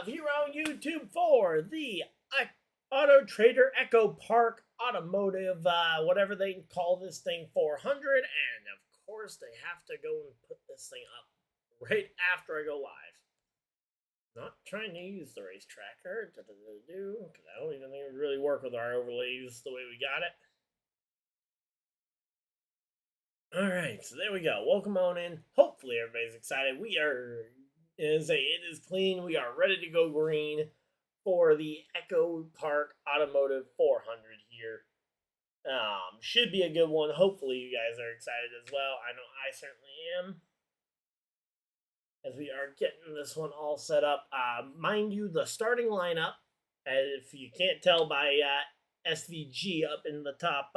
live here on YouTube for the Autotrader Echo Park Automotive, whatever they call this thing, 400. And of course, they have to go and put this thing up right after I go live. Not trying to use the race tracker, because I don't even think it would really work with our overlays the way we got it. Alright, so there we go. Welcome on in. Hopefully everybody's excited. It is clean. We are ready to go green for the Echo Park Automotive 400 here. Should be a good one. Hopefully you guys are excited as well. I know I certainly am. As we are getting this one all set up. Mind you, the starting lineup, if you can't tell by SVG up in the top,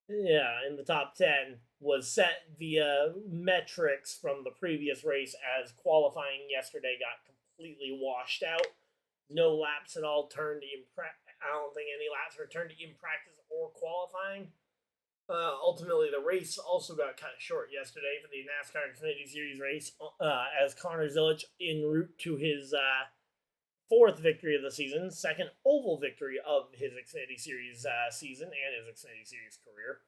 in the top 10, was set via metrics from the previous race, as qualifying yesterday got completely washed out. No laps at all turned in I don't think any laps were turned in practice or qualifying. Ultimately, the race also got cut short yesterday for the NASCAR Xfinity Series race, as Connor Zilisch, en route to his fourth victory of the season, second oval victory of his Xfinity Series season and his Xfinity Series career.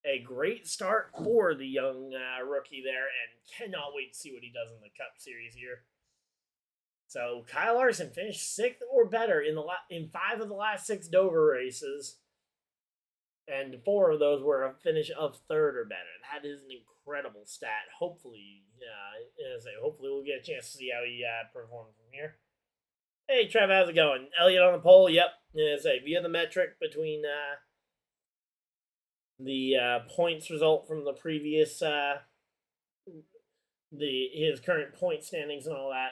A great start for the young rookie there, and cannot wait to see what he does in the Cup Series here. So Kyle Larson finished 6th or better in 5 of the last 6 Dover races, and 4 of those were a finish of 3rd or better. That is an incredible stat. Hopefully, hopefully we'll get a chance to see how he performs from here. Hey Trev, how's it going? Elliot on the pole. Yep. Via the metric between the points result from the previous his current point standings and all that.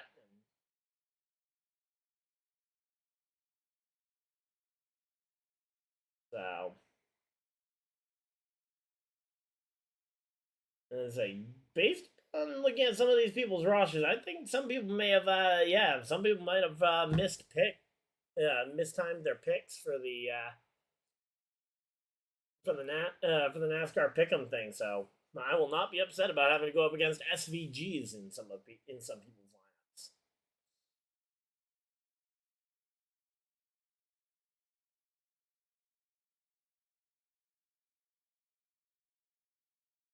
So based on looking at some of these people's rosters, I think some people may have some people might have mistimed their picks for the NASCAR Pick'em thing. So I will not be upset about having to go up against SVGs in some people's lineups.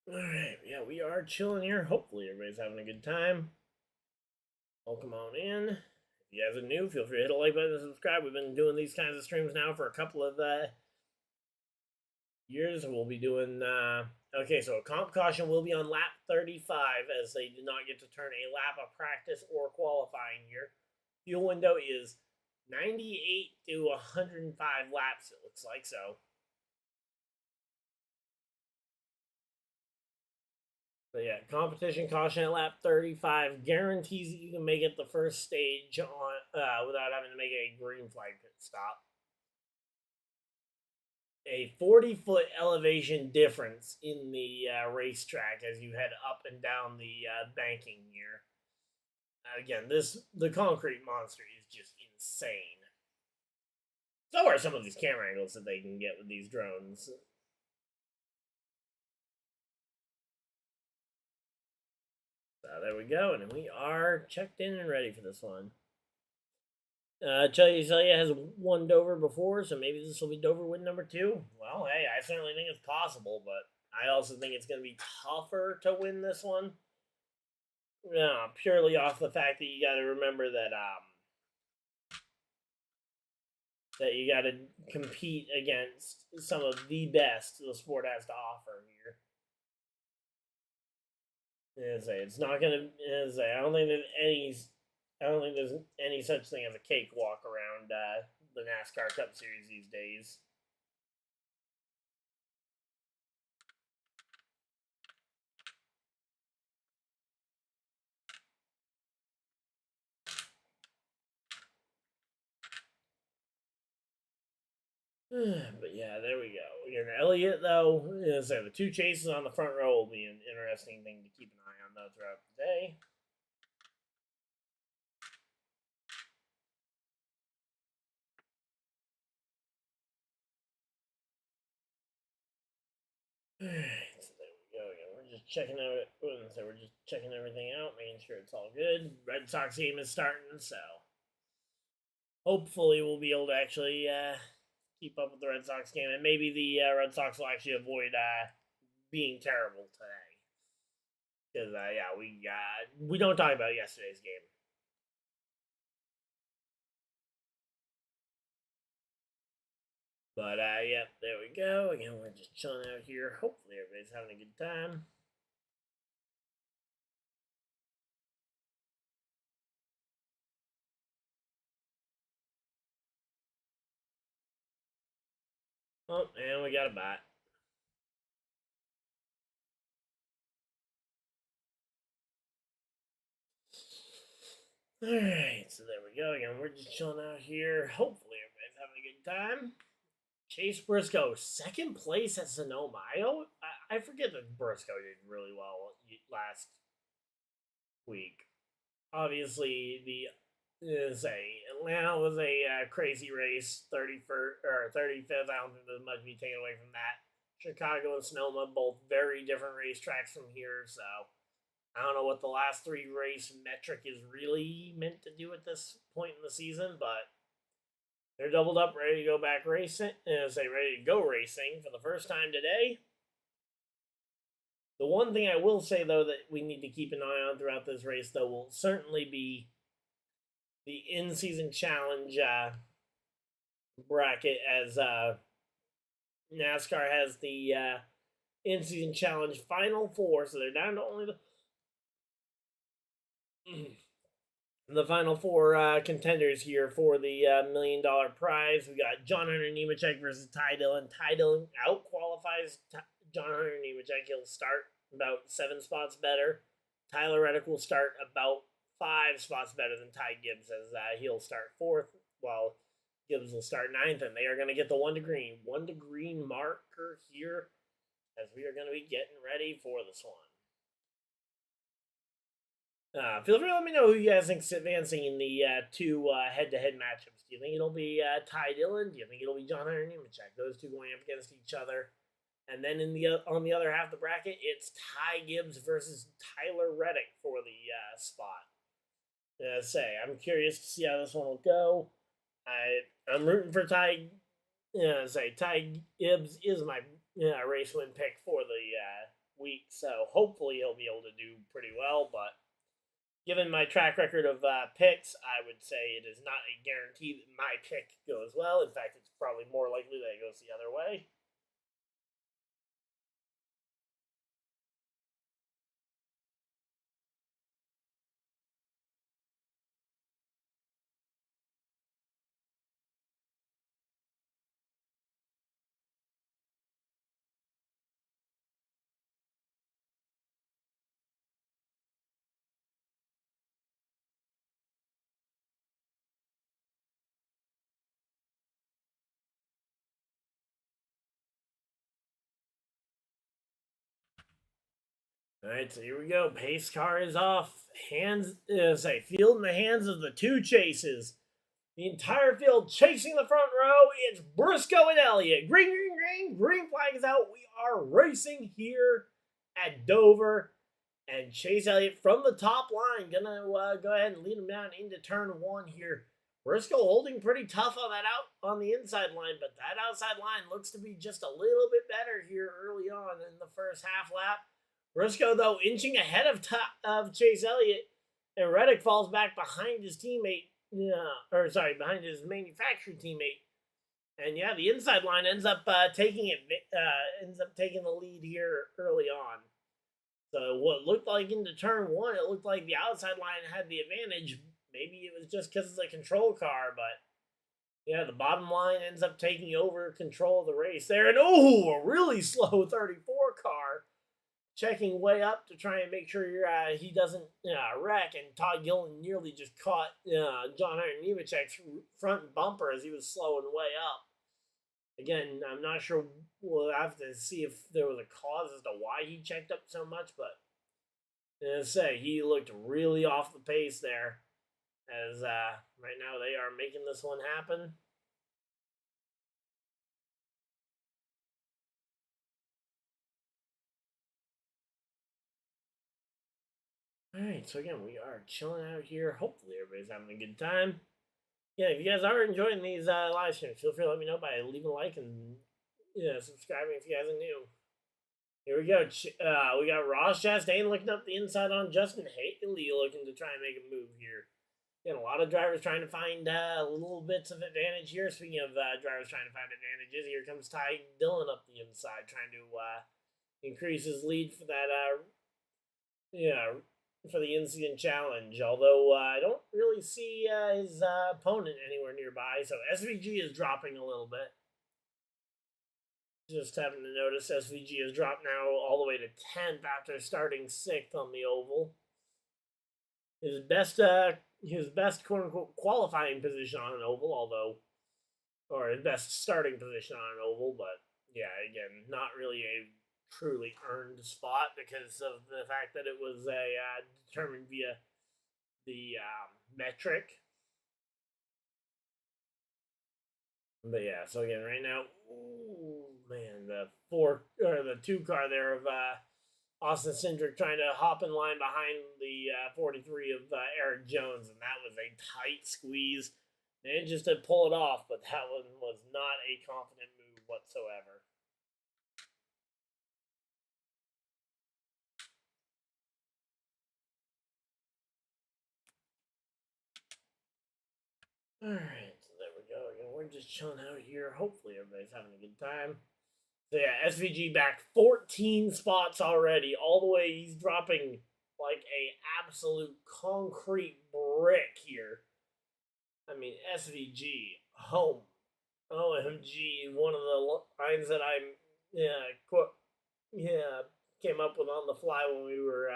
All right, yeah, we are chilling here. Hopefully everybody's having a good time. Welcome on in. If you guys are new, feel free to hit a like button and subscribe. We've been doing these kinds of streams now for a couple of years. We'll be doing okay, so a comp caution will be on lap 35, as they did not get to turn a lap of practice or qualifying here. Fuel window is 98 to 105 laps, it looks like. So but yeah, competition caution at lap 35 guarantees that you can make it the first stage on without having to make a green flag pit stop. A 40-foot elevation difference in the racetrack as you head up and down the banking here. Again, the concrete monster is just insane. So are some of these camera angles that they can get with these drones. So there we go, and we are checked in and ready for this one. Celia has won Dover before, so maybe this will be Dover win number 2. Well, hey, I certainly think it's possible, but I also think it's going to be tougher to win this one. Purely off the fact that you got to remember that you got to compete against some of the best the sport has to offer here. It's not going to. I don't think there's any such thing as a cakewalk around the NASCAR Cup Series these days. But yeah, there we go. We're in Elliott, though. The 2 chases on the front row will be an interesting thing to keep an eye on, though, throughout the day. Alright, so there we go. We're just checking out. We're just checking everything out, making sure it's all good. Red Sox game is starting, so hopefully we'll be able to actually keep up with the Red Sox game, and maybe the Red Sox will actually avoid being terrible today. Because yeah, we don't talk about yesterday's game. But yeah, there we go. Again, we're just chilling out here. Hopefully everybody's having a good time. Oh, and we got a bot. Alright, so there we go. Again, we're just chilling out here. Hopefully everybody's having a good time. Chase Briscoe, second place at Sonoma. I forget that Briscoe did really well last week. Obviously, Atlanta was a crazy race, 31st or 35th. I don't think there's much to be taken away from that. Chicago and Sonoma, both very different racetracks from here, so I don't know what the last three race metric is really meant to do at this point in the season, but they're doubled up, ready to go back racing. Ready to go racing for the first time today. The one thing I will say, though, that we need to keep an eye on throughout this race, though, will certainly be the in-season challenge bracket, as NASCAR has the in-season challenge final four, so they're down to only the final four contenders here for the $1 million prize. We got John Hunter Nemechek versus Ty Dillon. Ty Dillon out qualifies John Hunter Nemechek. He'll start about 7 spots better. Tyler Reddick will start about 5 spots better than Ty Gibbs, as he'll start 4th, while Gibbs will start 9th, and they are going to get the 1 to green marker here, as we are going to be getting ready for this one. Feel free to let me know who you guys think's advancing in the two head-to-head matchups. Do you think it'll be Ty Dillon? Do you think it'll be John Hunter Nemechek? Those two going up against each other. And then on the other half of the bracket, it's Ty Gibbs versus Tyler Reddick for the spot. I'm curious to see how this one will go. I'm rooting for Ty. Ty Gibbs is my race win pick for the week, so hopefully he'll be able to do pretty well. But given my track record of picks, I would say it is not a guarantee that my pick goes well. In fact, it's probably more likely that it goes the other way. All right, so here we go. Pace car is off. Field in the hands of the two chases. The entire field chasing the front row. It's Briscoe and Elliott. Green, green, green. Green flag is out. We are racing here at Dover. And Chase Elliott from the top line gonna go ahead and lead him down into turn 1 here. Briscoe holding pretty tough on that out on the inside line, but that outside line looks to be just a little bit better here early on in the first half lap. Briscoe, though, inching ahead of Chase Elliott, and Reddick falls back behind his teammate. Behind his manufacturer teammate. And yeah, the inside line ends up taking the lead here early on. So what looked like into turn 1, it looked like the outside line had the advantage. Maybe it was just because it's a control car, but yeah, the bottom line ends up taking over control of the race there. And a really slow 34 car checking way up to try and make sure he doesn't wreck. And Todd Gillen nearly just caught John Hunter Nemechek's front bumper as he was slowing way up. Again, I'm not sure. We'll have to see if there was a cause as to why he checked up so much, but he looked really off the pace there. As right now they are making this one happen. All right, so again, we are chilling out here. Hopefully, everybody's having a good time. Yeah, if you guys are enjoying these live streams, feel free to let me know by leaving a like and subscribing if you guys are new. Here we go. We got Ross Chastain looking up the inside on Justin Haley, looking to try and make a move here. Again, a lot of drivers trying to find little bits of advantage here. Speaking of drivers trying to find advantages, here comes Ty Dillon up the inside, trying to increase his lead for that for the Incident Challenge. Although I don't really see his opponent anywhere nearby, so SVG is dropping a little bit. Just having to notice SVG has dropped now all the way to 10th after starting 6th on the oval. His best quote unquote qualifying position on an oval, or his best starting position on an oval, but yeah, again, not really a truly earned spot because of the fact that it was determined via the metric. But yeah, so again, right now, ooh, man, the 2 car there of Austin Cindric trying to hop in line behind the 43 of Eric Jones, and that was a tight squeeze. Managed to pull it off, but that one was not a confident move whatsoever. All right, so there we go. Again, we're just chilling out here. Hopefully, everybody's having a good time. So yeah, SVG back 14 spots already. All the way, he's dropping like a absolute concrete brick here. I mean, SVG home. OMG, one of the lines that I came up with on the fly when we were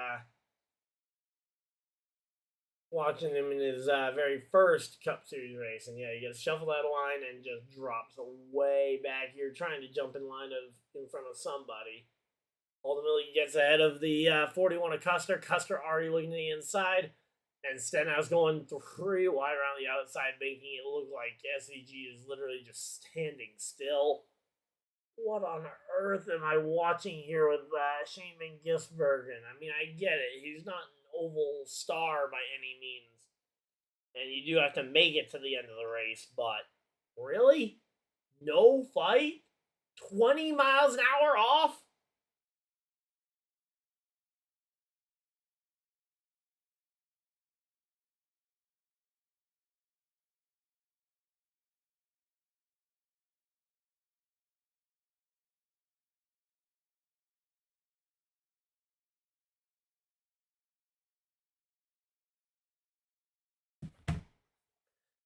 watching him in his very first Cup Series race. And yeah, he gets shuffled out of line and just drops way back here, trying to jump in line in front of somebody. Ultimately, he gets ahead of the 41 of Custer. Custer already looking to the inside. And Stenhouse going 3 wide around the outside, making it look like SVG is literally just standing still. What on earth am I watching here with Shane Van Gisbergen? I mean, I get it. He's not an oval star by any means. And you do have to make it to the end of the race, but really? No fight? 20 miles an hour off?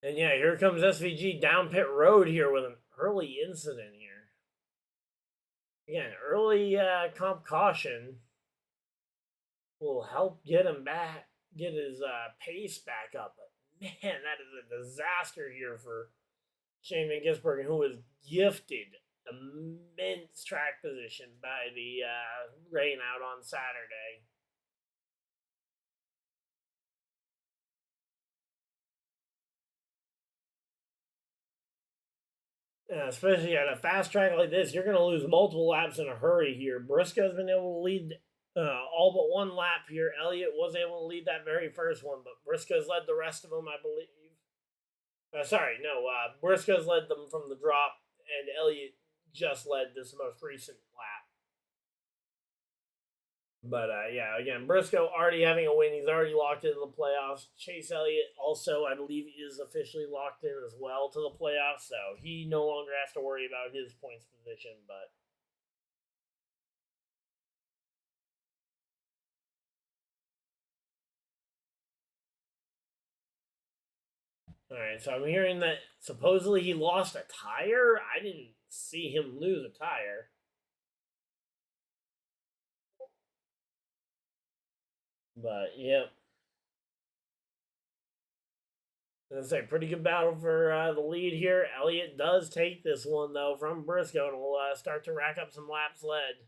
And yeah, here comes SVG down pit road here with an early incident here. Again, early comp caution will help get him back, get his pace back up. But man, that is a disaster here for Shane Van Gisbergen, who was gifted immense track position by the rain out on Saturday. Especially at a fast track like this, you're going to lose multiple laps in a hurry here. Briscoe's been able to lead all but 1 lap here. Elliott was able to lead that very first one, but Briscoe's led the rest of them, I believe. Briscoe's led them from the drop, and Elliott just led this most recent lap. But yeah, again, Briscoe already having a win. He's already locked into the playoffs. Chase Elliott also, I believe, is officially locked in as well to the playoffs, so he no longer has to worry about his points position. But all right, so I'm hearing that supposedly he lost a tire. I didn't see him lose a tire. But yep. That's a pretty good battle for the lead here. Elliott does take this one, though, from Briscoe, and will start to rack up some laps led.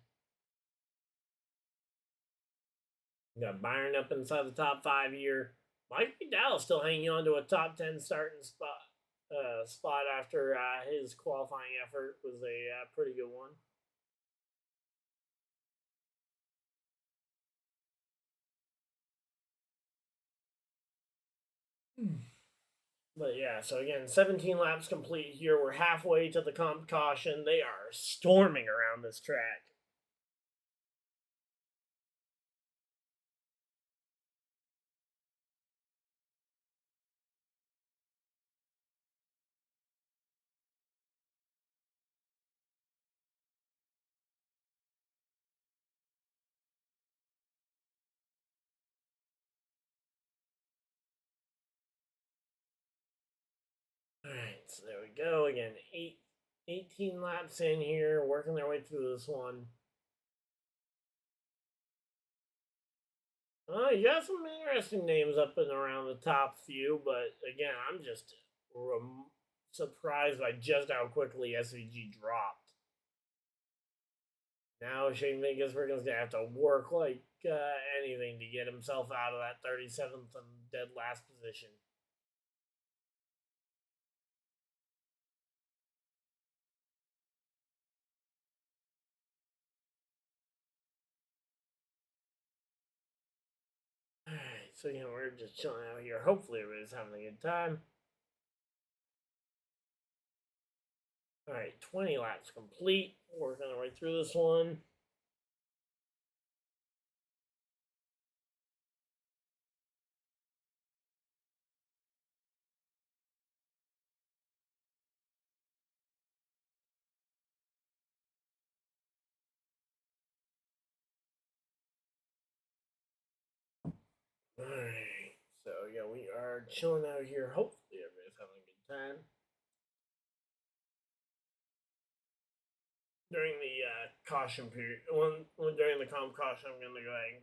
We got Byron up inside the top 5 here. Mike McDowell still hanging on to a top 10 starting spot after his qualifying effort was a pretty good one. But yeah, so again, 17 laps complete here. We're halfway to the comp caution. They are storming around this track. All right, so there we go. Again, 18 laps in here, working their way through this one. You got some interesting names up and around the top few, but again, I'm just surprised by just how quickly SVG dropped. Now Shane Vegas Ricken's gonna have to work like anything to get himself out of that 37th and dead last position. Alright, so we're just chilling out here. Hopefully everybody's having a good time. Alright, 20 laps complete. Working our way through this one. Alright, so we are chilling out here. Hopefully everybody's having a good time. During the caution period, during the calm caution, I'm gonna go ahead and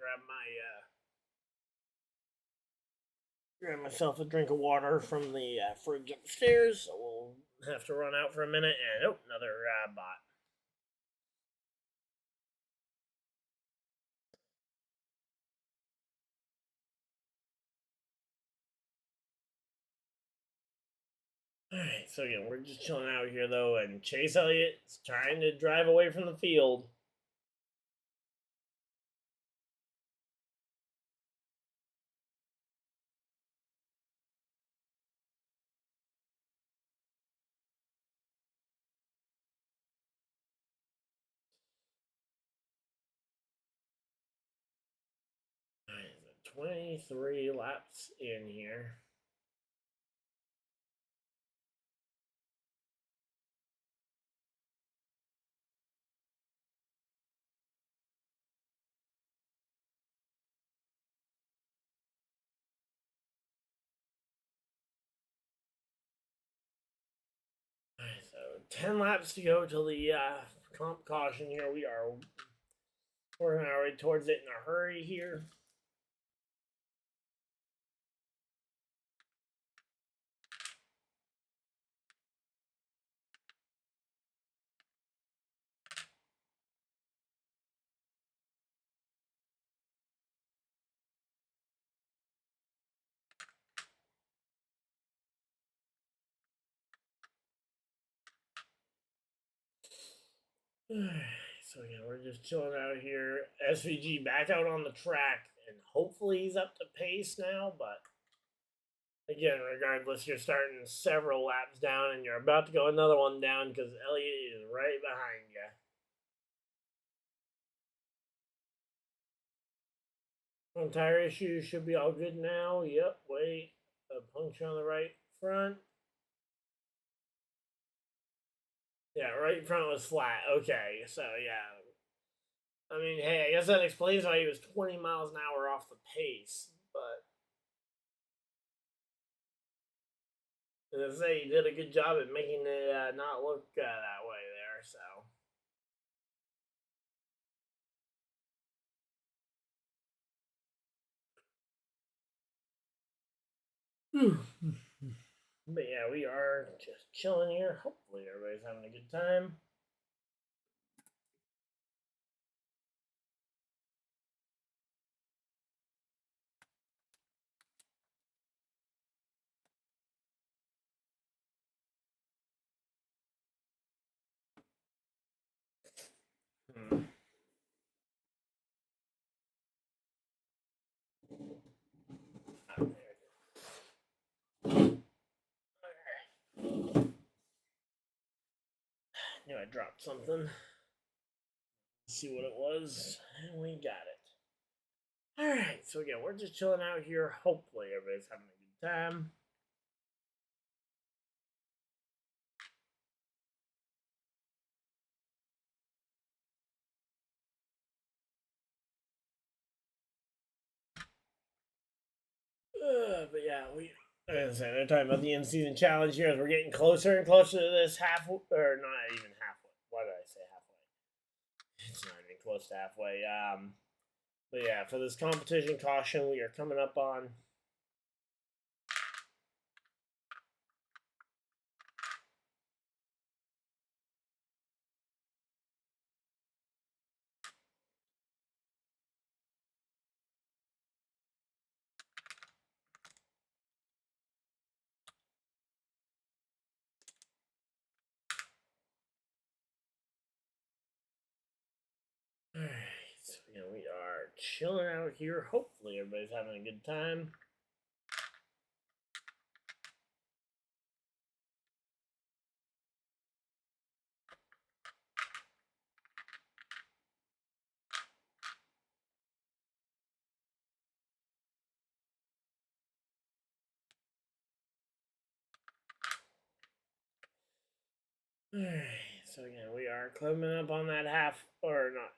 grab myself a drink of water from the fridge upstairs. So we'll have to run out for a minute. And another bot. Alright, so we're just chilling out here though, and Chase Elliott's trying to drive away from the field. Alright, 23 laps in here. Alright, so 10 laps to go till the comp caution here. We are working our way towards it in a hurry here. So we're just chilling out here. SVG back out on the track, and hopefully he's up to pace now. But again, regardless, you're starting several laps down, and you're about to go another one down because Elliott is right behind you. Front tire issues should be all good now. Yep, wait, a puncture on the right front. Yeah, right front was flat. Okay, so yeah. I mean, hey, I guess that explains why he was 20 miles an hour off the pace. But as I say, he did a good job at making it not look that way there. So. But yeah, we are just chilling here. Hopefully, everybody's having a good time. Hmm. knew I dropped something. Let's see what it was, and we got it. Alright, so again, we're just chilling out here. Hopefully everybody's having a good time. But yeah, they're talking about the in-season challenge here as we're getting closer and closer to this or not even halfway. Why did I say halfway? It's not even close to halfway. But yeah, for this competition caution, we are coming up on. Alright, so again, we are chilling out here. Hopefully, everybody's having a good time. Alright, so again, we are climbing up on that half, or not.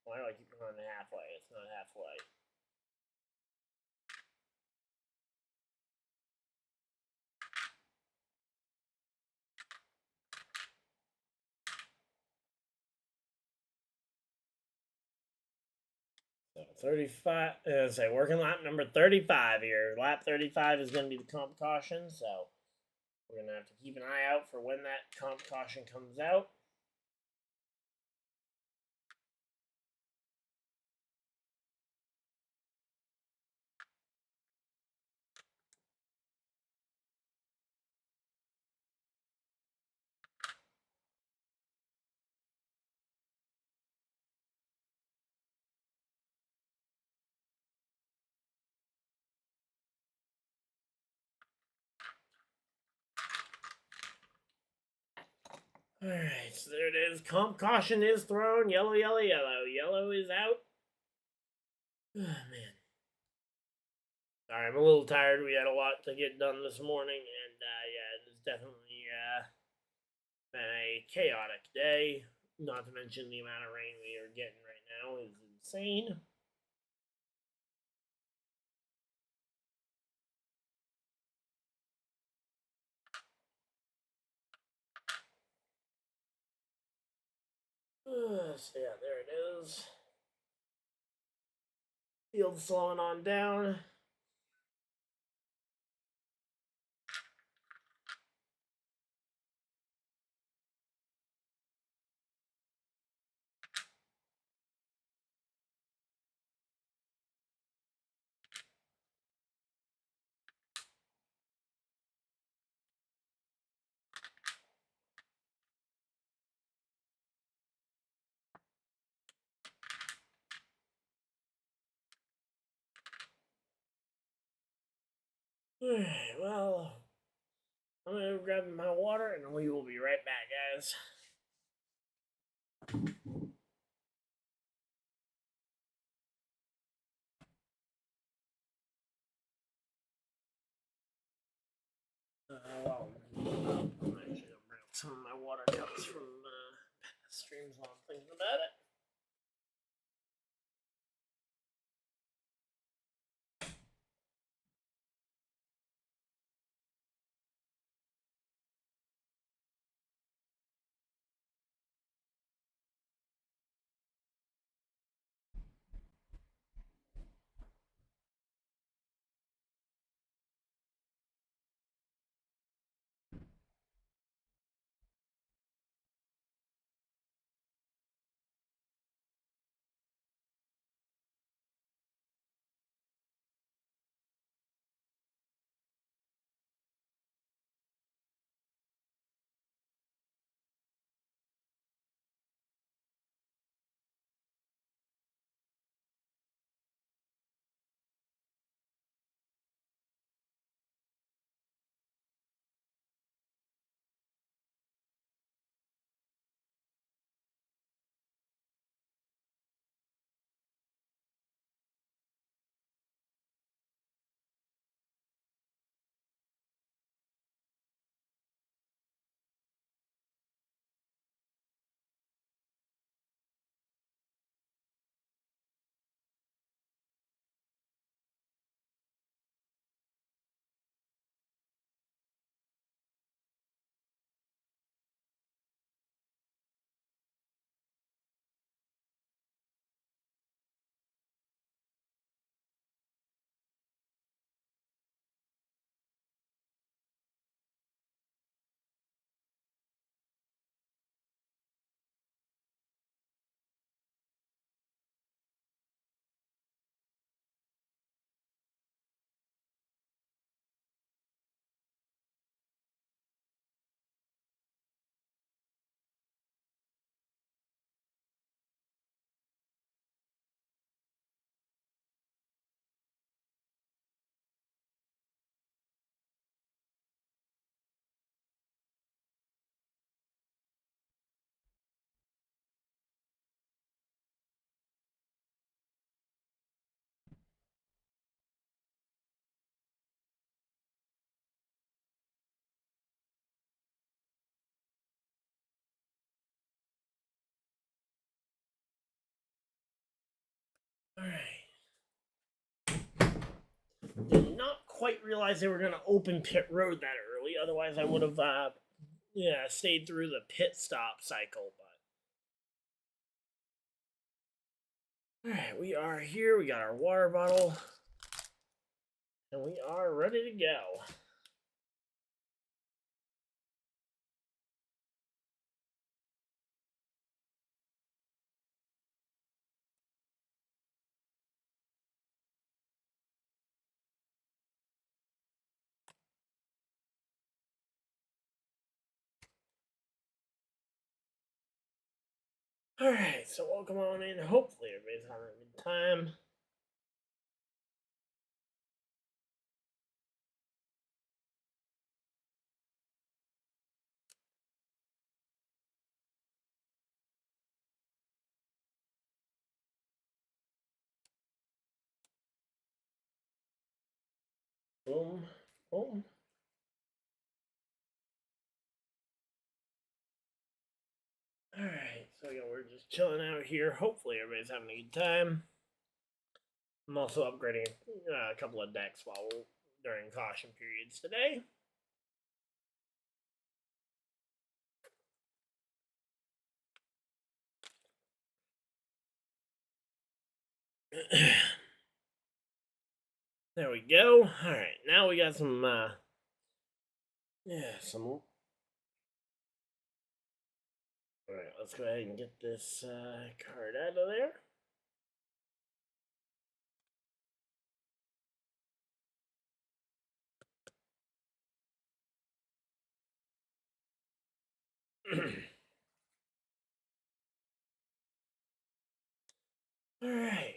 Why do I keep going halfway? It's not halfway. So 35, say working lap number 35 here. Lap 35 is going to be the comp caution, so we're going to have to keep an eye out for when that comp caution comes out. Alright, so there it is. Comp caution is thrown. Yellow, yellow, yellow. Yellow is out. Oh, man. Sorry, I'm a little tired. We had a lot to get done this morning, and yeah, it has definitely been a chaotic day. Not to mention the amount of rain we are getting right now is insane. So yeah, there it is. Field slowing on down. Alright, well, I'm gonna grab my water and we will be right back, guys. Well, I'm actually gonna bring up some of my water cups from past streams while I'm thinking about it. All right. Did not quite realize they were going to open pit road that early. Otherwise, I would have stayed through the pit stop cycle. But all right, we are here. We got our water bottle, and we are ready to go. All right, so welcome on in. Hopefully, everybody's having a good time. Boom, boom. All right, so yeah, we're just chilling out here. Hopefully, everybody's having a good time. I'm also upgrading a couple of decks during caution periods today. There we go. All right, now we got some some. All right, let's go ahead and get this card out of there. All right.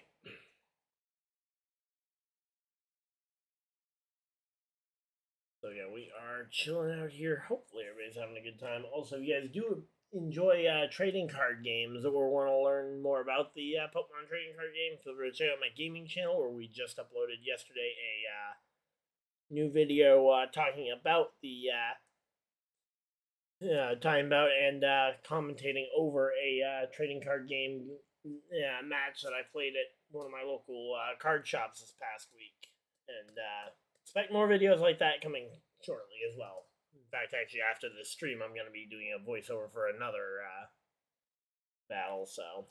So yeah, we are chilling out here. Hopefully everybody's having a good time. Also, you guys do enjoy trading card games or want to learn more about the Pokemon trading card game, feel free to check out my gaming channel where we just uploaded yesterday a new video talking about the talking about and commentating over a trading card game match that I played at one of my local card shops this past week. And expect more videos like that coming shortly as well. In fact, actually, after this stream, I'm going to be doing a voiceover for another battle, so.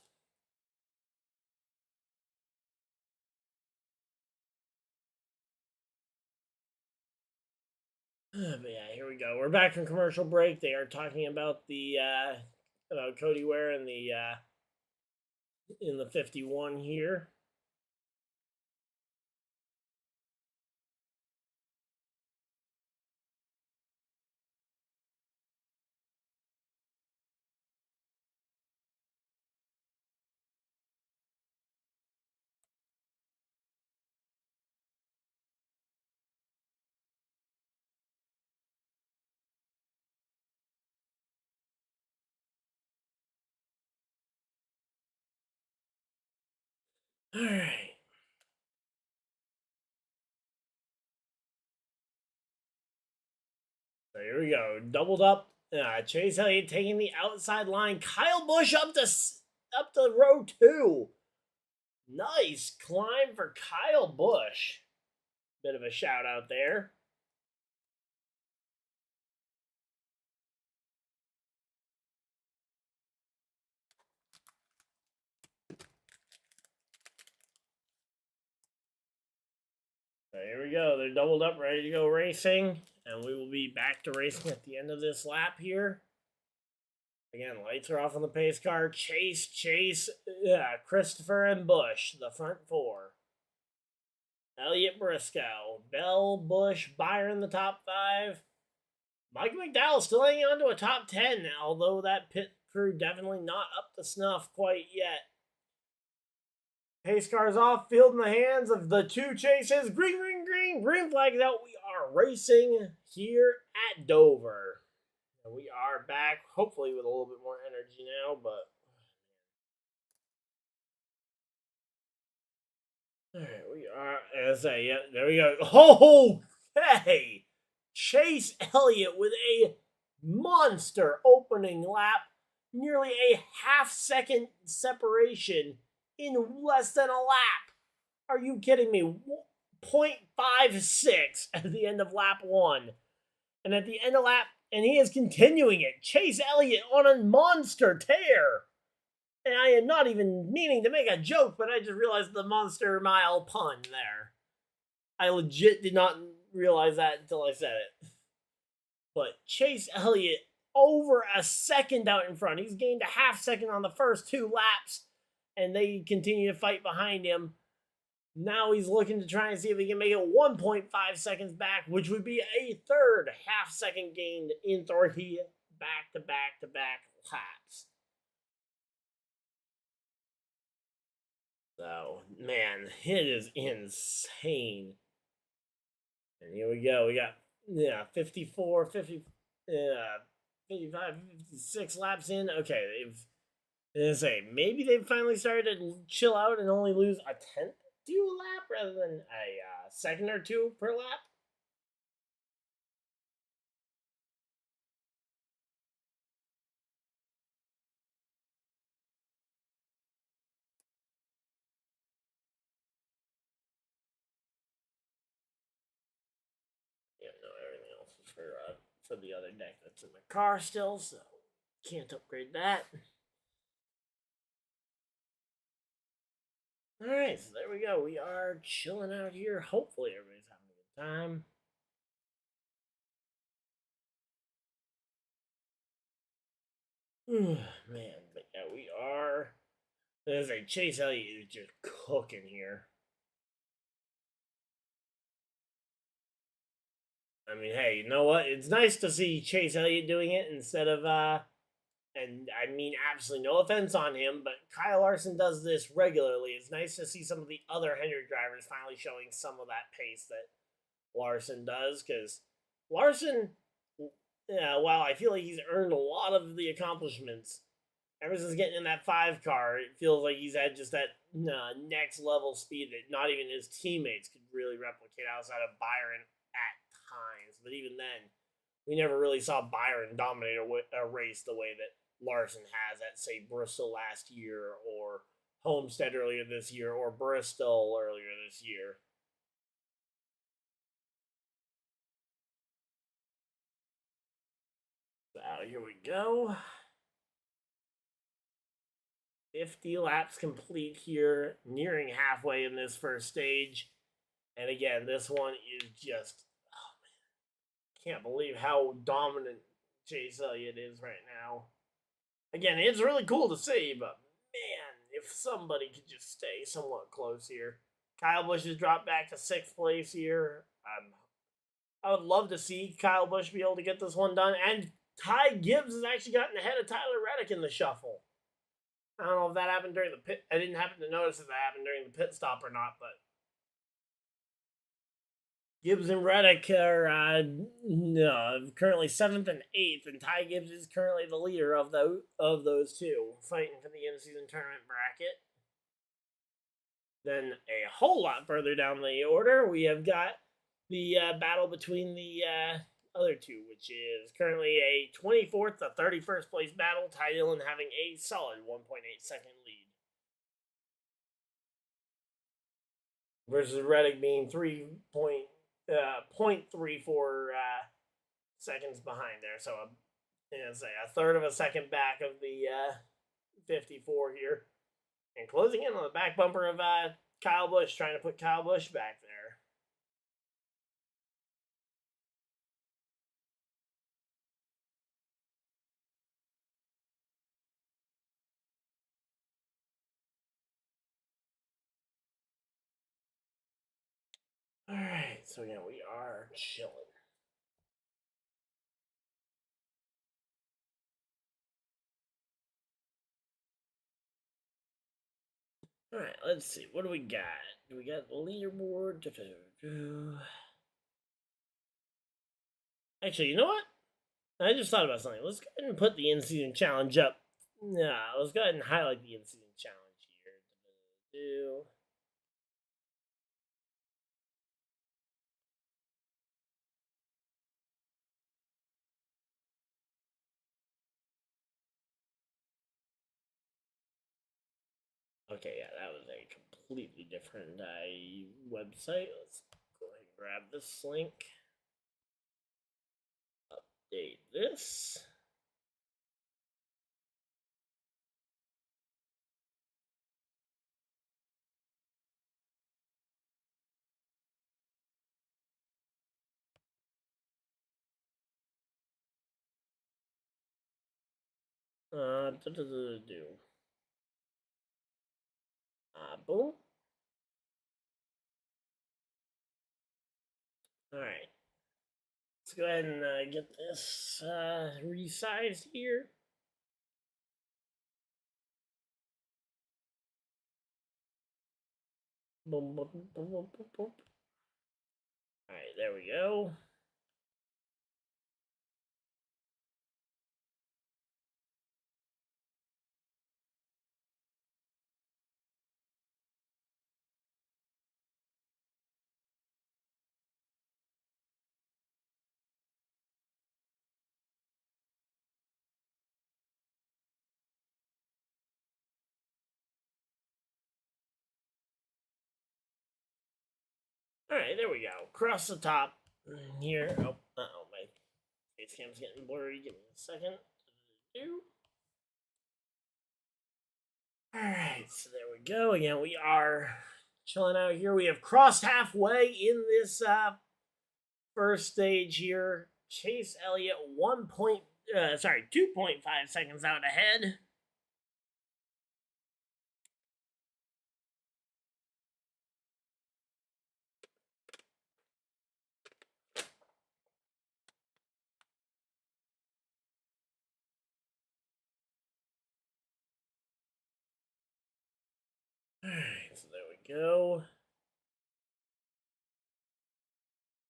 But yeah, here we go. We're back from commercial break. They are talking about the about Cody Ware in the 51 here. All right. So here we go. Doubled up. Chase Elliott taking the outside line. Kyle Busch up to row 2. Nice climb for Kyle Busch. Bit of a shout out there. So here we go. They're doubled up, ready to go racing. And we will be back to racing at the end of this lap here. Again, lights are off on the pace car. Chase, Christopher, and Busch, the front 4. Elliott, Briscoe, Bell, Busch, Byron, the top 5. Mike McDowell still hanging on to a top 10, although that pit crew definitely not up to snuff quite yet. Pace cars off, field in the hands of the 2 chases. Green, green, green. Green flag is out. We are racing here at Dover. And we are back, hopefully with a little bit more energy now, but. All right, we are, as yeah, there we go. Oh, hey! Chase Elliott with a monster opening lap. Nearly a half-second separation in less than a lap. Are you kidding me? 0.56 at the end of lap 1. And at the end of lap, and he is continuing it. Chase Elliott on a monster tear. And I am not even meaning to make a joke, but I just realized the Monster Mile pun there. I legit did not realize that until I said it. But Chase Elliott over a second out in front. He's gained a half second on the first 2 laps, and they continue to fight behind him. Now he's looking to try and see if he can make it 1.5 seconds back, which would be a third half second gained in 3 back-to-back laps. So, man, it is insane. And here we go. We got 54, 50, 55, 56 laps in. Okay, maybe they've finally started to chill out and only lose a tenth to a lap rather than a second or 2 per lap. Yeah, no, everything else is for the other deck that's in the car still, so can't upgrade that. Alright, so there we go. We are chilling out here. Hopefully everybody's having a good time. Man, but yeah, we are. There's a Chase Elliott is just cooking here. I mean, hey, you know what? It's nice to see Chase Elliott doing it instead of and I mean absolutely no offense on him, but Kyle Larson does this regularly. It's nice to see some of the other Hendrick drivers finally showing some of that pace that Larson does, because Larson, while I feel like he's earned a lot of the accomplishments, ever since getting in that 5 car, it feels like he's had just that next level speed that not even his teammates could really replicate outside of Byron at times. But even then, we never really saw Byron dominate a race the way that Larson has at, say, Bristol last year, or Homestead earlier this year, or Bristol earlier this year. So here we go. 50 laps complete here, nearing halfway in this first stage. And again, this one is just, oh man, can't believe how dominant Chase Elliott is right now. Again, it's really cool to see, but man, if somebody could just stay somewhat close here. Kyle Busch has dropped back to 6th place here. I would love to see Kyle Busch be able to get this one done. And Ty Gibbs has actually gotten ahead of Tyler Reddick in the shuffle. I don't know if that happened during the pit. I didn't happen to notice if that happened during the pit stop or not, but Gibbs and Reddick are currently 7th and 8th, and Ty Gibbs is currently the leader of those two, fighting for the in-season tournament bracket. Then a whole lot further down the order, we have got the battle between the other two, which is currently a 24th to 31st place battle. Ty Dillon having a solid 1.8 second lead, versus Reddick being 0.34 seconds behind there. So a third of a second back of the 54 here, and closing in on the back bumper of Kyle Busch, trying to put Kyle Busch back there. Alright, so yeah, we are chilling. Alright, let's see. What do we got? Do we got the leaderboard? Actually, you know what? I just thought about something. Let's go ahead and put the in-season challenge up. Nah, let's go ahead and highlight the in-season challenge here. Okay, yeah, that was a completely different website. Let's go ahead and grab this link. Update this. Boom. All right. Let's go ahead and get this resized here. Boom, boom, boom, boom, boom, boom. All right, there we go. All right, there we go. Across the top here. Oh, my face cam's getting blurry. Give me a second. All right, so there we go. Again, we are chilling out here. We have crossed halfway in this first stage here. Chase Elliott 2.5 seconds out ahead. All right, so there we go.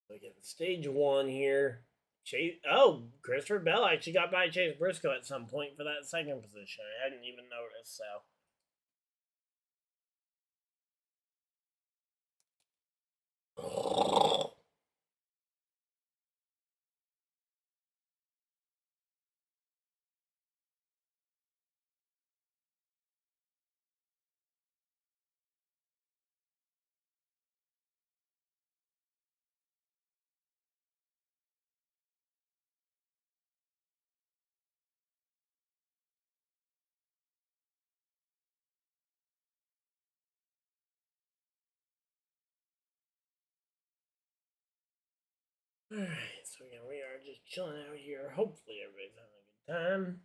Look at stage one here. Chase. Oh, Christopher Bell actually got by Chase Briscoe at some point for that second position. I hadn't even noticed. So. Alright, so again, we are just chilling out here. Hopefully everybody's having a good time.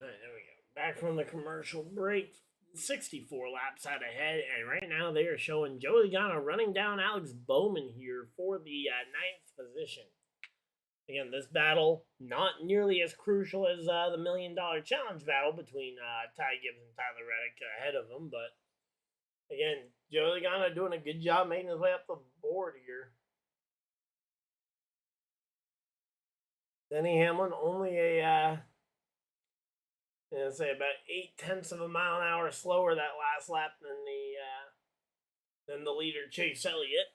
Alright, there we go. Back from the commercial break. 64 laps out ahead, and right now they are showing Joey Logano running down Alex Bowman here for the ninth position. Again, this battle not nearly as crucial as the $1 Million Challenge battle between Ty Gibbs and Tyler Reddick ahead of them, but again, Joey Logano doing a good job making his way up the board here. Denny Hamlin only a say about 0.8 of a mile an hour slower that last lap than the leader Chase Elliott.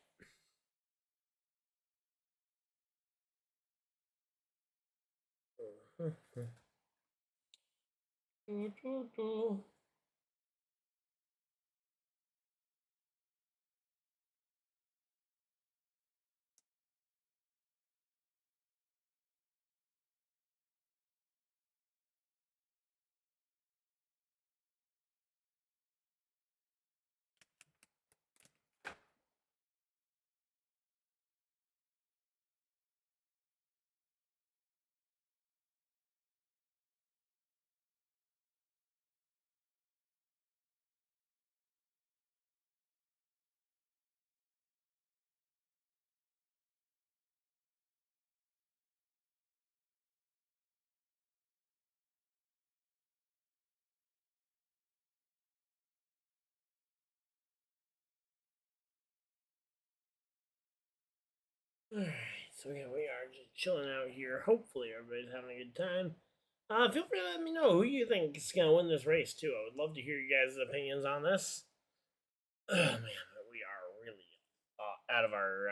Alright, so yeah, we are just chilling out here. Hopefully, everybody's having a good time. Feel free to let me know who you think is going to win this race, too. I would love to hear you guys' opinions on this. Oh, man, we are really out of our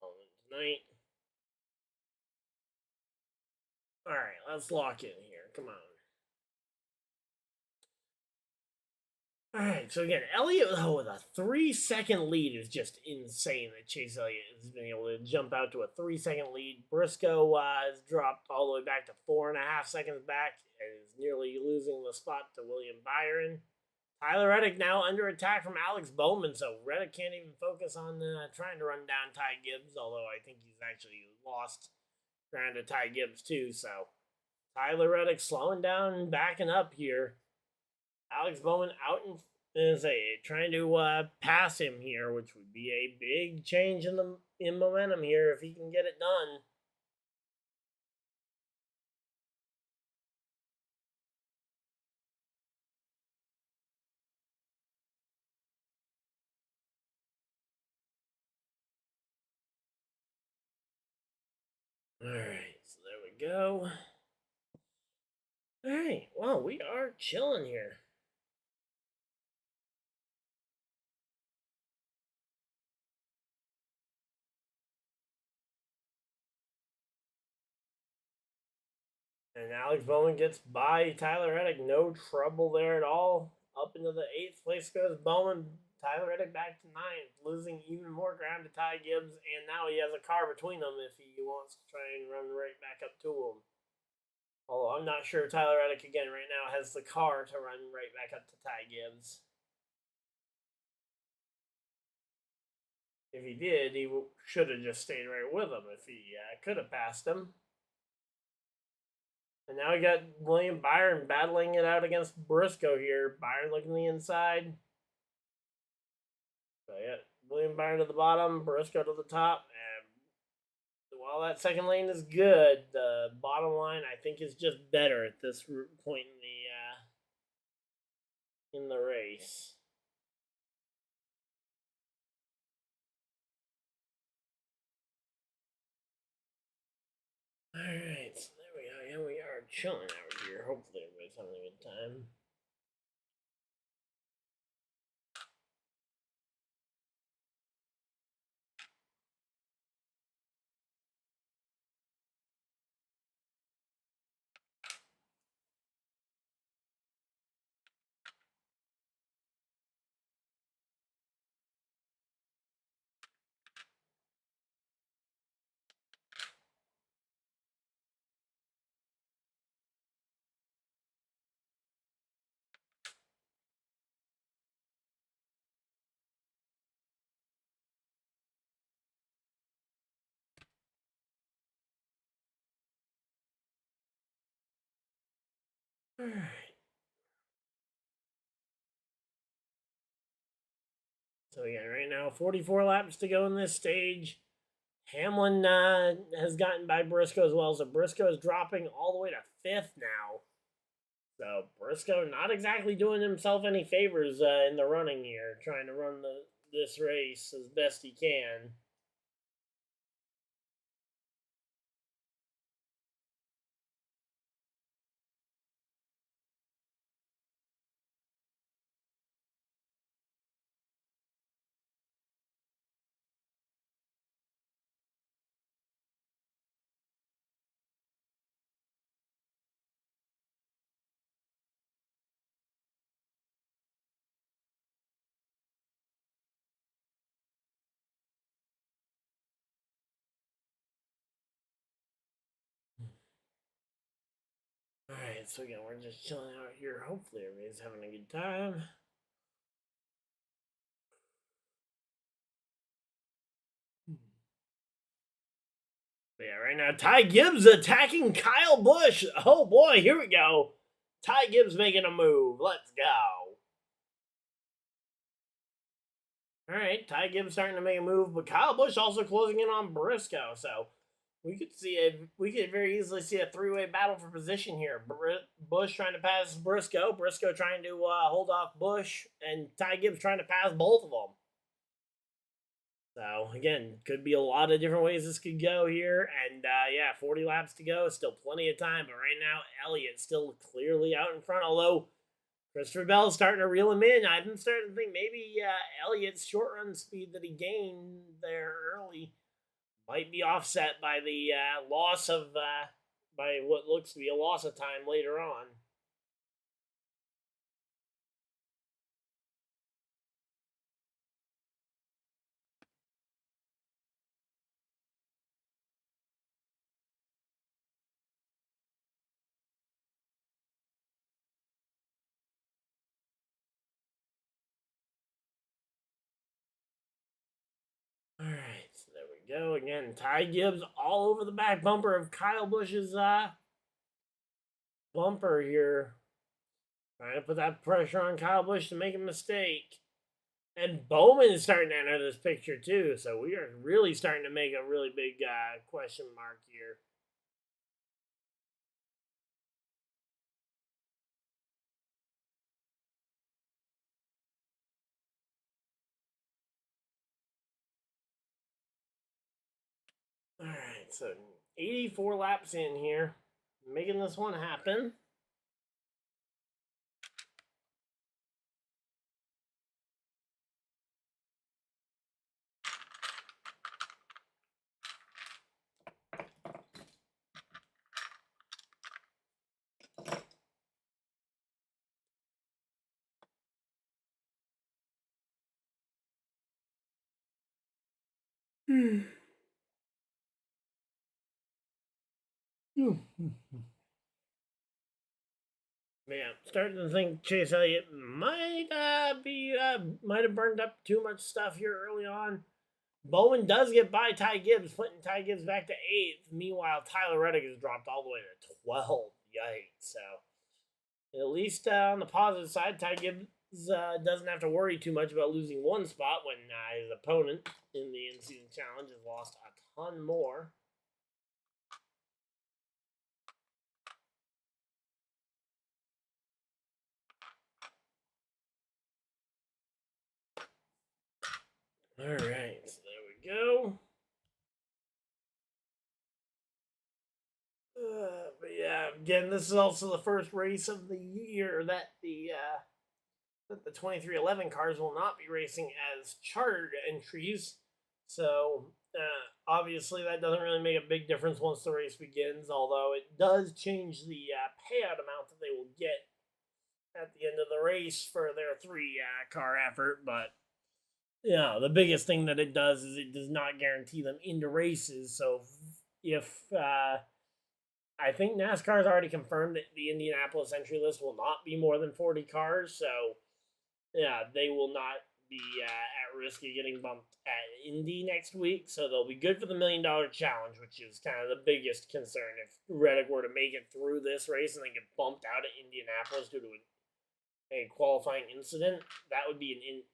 element tonight. All right, let's lock in here. Come on. All right, so again, Elliott with a 3-second lead is just insane that Chase Elliott has been able to jump out to a 3-second lead. Briscoe has dropped all the way back to 4.5 seconds back and is nearly losing the spot to William Byron. Tyler Reddick now under attack from Alex Bowman, so Reddick can't even focus on trying to run down Ty Gibbs, although I think he's actually lost ground to Ty Gibbs too, so Tyler Reddick slowing down and backing up here. Alex Bowman out trying to pass him here, which would be a big change in momentum here if he can get it done. All right, so there we go. All right, well, we are chilling here. And Alex Bowman gets by Tyler Reddick. No trouble there at all. Up into the 8th place goes Bowman. Tyler Reddick back to 9th, losing even more ground to Ty Gibbs. And now he has a car between them if he wants to try and run right back up to him. Although I'm not sure Tyler Reddick, again, right now has the car to run right back up to Ty Gibbs. If he did, he should have just stayed right with him if he could have passed him. And now we got William Byron battling it out against Briscoe here. Byron looking the inside. So yeah, William Byron to the bottom, Briscoe to the top. And while that second lane is good, the bottom line I think is just better at this point in the race. All right, so there we go. Yeah, we are chilling out here. Hopefully everybody's having a good time. All right. So again, right now, 44 laps to go in this stage. Hamlin has gotten by Briscoe as well, so Briscoe is dropping all the way to 5th now. So Briscoe not exactly doing himself any favors in the running here, trying to run this race as best he can. Alright, so again, we're just chilling out here. Hopefully everybody's having a good time. But yeah, right now, Ty Gibbs attacking Kyle Busch. Oh boy, here we go. Ty Gibbs making a move. Let's go. Alright, Ty Gibbs starting to make a move, but Kyle Busch also closing in on Briscoe, so we could very easily see a 3-way battle for position here. Busch trying to pass Briscoe, Briscoe trying to hold off Busch, and Ty Gibbs trying to pass both of them. So again, could be a lot of different ways this could go here, and yeah, 40 laps to go, still plenty of time. But right now, Elliott's still clearly out in front. Although Christopher Bell's starting to reel him in, I'm starting to think maybe Elliott's short run speed that he gained there early might be offset by the loss of by what looks to be a loss of time later on. All right, so there we go. Again, Ty Gibbs all over the back bumper of Kyle Busch's bumper here. Trying to put that pressure on Kyle Busch to make a mistake. And Bowman is starting to enter this picture too, so we are really starting to make a really big question mark here. All right, so 84 laps in here, making this one happen. Man, starting to think Chase Elliott might have burned up too much stuff here early on. Bowman does get by Ty Gibbs, putting Ty Gibbs back to 8th. Meanwhile, Tyler Reddick has dropped all the way to 12th. Yikes! So at least on the positive side, Ty Gibbs doesn't have to worry too much about losing one spot when his opponent in the in-season challenge has lost a ton more. All right, so there we go. But yeah, again, this is also the first race of the year that the 2311 cars will not be racing as chartered entries. So obviously that doesn't really make a big difference once the race begins, although it does change the payout amount that they will get at the end of the race for their 3 car effort. But yeah, the biggest thing that it does is it does not guarantee them into races. So if I think NASCAR has already confirmed that the Indianapolis entry list will not be more than 40 cars, so yeah, they will not be at risk of getting bumped at Indy next week. So they'll be good for the $1 million challenge, which is kind of the biggest concern. If Reddick were to make it through this race and then get bumped out at Indianapolis due to a qualifying incident, that would be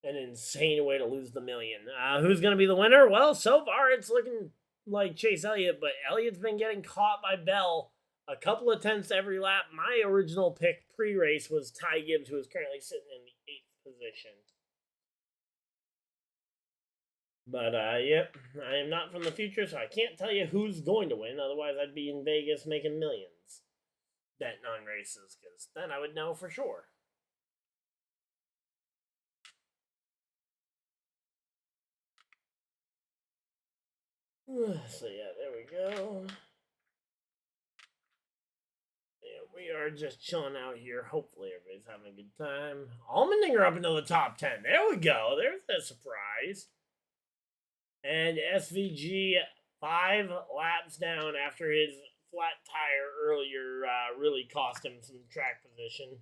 an insane way to lose the $1 million. Who's going to be the winner? Well, so far it's looking like Chase Elliott, but Elliott's been getting caught by Bell a couple of tenths every lap. My original pick pre-race was Ty Gibbs, who is currently sitting in the 8th position. But yep, I am not from the future, so I can't tell you who's going to win. Otherwise, I'd be in Vegas making millions betting on races, because then I would know for sure. So yeah, there we go. Yeah, we are just chilling out here. Hopefully everybody's having a good time. Allmendinger up into the top 10. There we go. There's a surprise. And SVG 5 laps down after his flat tire earlier really cost him some track position.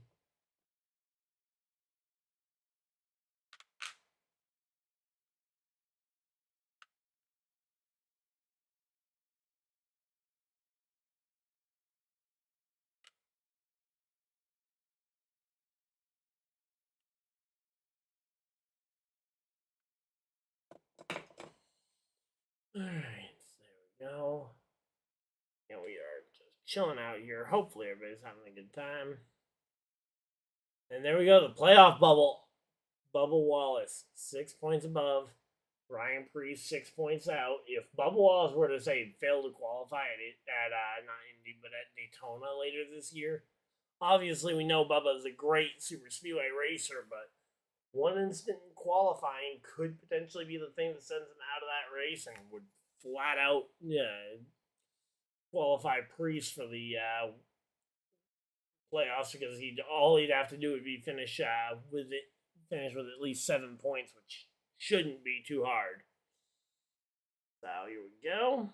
Alright, so there we go. And we are just chilling out here. Hopefully everybody's having a good time. And there we go, the playoff bubble. Bubba Wallace, 6 points above. Ryan Preece 6 points out. If Bubba Wallace were to say fail to qualify at not Indy but at Daytona later this year, obviously we know Bubba is a great super speedway racer, but one instant in qualifying could potentially be the thing that sends him out of that race and would flat out qualify Preece for the playoffs, because all he'd have to do would be finish with at least 7 points, which shouldn't be too hard. So here we go.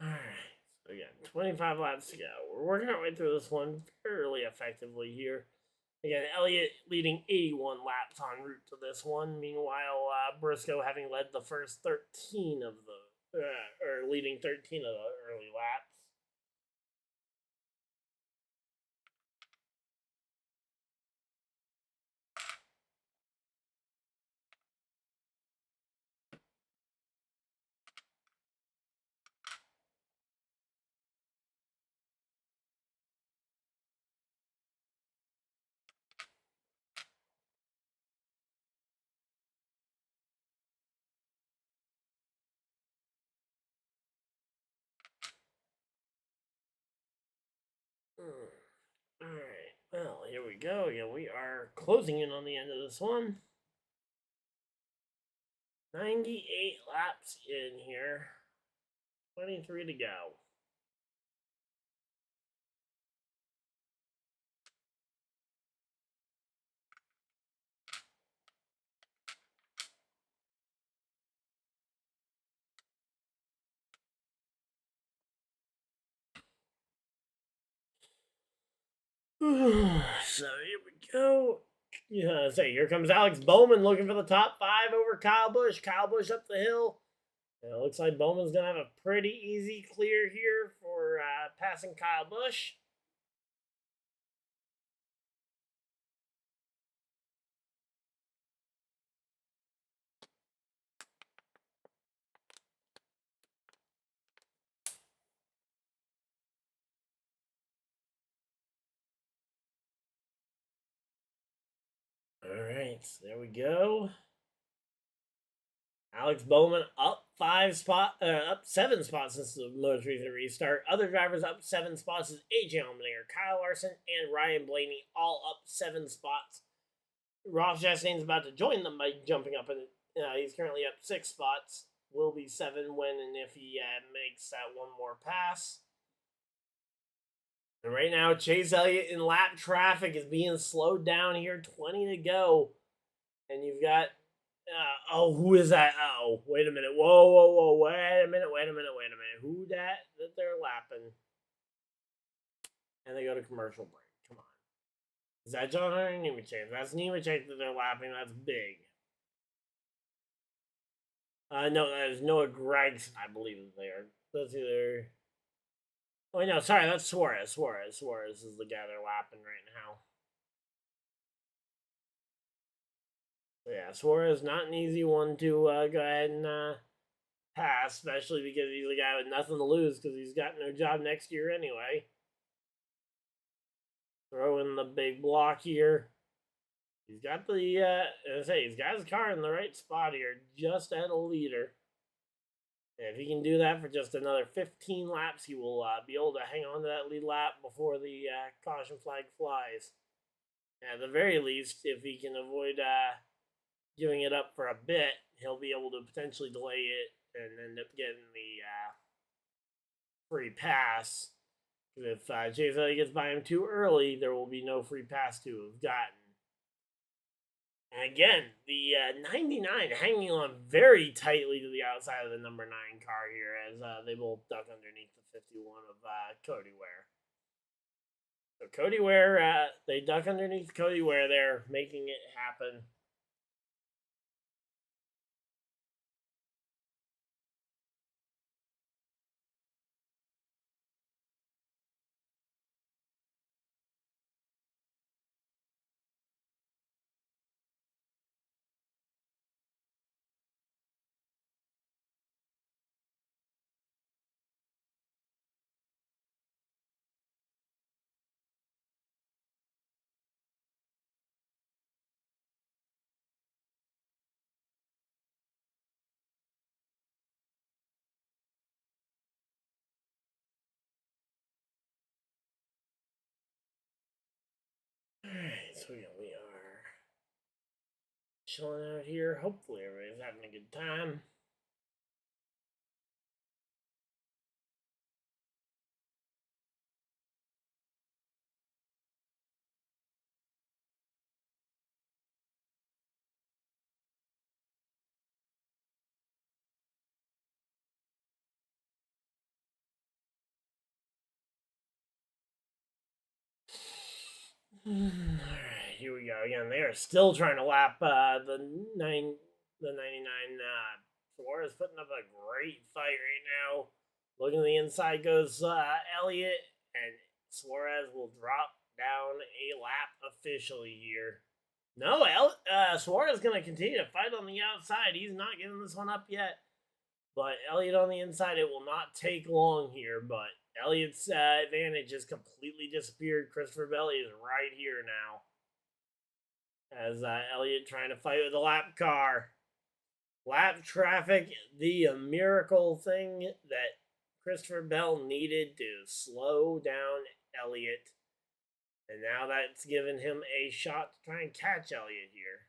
Alright, so again, 25 laps to go. We're working our way through this one fairly effectively here. Again, Elliott leading 81 laps en route to this one. Meanwhile, Briscoe having led the first 13 of the, or leading 13 of the early laps. Alright, well, here we go. Again, we are closing in on the end of this one. 98 laps in here. 23 to go. So here we go. Yeah, here comes Alex Bowman looking for the top 5 over Kyle Busch. Kyle Busch up the hill. And it looks like Bowman's going to have a pretty easy clear here for passing Kyle Busch. All right, there we go. Alex Bowman up 7 spots since the most recent restart. Other drivers up 7 spots is AJ Allmendinger, Kyle Larson, and Ryan Blaney, all up 7 spots. Ross Chastain's about to join them by jumping up, and he's currently up 6 spots. Will be 7 when and if he makes that one more pass. And right now, Chase Elliott in lap traffic is being slowed down here. 20 to go. And you've got, who is that? Oh, wait a minute. Whoa. Wait a minute. Who that they're lapping? And they go to commercial break. Come on. Is that John Hunter or Nemechek? That's Nemechek that they're lapping. That's big. No, that is Noah Gregson, I believe that they are. That's either... Oh, no, sorry, that's Suarez. Suarez is the guy they're lapping right now. So yeah, Suarez, not an easy one to go ahead and pass, especially because he's a guy with nothing to lose because he's got no job next year anyway. Throw in the big block here. He's got the, he's got his car in the right spot here, just at a leader. And if he can do that for just another 15 laps, he will be able to hang on to that lead lap before the caution flag flies. At the very least, if he can avoid giving it up for a bit, he'll be able to potentially delay it and end up getting the free pass. Because if Chase Elliott gets by him too early, there will be no free pass to have gotten. And again, the 99 hanging on very tightly to the outside of the number 9 car here as they both duck underneath the 51 of Cody Ware. So Cody Ware, they duck underneath Cody Ware there, making it happen. Alright, so yeah, we are chilling out here. Hopefully everybody's having a good time. Alright, here we go again. They are still trying to lap the 99. Suarez putting up a great fight right now. Looking to the inside goes Elliott, and Suarez will drop down a lap officially here. No, Suarez is going to continue to fight on the outside. He's not giving this one up yet. But Elliott on the inside, it will not take long here. But Elliott's advantage has completely disappeared. Christopher Bell is right here now. As Elliott trying to fight with a lap car. Lap traffic, the miracle thing that Christopher Bell needed to slow down Elliott. And now that's given him a shot to try and catch Elliott here.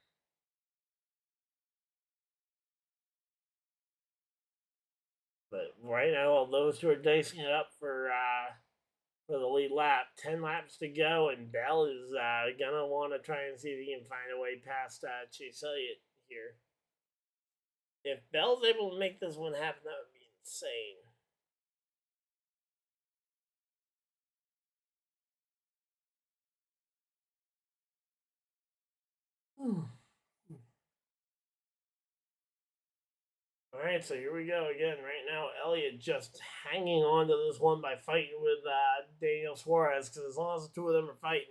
But right now, those two are dicing it up for the lead lap. 10 laps to go, and Bell is gonna want to try and see if he can find a way past Chase Elliott here. If Bell's able to make this one happen, that would be insane. All right, so here we go again. Right now, Elliott just hanging on to this one by fighting with Daniel Suarez, because as long as the two of them are fighting,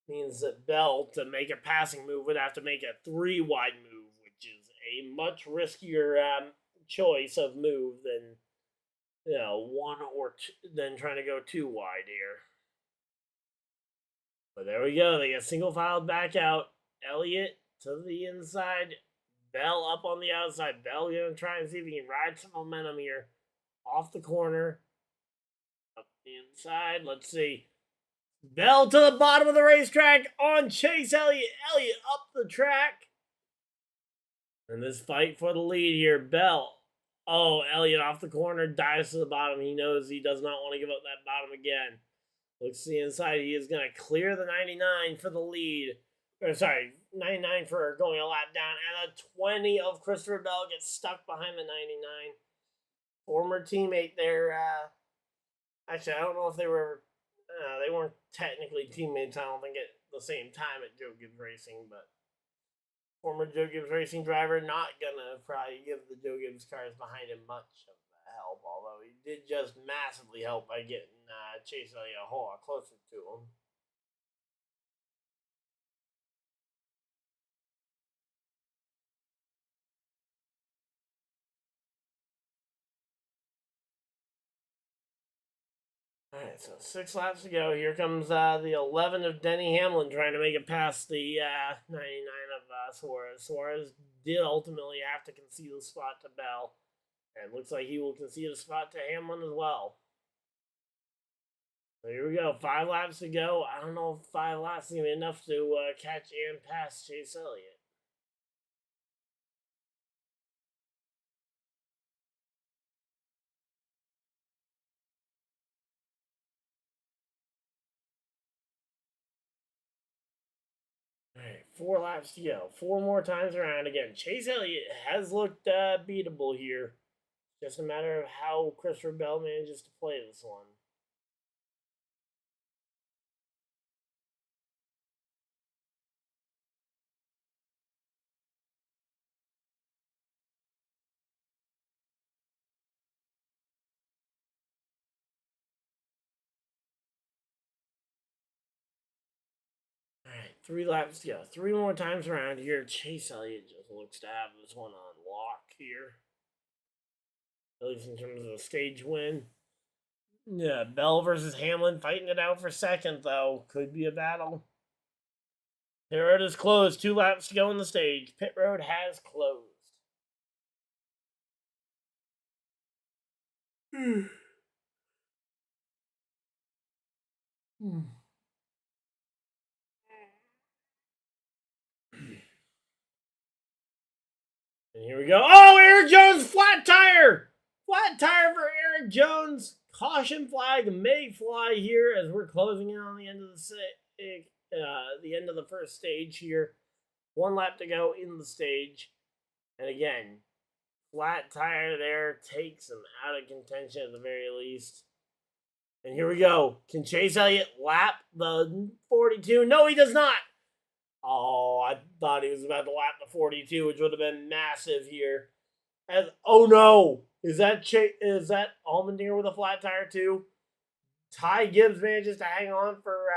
means that Bell, to make a passing move, would have to make a 3-wide move, which is a much riskier choice of move than one or two, than trying to go 2 wide here. But there we go. They get single filed back out. Elliott to the inside. Bell up on the outside. Bell gonna try and see if he can ride some momentum here. Off the corner. Up the inside. Let's see. Bell to the bottom of the racetrack on Chase Elliott. Elliott up the track. And this fight for the lead here. Bell. Oh, Elliott off the corner. Dives to the bottom. He knows he does not want to give up that bottom again. Looks to the inside. He is going to clear the 99 for the lead. Or sorry, 99 for going a lap down. And a 20 of Christopher Bell gets stuck behind the 99. Former teammate there. Actually, I don't know if they weren't technically teammates. I don't think at the same time at Joe Gibbs Racing, but former Joe Gibbs Racing driver, not gonna probably give the Joe Gibbs cars behind him much of the help, although he did just massively help by getting Chase Elliott a whole lot closer to him. Alright, so 6 laps to go. Here comes the 11 of Denny Hamlin trying to make it past the 99 of Suarez. Suarez did ultimately have to concede a spot to Bell. And looks like he will concede a spot to Hamlin as well. So here we go. 5 laps to go. I don't know if 5 laps is going to be enough to catch and pass Chase Elliott. Alright, 4 laps to go. 4 more times around again. Chase Elliott has looked beatable here. Just a matter of how Christopher Bell manages to play this one. 3 laps to go. 3 more times around here. Chase Elliott just looks to have this one on lock here. At least in terms of the stage win. Yeah, Bell versus Hamlin fighting it out for second, though. Could be a battle. Here it is closed. 2 laps to go on the stage. Pit road has closed. And here we go. Oh, Eric Jones, flat tire! Flat tire for Eric Jones. Caution flag may fly here as we're closing in on the end of the end of the first stage here. 1 lap to go in the stage. And again, flat tire there takes him out of contention at the very least. And here we go. Can Chase Elliott lap the 42? No, he does not. Oh, I thought he was about to lap the 42, which would have been massive here. Oh no, is that Allmendinger with a flat tire too? Ty Gibbs manages to hang on for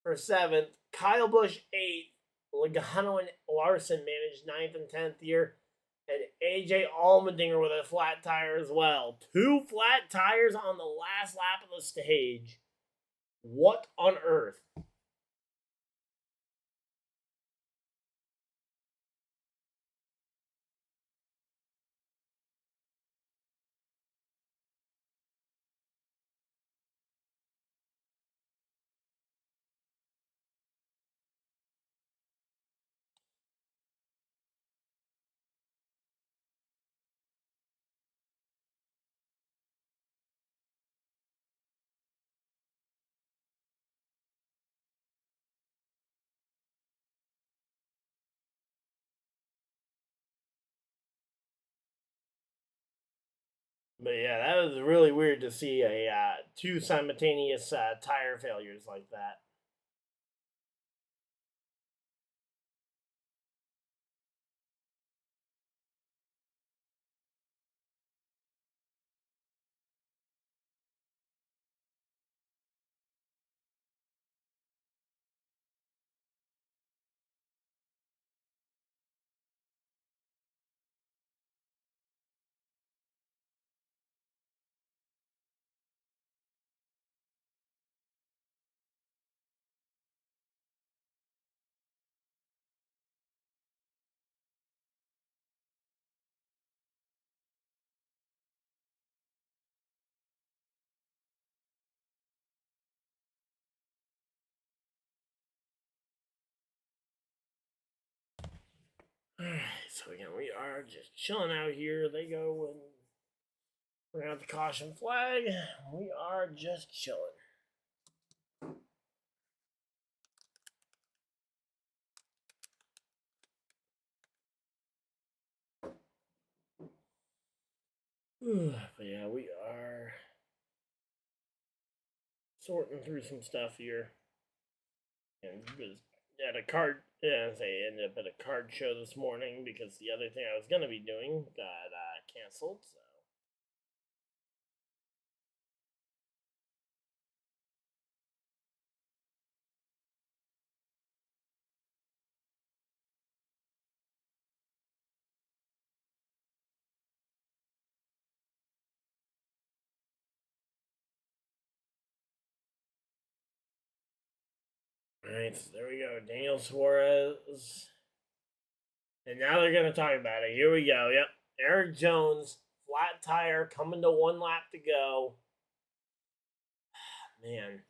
7th. Kyle Busch 8th. Logano and Larson managed 9th and 10th here. And AJ Allmendinger with a flat tire as well. 2 flat tires on the last lap of the stage. What on earth? But yeah, that was really weird to see a 2 simultaneous tire failures like that. Alright, so again, we are just chilling out here. They go and bring out the caution flag. We are just chilling. But yeah, we are sorting through some stuff here. And was at a card, I ended up at a card show this morning because the other thing I was going to be doing got canceled. So. Alright, so there we go. Daniel Suarez. And now they're going to talk about it. Here we go. Yep. Eric Jones, flat tire, coming to 1 lap to go. Man.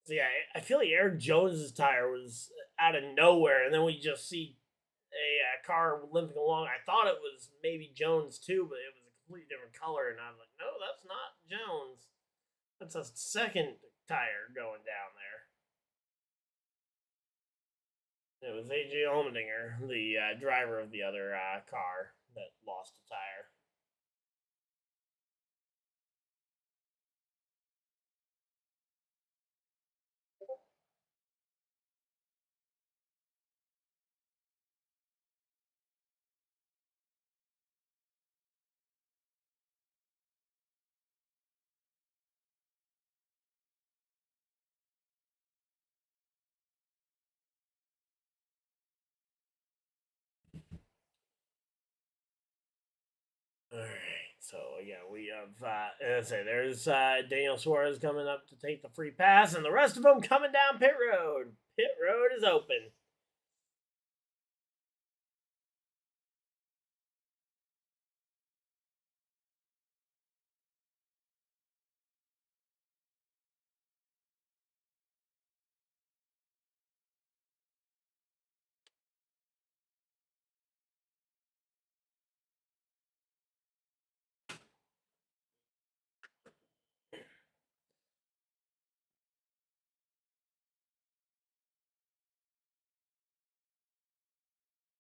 So yeah, I feel like Eric Jones's tire was out of nowhere, and then we just see a car limping along. I thought it was maybe Jones too, but it was a completely different color, and I was like, no, that's not Jones. That's a second tire going down there. It was AJ Allmendinger, the driver of the other car, that lost a tire. So yeah, we have. As I say, there's Daniel Suarez coming up to take the free pass, and the rest of them coming down pit road. Pit road is open.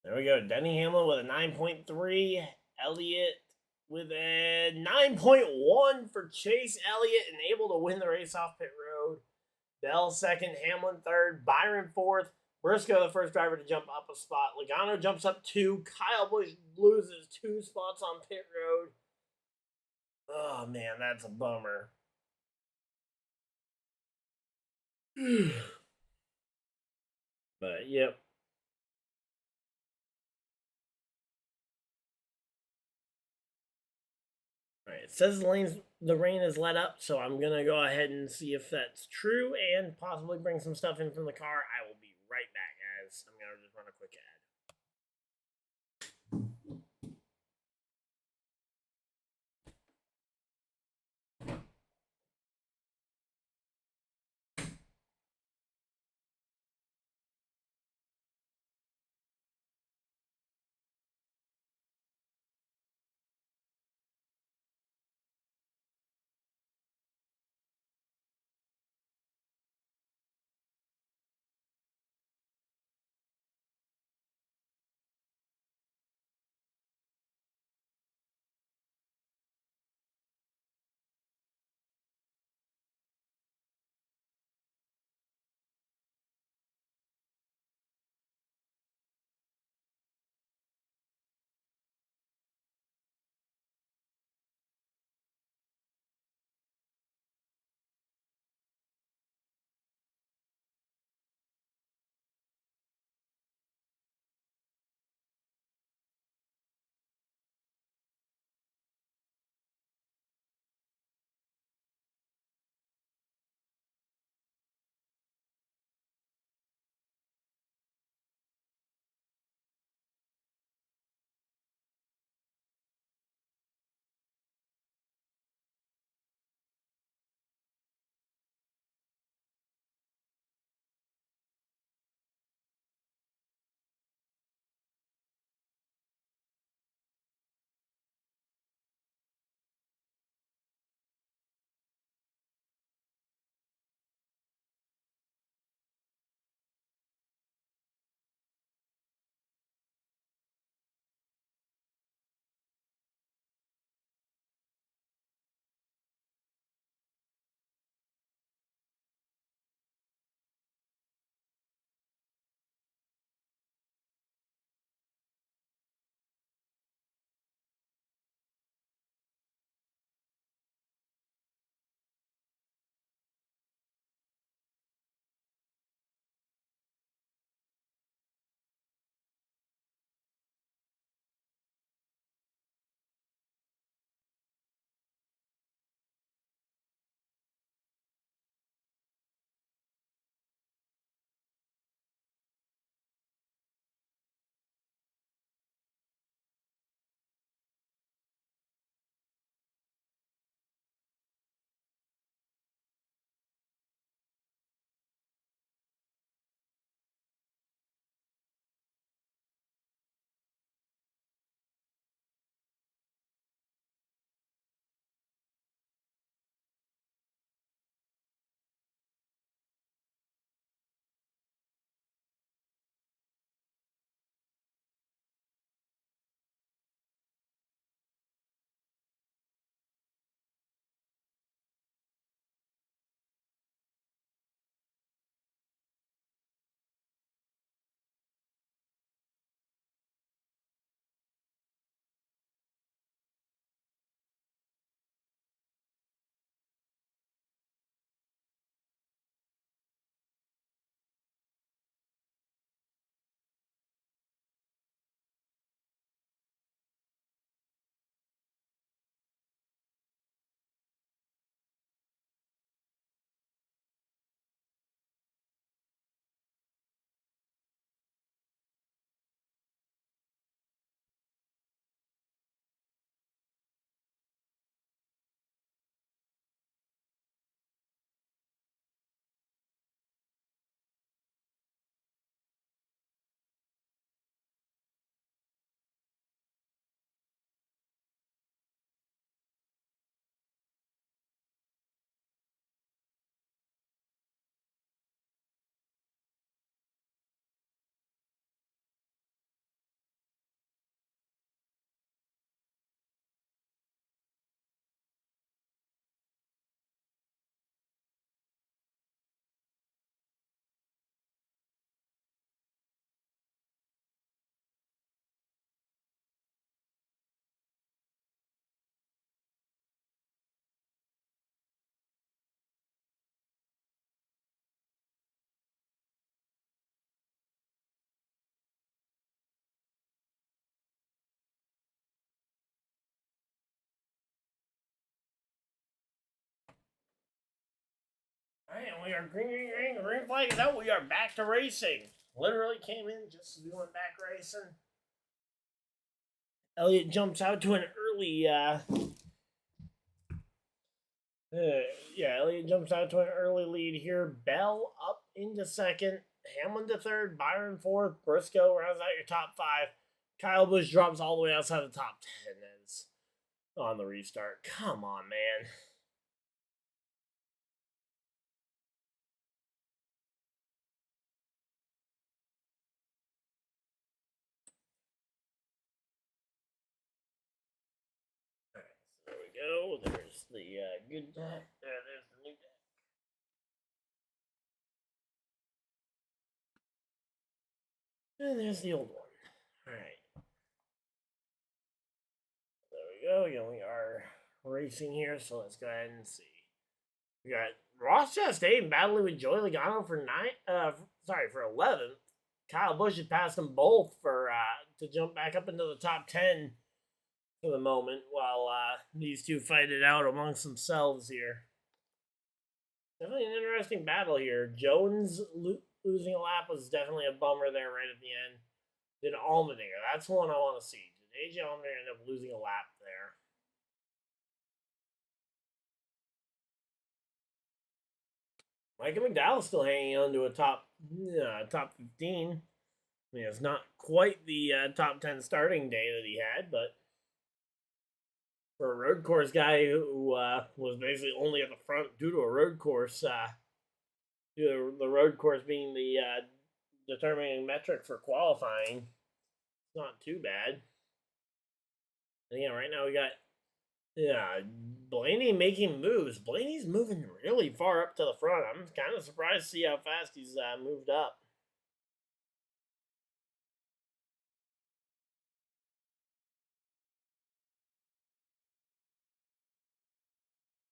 There we go. Denny Hamlin with a 9.3. Elliott with a 9.1 for Chase Elliott and able to win the race off pit road. Bell second, Hamlin third, Byron fourth, Briscoe the first driver to jump up a spot. Logano jumps up 2. Kyle Busch loses 2 spots on pit road. Oh man, that's a bummer. But yep. All right, it says the rain is let up, so I'm gonna go ahead and see if that's true and possibly bring some stuff in from the car. I will be right back, guys. I'm gonna just run a quick ad. we are green flag is out. We are back to racing. Literally came in just as we went back racing. Elliott jumps out to an early, Elliott jumps out to an early lead here. Bell up into second. Hamlin to third. Byron fourth. Briscoe rounds out your top five. Kyle Busch drops all the way outside the top 10 as on the restart. Come on, man. There we go. There's the good deck. There's the new deck. And there's the old one. Alright. There we go. Again, we are racing here, so let's go ahead and see. We got Ross Chastain battling with Joey Logano for 11th. Kyle Busch had passed them both for to jump back up into the top 10 for the moment, while these two fight it out amongst themselves here. Definitely an interesting battle here. Jones losing a lap was definitely a bummer there right at the end. Did Allmendinger. That's one I want to see. Did AJ Allmendinger end up losing a lap there? Micah McDowell still hanging on to a top 15. I mean, it's not quite the top 10 starting day that he had, but for a road course guy who was basically only at the front due to a road course, due to the road course being the determining metric for qualifying, it's not too bad. And yeah, right now we got Blaney making moves. Blaney's moving really far up to the front. I'm kind of surprised to see how fast he's moved up.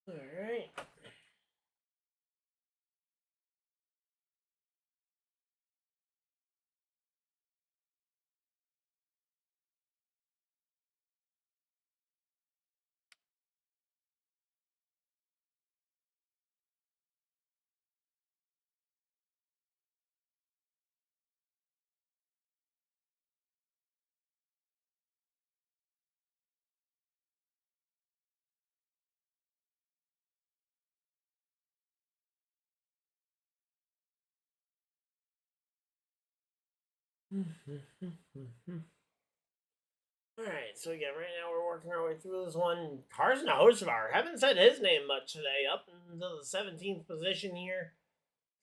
All right. Alright, so again, right now we're working our way through this one. Carson Hocevar, haven't said his name much today, up into the 17th position here,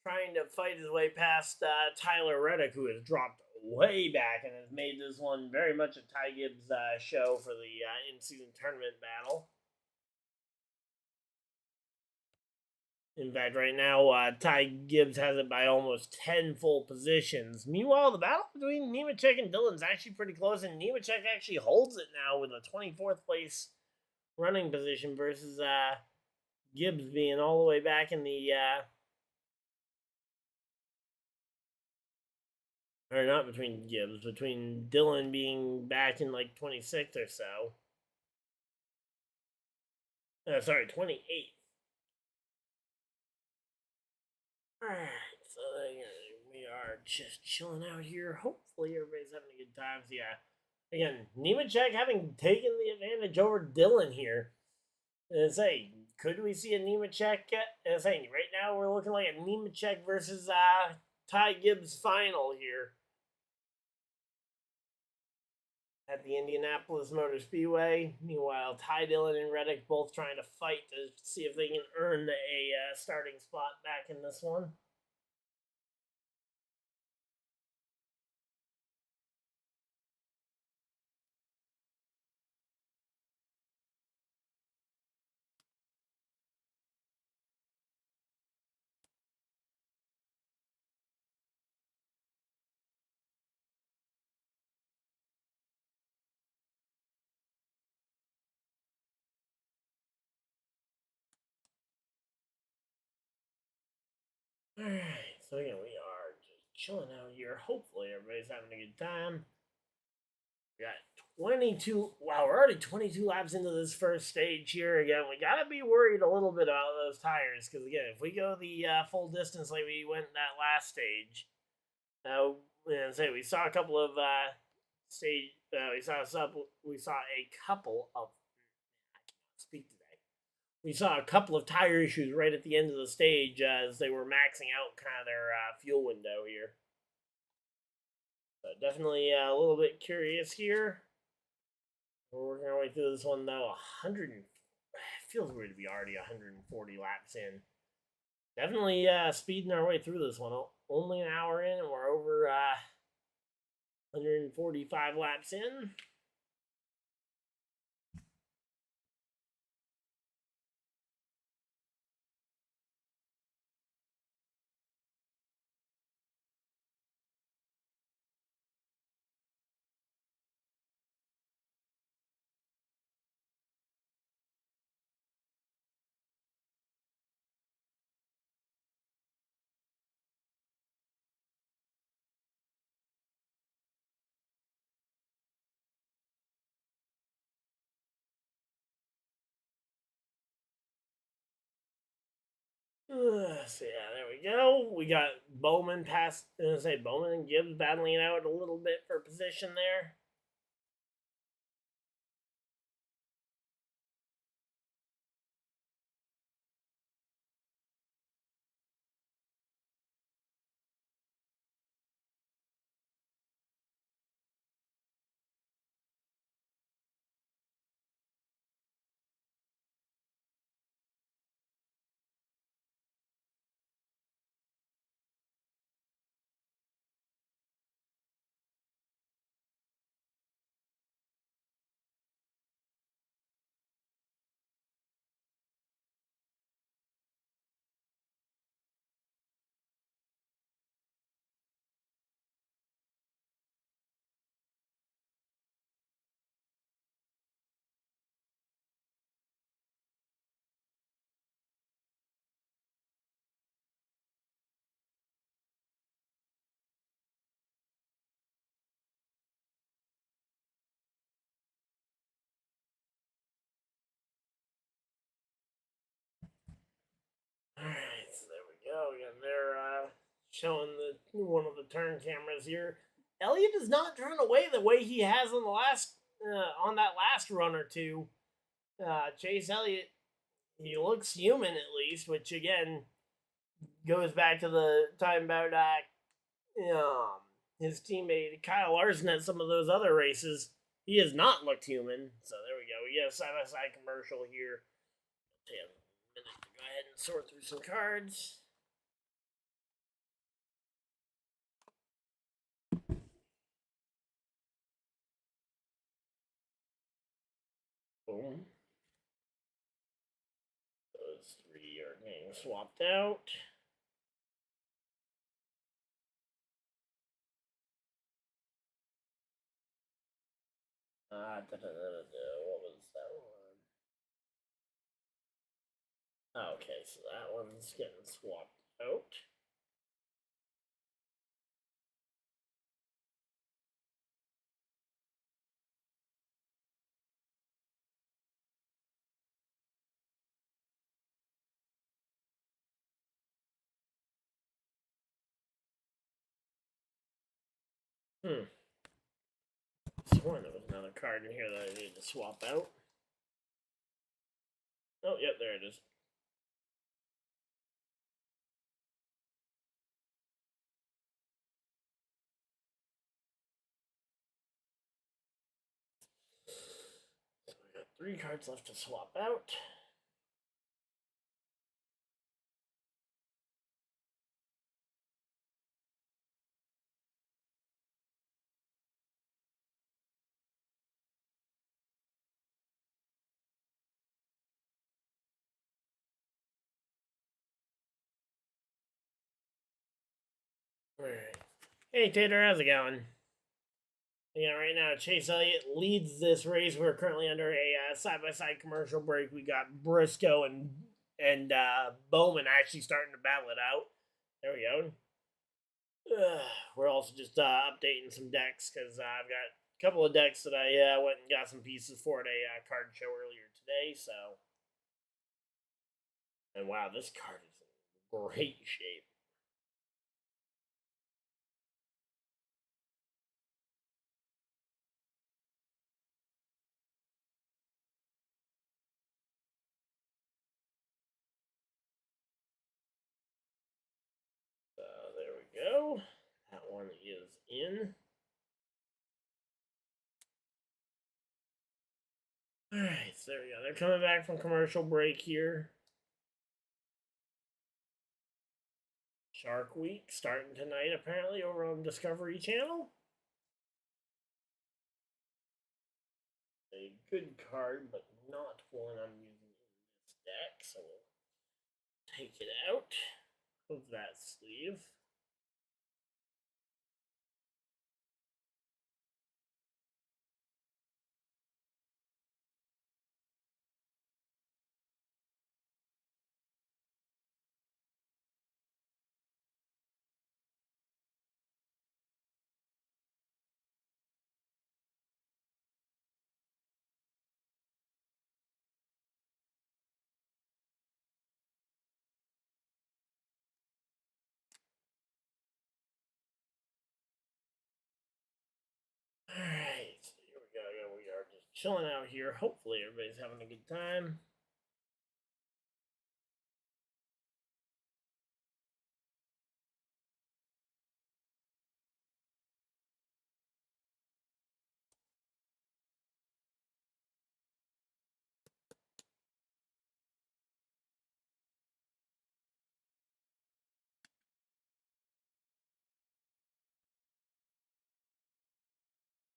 trying to fight his way past Tyler Reddick, who has dropped way back and has made this one very much a Ty Gibbs show for the in-season tournament battle. In fact, right now, Ty Gibbs has it by almost 10 full positions. Meanwhile, the battle between Nemechek and Dillon's actually pretty close, and Nemechek actually holds it now with a 24th place running position versus Gibbs being all the way back in the... or not between Gibbs, between Dillon being back in like 26th or so. Sorry, 28th. Alright, so we are just chilling out here. Hopefully everybody's having a good time. So yeah, again, Nemechek having taken the advantage over Dillon here. And say, could we see a Nemechek? And saying right now we're looking like a Nemechek versus Ty Gibbs final here at the Indianapolis Motor Speedway. Meanwhile, Ty Dillon and Reddick both trying to fight to see if they can earn a starting spot back in this one. Alright, so again, we are just chilling out here. Hopefully everybody's having a good time. We got 22. Wow, we're already 22 laps into this first stage here. Again, we gotta be worried a little bit about those tires because again, if we go the full distance like we went in that last stage, we saw a couple of stage. We saw a couple of. I cannot speak today. We saw a couple of tire issues right at the end of the stage as they were maxing out kind of their fuel window here. So definitely a little bit curious here. We're working our way through this one though. 100. It feels weird to be already 140 laps in. Definitely speeding our way through this one. Only an hour in, and we're over 145 laps in. So yeah, there we go. We got Bowman past. Bowman and Gibbs battling it out a little bit for position there. Alright, so there we go. Again, they're showing one of the turn cameras here. Elliott is not driven away the way he has on the last on that last run or two. Chase Elliott, he looks human at least, which again goes back to the time about his teammate Kyle Larson at some of those other races. He has not looked human. So there we go. We get a side-by-side commercial here. Take a minute to go ahead and sort through some cards. Boom. Those three are getting swapped out. What was that one? Okay, so that one's getting swapped out. Sworn there was another card in here that I needed to swap out. Oh, yep, there it is. So we got 3 cards left to swap out. Alright. Hey Tater, how's it going? Yeah, right now Chase Elliott leads this race. We're currently under a side-by-side commercial break. We got Briscoe and Bowman actually starting to battle it out. There we go. We're also just updating some decks because I've got couple of decks that I went and got some pieces for at a card show earlier today. So, and wow, this card is in great shape. So there we go. That one is in. Alright, so there we go. They're coming back from commercial break here. Shark Week starting tonight, apparently, over on Discovery Channel. A good card, but not one I'm using in this deck, so we'll take it out of that sleeve. Alright, so here we go. We are just chilling out here. Hopefully everybody's having a good time.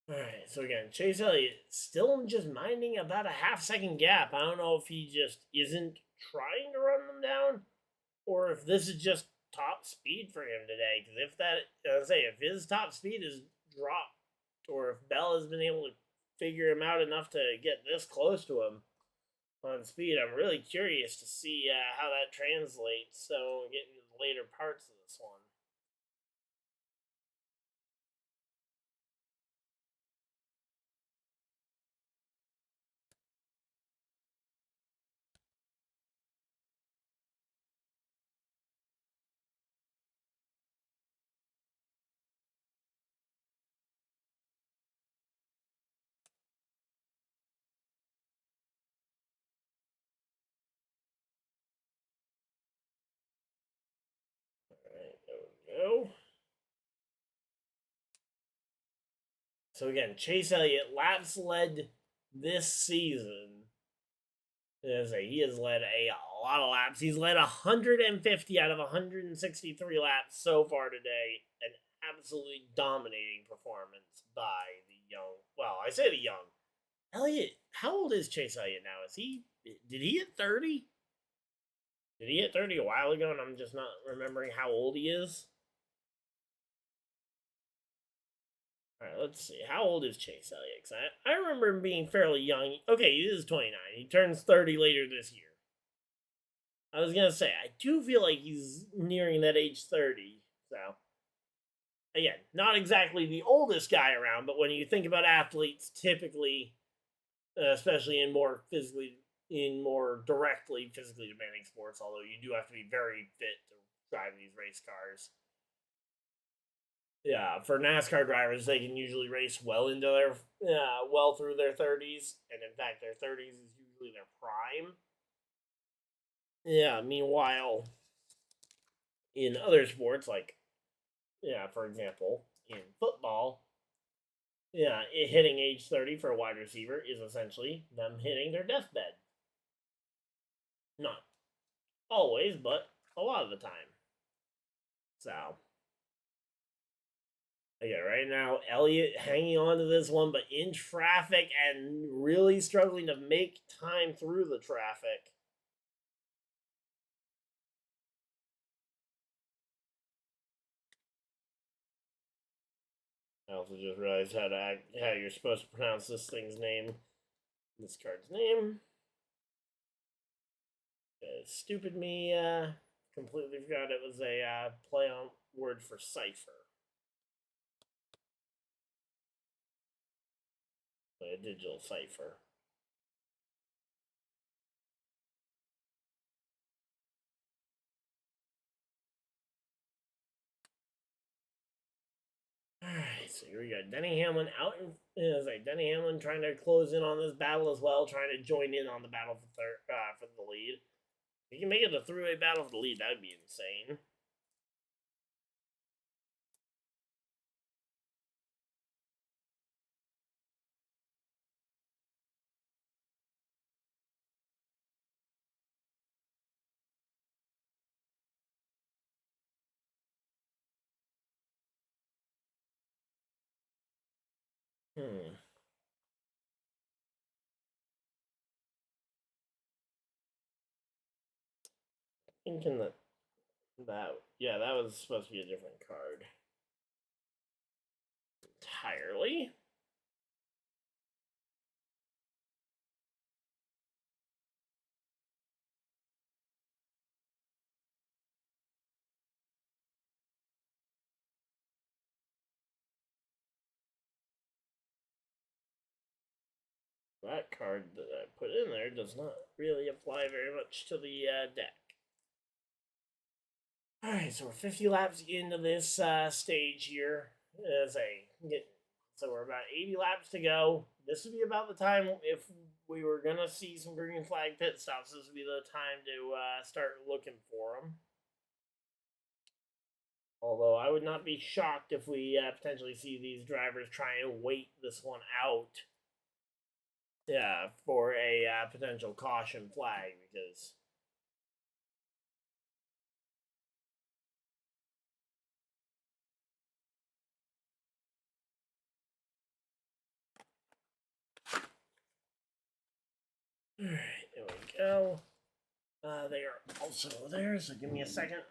Alright, so again, Chase Elliott still just minding about a half-second gap. I don't know if he just isn't trying to run them down, or if this is just top speed for him today. Because if that, if his top speed is dropped, or if Bell has been able to figure him out enough to get this close to him on speed, I'm really curious to see how that translates. So getting to the later parts of this one. Alright, there we go. So again, Chase Elliott laps led this season. He has led a lot of laps. He's led 150 out of 163 laps so far today. An absolutely dominating performance by the young. Well, I say the young. Elliott, how old is Chase Elliott now? Did he hit 30? Did he hit 30 a while ago and I'm just not remembering how old he is? Alright, let's see. How old is Chase Elliott? 'Cause I remember him being fairly young. Okay, he is 29. He turns 30 later this year. I was going to say, I do feel like he's nearing that age 30. So, again, not exactly the oldest guy around, but when you think about athletes, typically, especially in more directly physically demanding sports, although you do have to be very fit to drive these race cars. Yeah, for NASCAR drivers, they can usually race well into their, well through their 30s, and in fact, their 30s is usually their prime. Yeah, meanwhile, in other sports, like, for example, in football, hitting age 30 for a wide receiver is essentially them hitting their deathbed. Not always, but a lot of the time. So, yeah, right now, Elliott hanging on to this one, but in traffic and really struggling to make time through the traffic. I also just realized how you're supposed to pronounce this card's name. Stupid me, completely forgot it was a play on word for cipher. Play a digital cipher. Alright, so here we go. Denny Hamlin out in Denny Hamlin trying to close in on this battle as well, trying to join in on the battle for the lead. If he can make it a three-way battle for the lead, that would be insane. Thinking that was supposed to be a different card entirely. That card that I put in there does not really apply very much to the deck. Alright, so we're 50 laps into this stage here. So we're about 80 laps to go. This would be about the time, if we were going to see some green flag pit stops, this would be the time to start looking for them. Although I would not be shocked if we potentially see these drivers try and wait this one out. Yeah, for a potential caution flag, because alright, there we go. They are also there, so give me a second.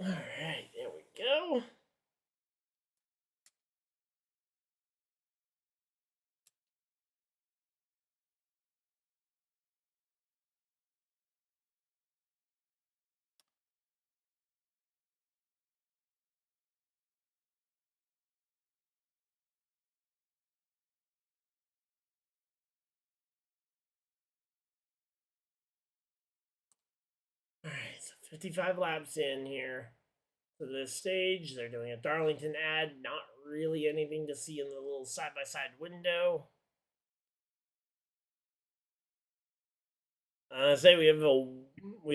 Alright, there we go. Alright, so 55 laps in here to this stage. They're doing a Darlington ad. Not really anything to see in the little side-by-side window. Say we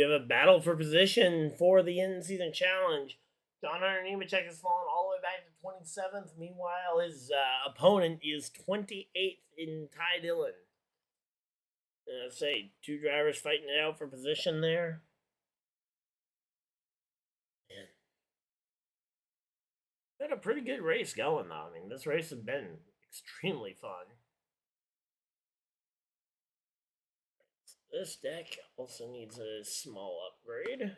have a battle for position for the in-season challenge. John Hunter Nemechek has fallen all the way back to 27th. Meanwhile, his opponent is 28th in Ty Dillon. Say two drivers fighting it out for position there. Man. Had a pretty good race going though. I mean, this race has been extremely fun. This deck also needs a small upgrade.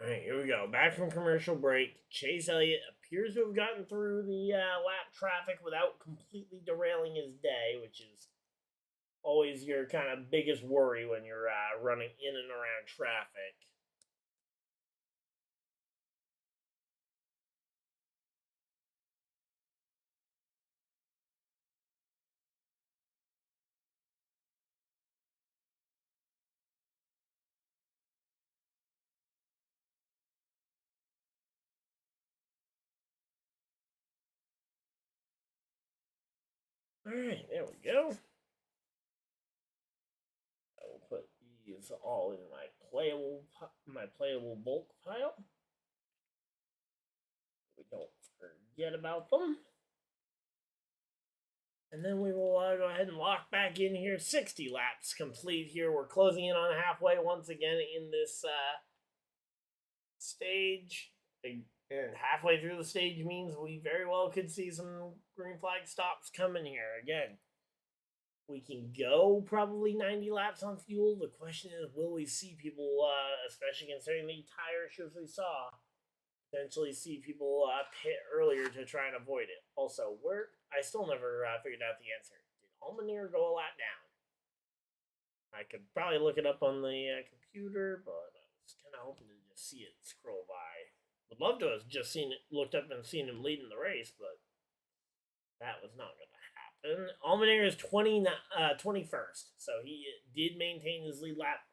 Alright, here we go. Back from commercial break. Chase Elliott appears to have gotten through the lap traffic without completely derailing his day, which is always your kind of biggest worry when you're running in and around traffic. Alright, there we go. I will put these all in my playable bulk pile. We don't forget about them. And then we will go ahead and lock back in here. 60 laps complete here. We're closing in on halfway once again in this stage. And halfway through the stage means we very well could see some green flag stops coming here. Again, we can go probably 90 laps on fuel. The question is, will we see people, especially considering the tire issues we saw, potentially see people pit earlier to try and avoid it? Also, I still never figured out the answer. Did Almaneer go a lap down? I could probably look it up on the computer, but I was kind of hoping to just see it scroll by. Would love to have just looked up and seen him leading the race, but that was not going to happen. Almaneer is 21st, so he did maintain his lead lap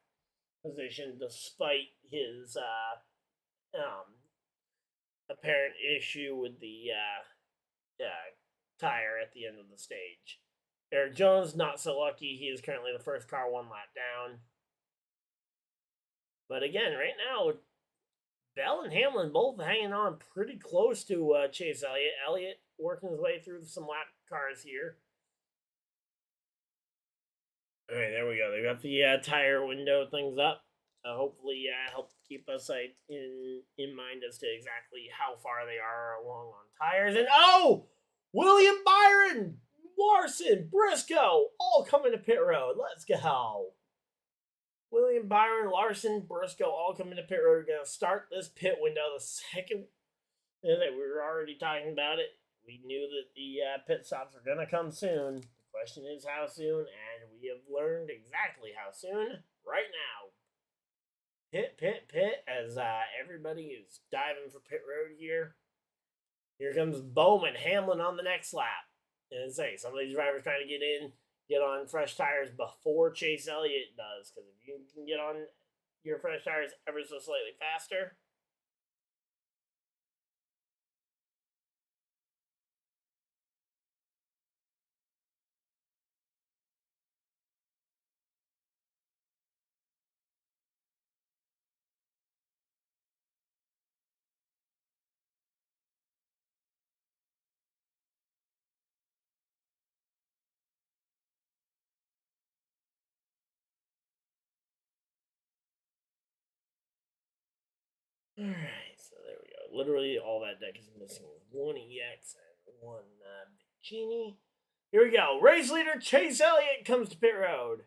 position despite his apparent issue with the tire at the end of the stage. Eric Jones, not so lucky. He is currently the first car 1 lap down. But again, right now, Bell and Hamlin both hanging on pretty close to Chase Elliott. Elliott working his way through some lap cars here. All right, there we go. They got the tire window things up. Hopefully, help keep us in mind as to exactly how far they are along on tires. And William Byron, Larson, Briscoe, all coming to pit road. Let's go. William Byron, Larson, Briscoe, all coming to pit road. We're going to start this pit window the second that we were already talking about it. We knew that the pit stops were going to come soon. The question is how soon, and we have learned exactly how soon right now. Pit, as everybody is diving for pit road here. Here comes Bowman, Hamlin on the next lap. And some of these drivers trying to get on fresh tires before Chase Elliott does. Because if you can get on your fresh tires ever so slightly faster, Alright, so there we go. Literally all that deck is missing. 1 EX and 1 Genie. Here we go. Race leader Chase Elliott comes to pit road.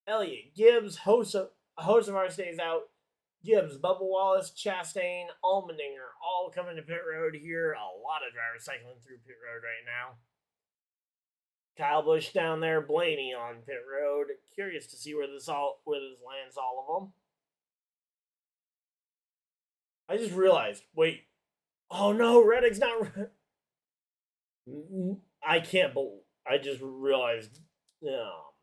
Elliott, Gibbs, host of our stays out. Gibbs, Bubba Wallace, Chastain, Allmendinger, all coming to pit road here. A lot of drivers cycling through pit road right now. Kyle Busch down there, Blaney on pit road. Curious to see where this lands all of them. I just realized, wait. Oh no, Reddick's not. I can't believe. I just realized. No.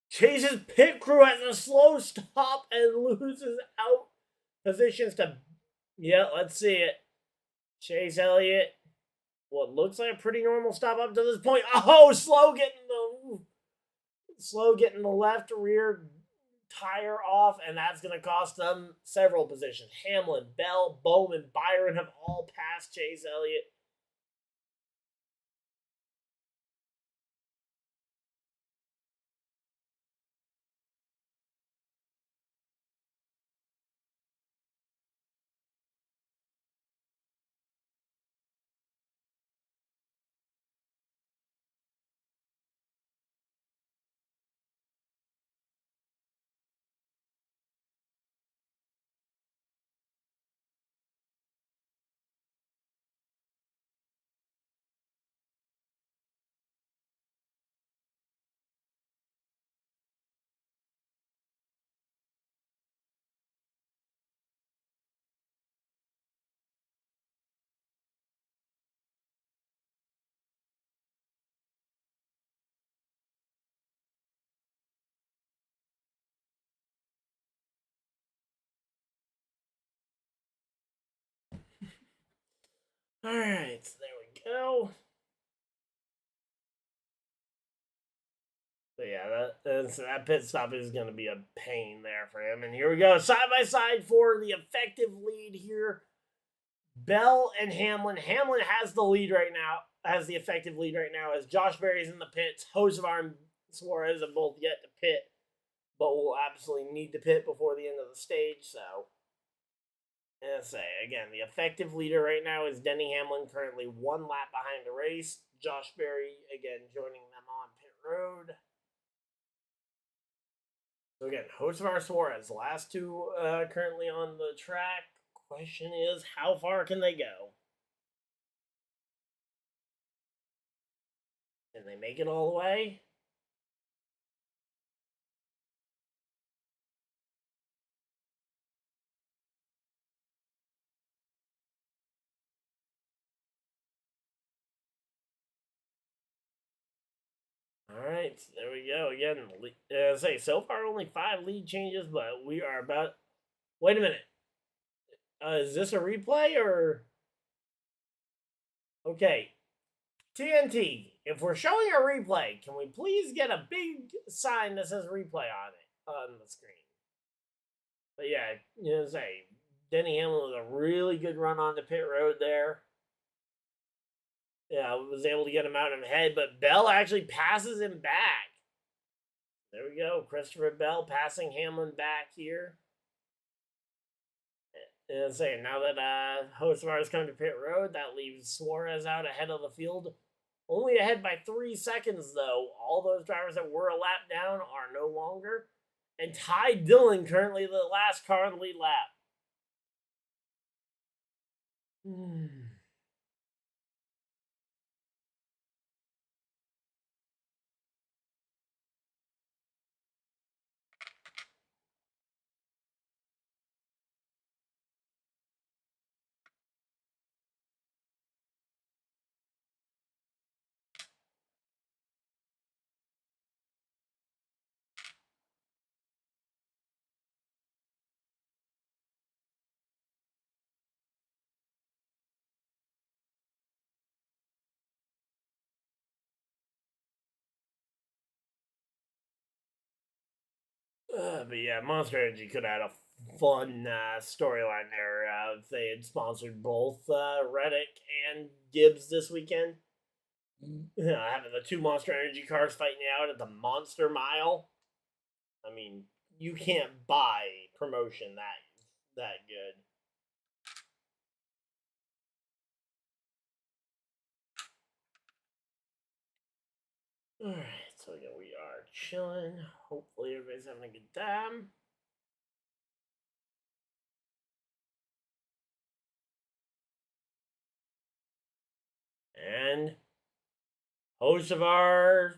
Chase's pit crew has a slow stop and loses out positions to. Yeah, let's see it. Chase Elliott. What looks like a pretty normal stop up to this point. Oh, slow getting the left rear tire off, and that's going to cost them several positions. Hamlin, Bell, Bowman, Byron have all passed Chase Elliott. All right, so there we go. So yeah, that pit stop is going to be a pain there for him. And here we go, side by side for the effective lead here. Bell and Hamlin. Hamlin has the lead right now, has the effective lead right now, as Josh Berry's in the pits. Hocevar and Suarez have both yet to pit, but will absolutely need to pit before the end of the stage. So, and say again, the effective leader right now is Denny Hamlin, currently one lap behind the race. Josh Berry again joining them on pit road. So again, Hocevar, Suarez, last two currently on the track. Question is, how far can they go? Can they make it all the way? All right, there we go. Again, say so far only 5 lead changes, but we are about. Wait a minute. Is this a replay or? Okay, TNT. If we're showing a replay, can we please get a big sign that says replay on it on the screen? But yeah, say Denny Hamlin was a really good run on the pit road there. Yeah, was able to get him out of head, but Bell actually passes him back. There we go. Christopher Bell passing Hamlin back here. And saying now that Hocevar has come to pit road, that leaves Suarez out ahead of the field. Only ahead by 3 seconds, though. All those drivers that were a lap down are no longer. And Ty Dillon currently the last car on the lead lap. But yeah, Monster Energy could have had a fun storyline there if they had sponsored both Reddick and Gibbs this weekend. Having the 2 Monster Energy cars fighting out at the Monster Mile. I mean, you can't buy promotion that good. All right, so again, we are chilling. Hopefully, everybody's having a good time. And Hocevar.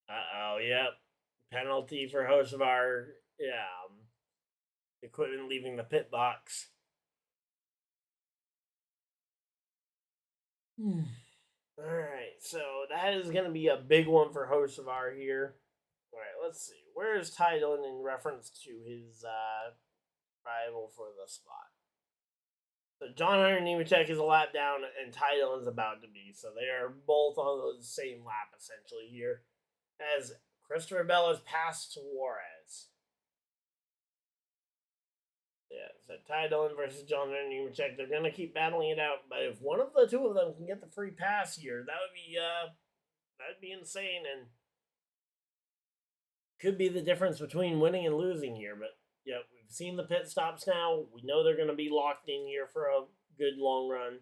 Yep. Penalty for Hocevar. Yeah. Equipment leaving the pit box. All right, so that is going to be a big one for Hocevar here. All right, let's see. Where is Ty Dillon in reference to his rival for the spot? So John Hunter Nemechek is a lap down, and Ty Dillon's about to be. So they are both on the same lap essentially here, as Christopher Bell has passed Suarez. Yeah, so Ty Dillon versus John Hunter Nemechek. They're gonna keep battling it out, but if one of the two of them can get the free pass here, that'd be insane, and could be the difference between winning and losing here. But yeah, we've seen the pit stops now. We know they're going to be locked in here for a good long run.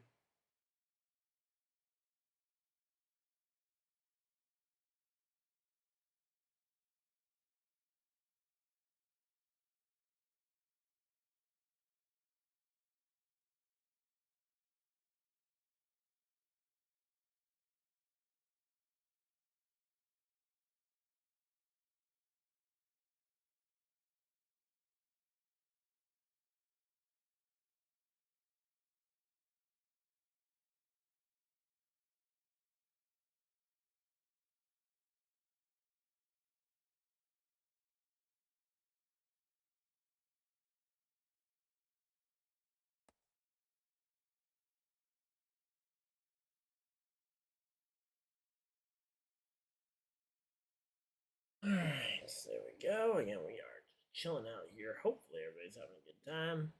Alright, so there we go. Again, we are just chilling out here. Hopefully everybody's having a good time.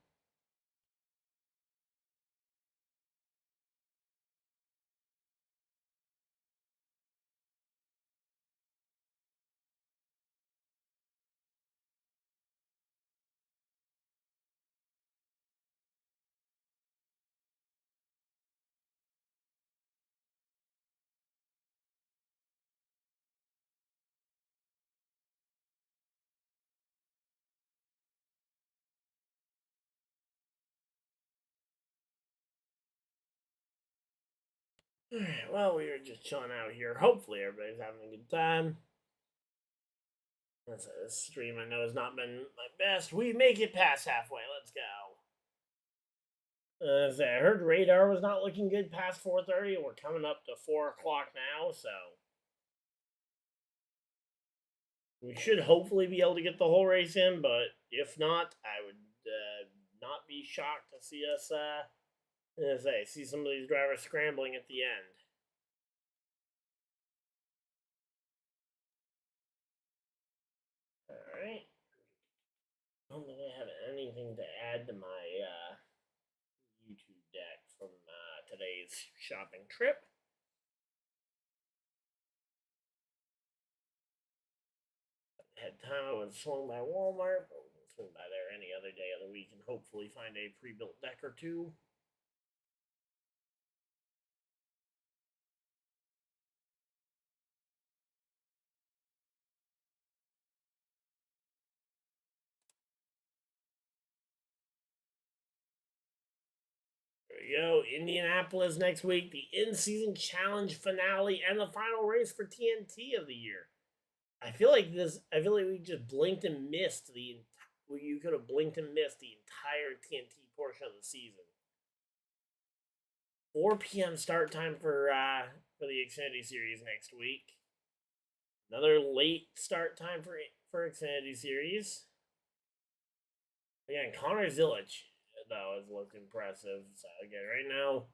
Alright, well, we are just chilling out here. Hopefully everybody's having a good time. This stream I know has not been my best. We make it past halfway. Let's go. I heard radar was not looking good past 4:30. We're coming up to 4 o'clock now, so we should hopefully be able to get the whole race in. But if not, I would not be shocked to see us. See some of these drivers scrambling at the end. All right. I don't think I have anything to add to my YouTube deck from today's shopping trip. Had time, I would swing by Walmart, but we can swing by there any other day of the week and hopefully find a pre-built deck or two. There we go. Indianapolis next week, the in-season challenge finale, and the final race for TNT of the year. I feel like we just blinked and missed you could have blinked and missed the entire TNT portion of the season. 4 p.m. start time for the Xfinity Series next week. Another late start time for Xfinity Series. Again, Connor Zilic, though, has looked impressive. So again, right now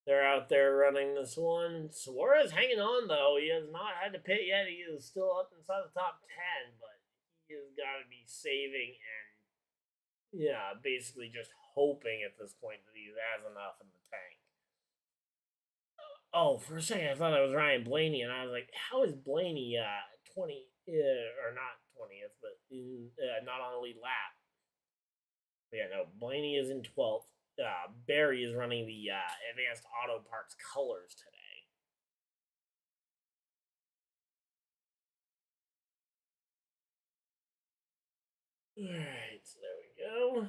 they're out there running this one. Suarez hanging on, though. He has not had to pit yet. He is still up inside the top 10, but he has got to be saving and, basically just hoping at this point that he has enough in the tank. Oh, for a second I thought that was Ryan Blaney, and I was like, how is Blaney 20 or not 20th, but not on the lead lap? But yeah, no, Blaney is in 12th. Barry is running the advanced auto parts colors today. Alright, so there we go.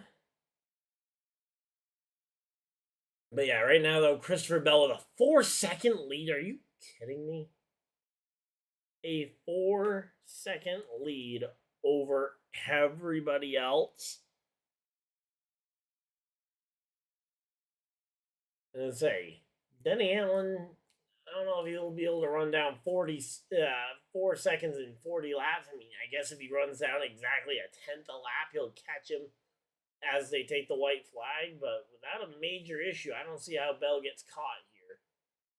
But yeah, right now though, Christopher Bell with a 4-second lead. Are you kidding me? A 4-second lead over everybody else. And say, Denny Allen, I don't know if he'll be able to run down 4 seconds in 40 laps. I mean, I guess if he runs down exactly a tenth a lap, he'll catch him as they take the white flag. But without a major issue, I don't see how Bell gets caught here.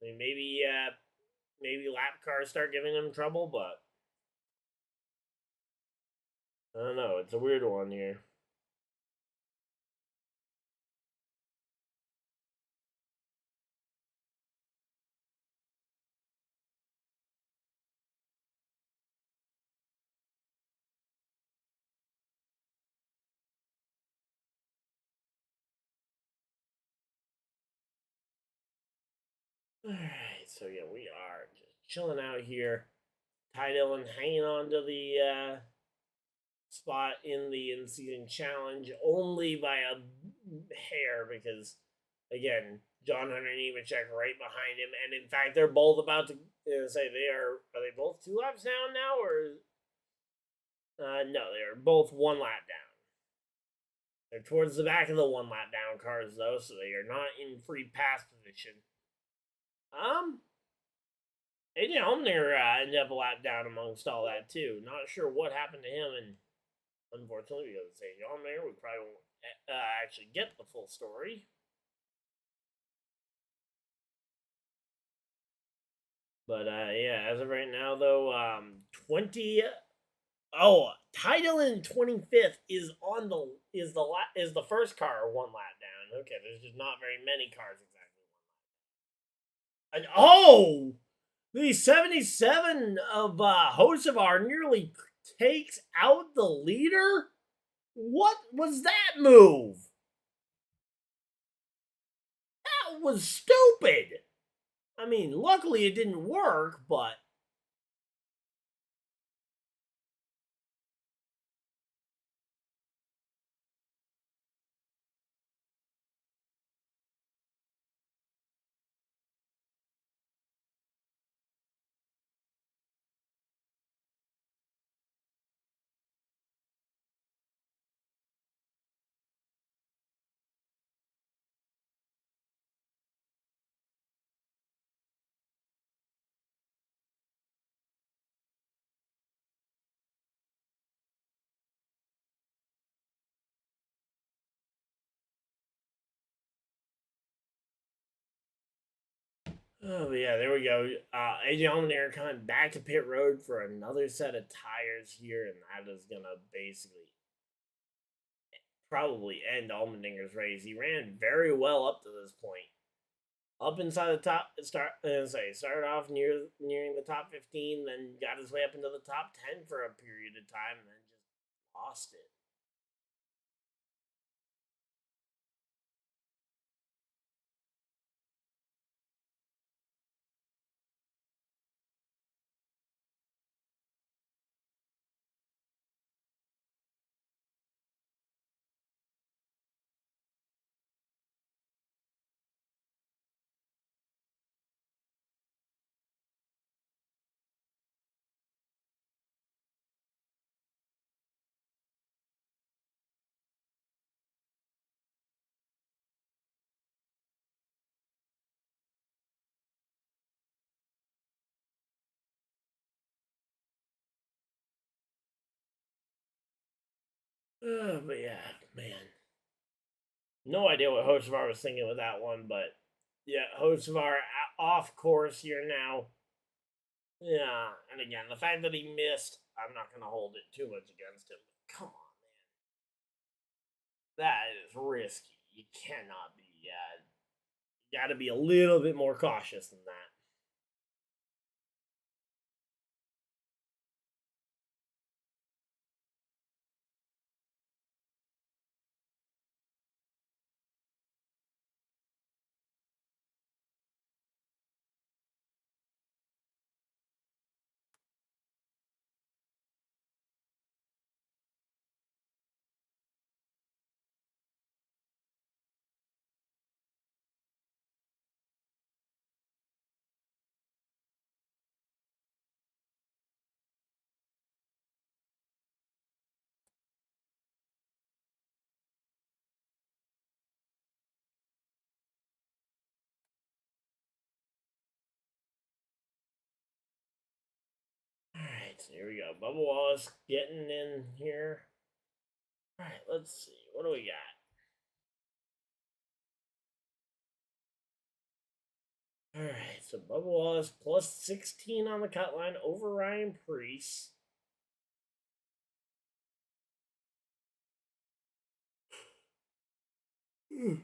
I mean, maybe lap cars start giving him trouble, but I don't know. It's a weird one here. Alright, so yeah, we are just chilling out here. Ty Dillon hanging on to the spot in the in-season challenge only by a hair because, again, John Hunter and Nemechek right behind him. And in fact, they're both about to say are they both 2 laps down now? Or no, they are both 1 lap down. They're towards the back of the 1 lap down cars, though, so they are not in free pass position. AJ Allmendinger ended up a lap down amongst all that, too. Not sure what happened to him, and unfortunately, because it's AJ Allmendinger, we probably won't actually get the full story. But yeah, as of right now, though, 20 Oh, title in 25th is the first car one lap down. Okay, there's just not very many cars exactly one lap. Oh, the 77 of Hocevar nearly takes out the leader. What was that move? That was stupid. I mean, luckily it didn't work, but oh yeah, there we go. AJ Allmendinger coming back to pit road for another set of tires here, and that is gonna basically probably end Allmendinger's race. He ran very well up to this point. Up inside the top, started off nearing the top 15, then got his way up into the top 10 for a period of time, and then just lost it. But yeah, man. No idea what Hocevar was thinking with that one, but yeah, Hocevar off course here now. Yeah, and again, the fact that he missed, I'm not going to hold it too much against him. Come on, man. That is risky. You cannot be. You got to be a little bit more cautious than that. All right, so here we go. Bubba Wallace getting in here. All right, let's see. What do we got? All right, so Bubba Wallace plus 16 on the cut line over Ryan Preece. Man.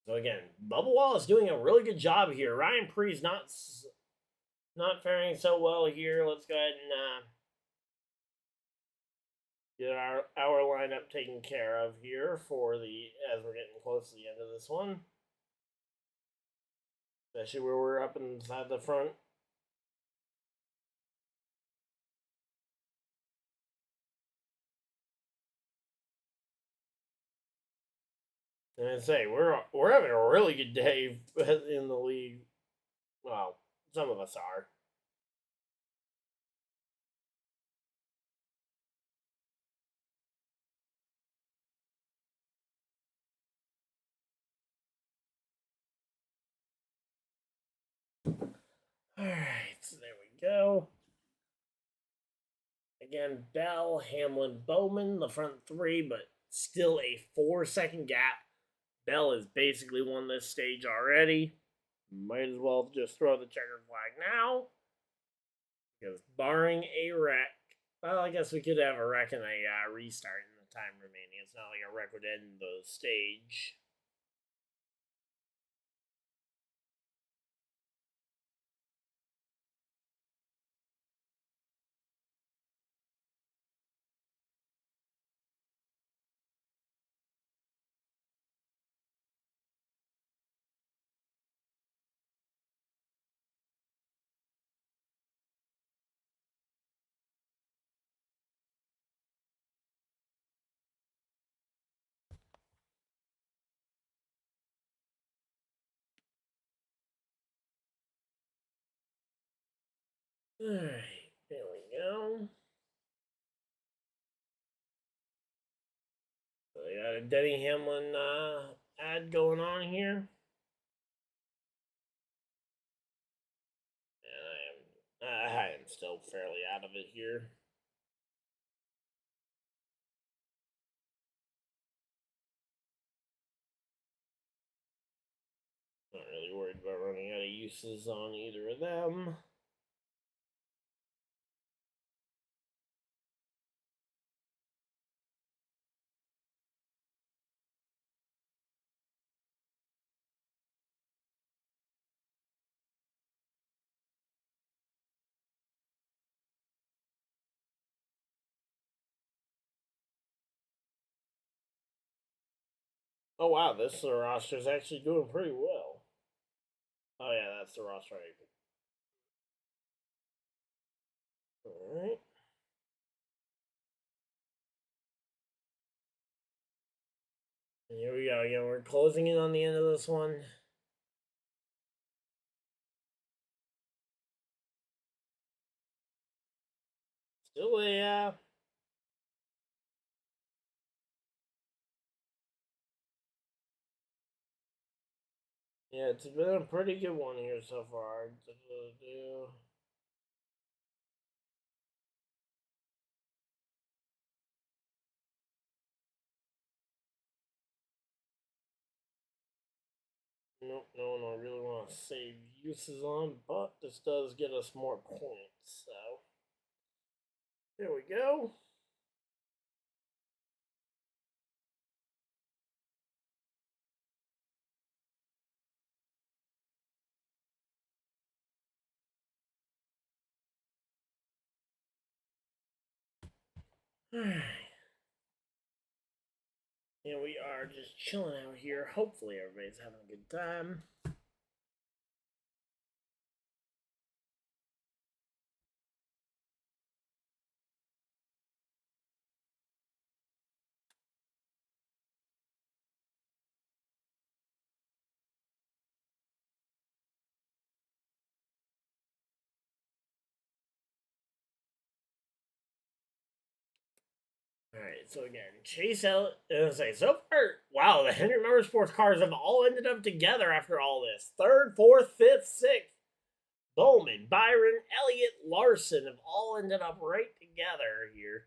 So again, Bubba Wallace doing a really good job here. Ryan Preece not faring so well here. Let's go ahead and get our lineup taken care of here for the as we're getting close to the end of this one. Especially where we're up inside the front. And I say we're having a really good day in the league. Well, some of us are. All right, so there we go. Again, Bell, Hamlin, Bowman, the front three, but still a 4-second gap. Bell has basically won this stage already. Might as well just throw the checkered flag now. Because barring a wreck, well, I guess we could have a wreck and a restart in the time remaining. It's not like a wreck would end the stage. Alright, there we go. So we got a Denny Hamlin ad going on here. And I am still fairly out of it here. Not really worried about running out of uses on either of them. Oh wow, this roster is actually doing pretty well. Oh yeah, that's the roster. Alright. And here we go again. We're closing in on the end of this one. Still a yeah, it's been a pretty good one here so far. Nope, no one I really want to save uses on, but this does get us more points, so there we go. Alright. And we are just chilling out here. Hopefully everybody's having a good time. Alright, so again, Chase Elliott, so far, wow, the Henry Motorsports cars have all ended up together after all this. Third, fourth, fifth, sixth. Bowman, Byron, Elliott, Larson have all ended up right together here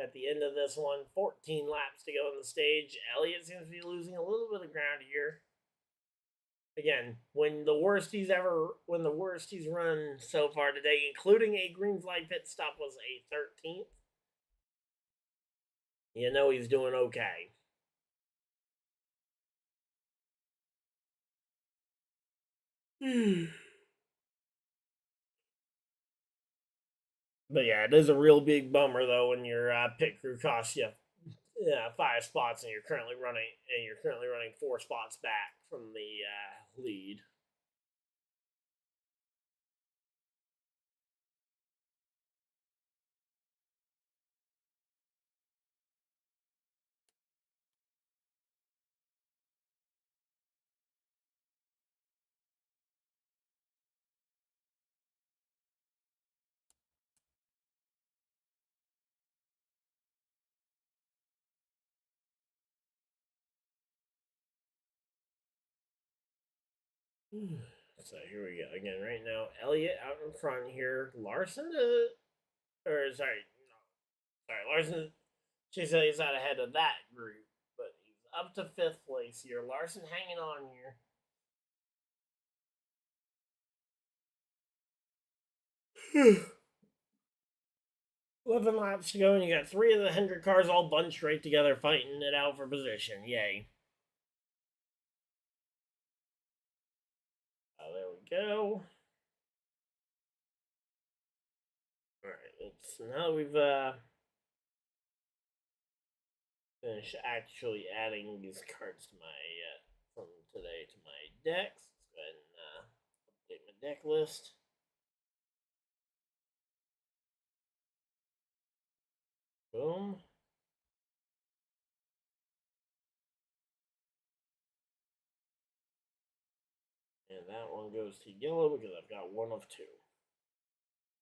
at the end of this one. 14 laps to go on the stage. Elliott seems to be losing a little bit of ground here. Again, when the worst he's run so far today, including a green flag pit stop, was a 13th. You know he's doing okay. But yeah, it is a real big bummer though when your pit crew costs you 5 spots and you're currently running 4 spots back from the lead. So here we go again. Right now, Elliott out in front here. Larson, Larson. She said he's out ahead of that group, but he's up to 5th place here. Larson hanging on here. 11 laps to go, and you got 3 of the Hendrick cars all bunched right together, fighting it out for position. Yay. There we go. Alright, let's, now we've finished actually adding these cards to my, from today to my decks. Let's go ahead and update my deck list. Boom. And that one goes to yellow because I've got 1 of 2.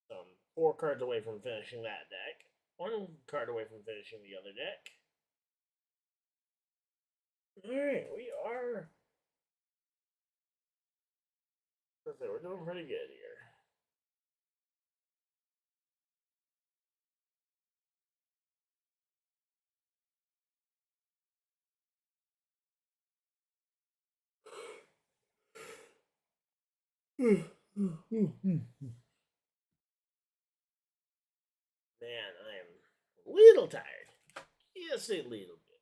So I'm 4 cards away from finishing that deck. 1 card away from finishing the other deck. Alright, we are... we're doing pretty good here. Man, I am a little tired. Just a little bit.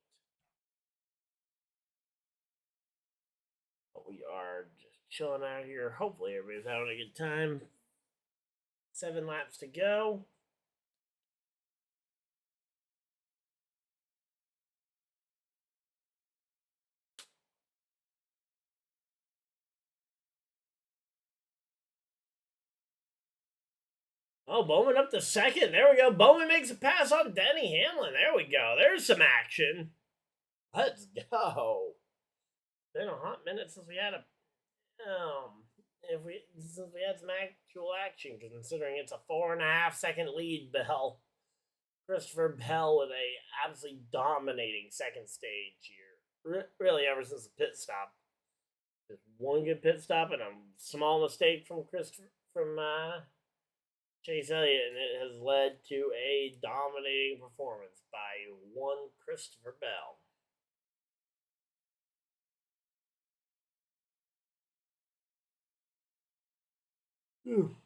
But we are just chilling out here. Hopefully everybody's having a good time. 7 laps to go. Oh, Bowman up to second. There we go. Bowman makes a pass on Denny Hamlin. There we go. There's some action. Let's go. Been a hot minute since we had a since we had some actual action, considering it's a 4.5 second lead. Bell, Christopher Bell with a absolutely dominating second stage here. Really, ever since the pit stop. Just 1 good pit stop and a small mistake from Chase Elliott, and it has led to a dominating performance by 1 Christopher Bell. Ooh.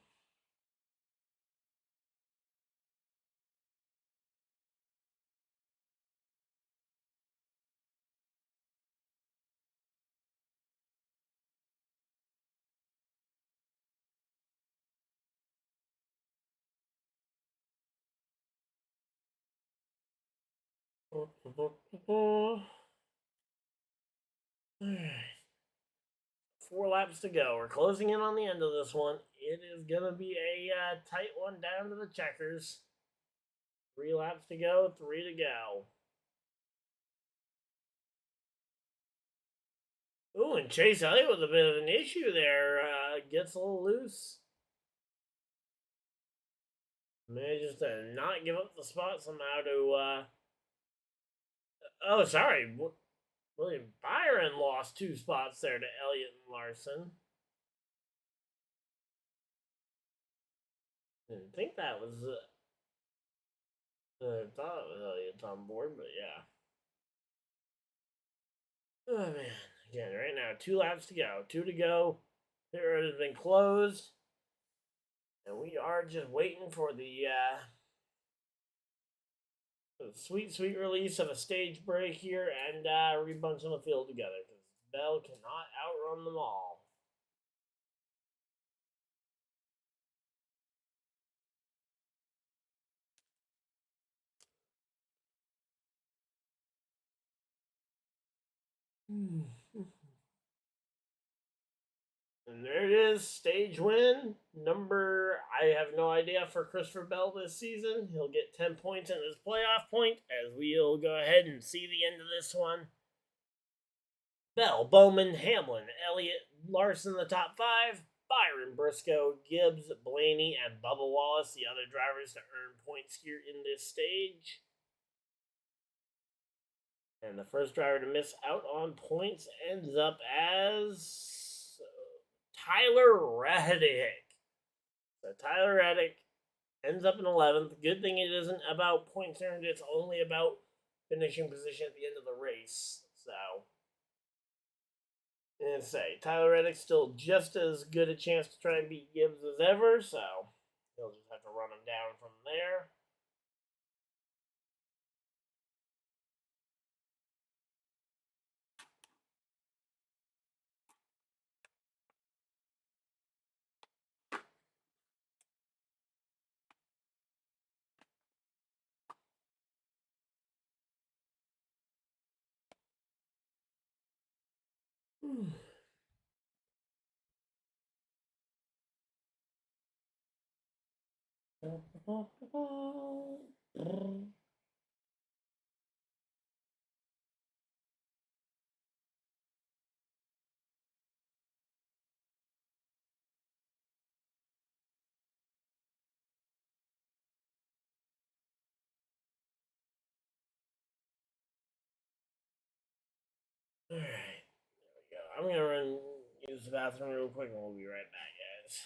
Alright. 4 laps to go. We're closing in on the end of this one. It is going to be a tight one down to the checkers. 3 laps to go, 3 to go. Ooh, and Chase Elliott with a bit of an issue there. Gets a little loose. Manages to not give up the spot somehow to... oh, sorry. William Byron lost 2 spots there to Elliott and Larson. Didn't think that was... I thought it was Elliott on board, but yeah. Oh, man. Again, right now, 2 laps to go. 2 to go. Pit road has been closed. And we are just waiting for the sweet, sweet release of a stage break here and rebunching the field together, because Bell cannot outrun them all. And there it is, stage win. I have no idea, for Christopher Bell this season. He'll get 10 points in his playoff point, as we'll go ahead and see the end of this one. Bell, Bowman, Hamlin, Elliott, Larson, the top 5. Byron, Briscoe, Gibbs, Blaney, and Bubba Wallace, the other drivers to earn points here in this stage. And the first driver to miss out on points ends up as Tyler Reddick. So Tyler Reddick ends up in 11th. Good thing it isn't about points earned. It's only about finishing position at the end of the race. So, and say, Tyler Reddick's still just as good a chance to try and beat Gibbs as ever. So, he'll just have to run him down from there. Alright, there we go. I'm gonna use the bathroom real quick and we'll be right back, guys.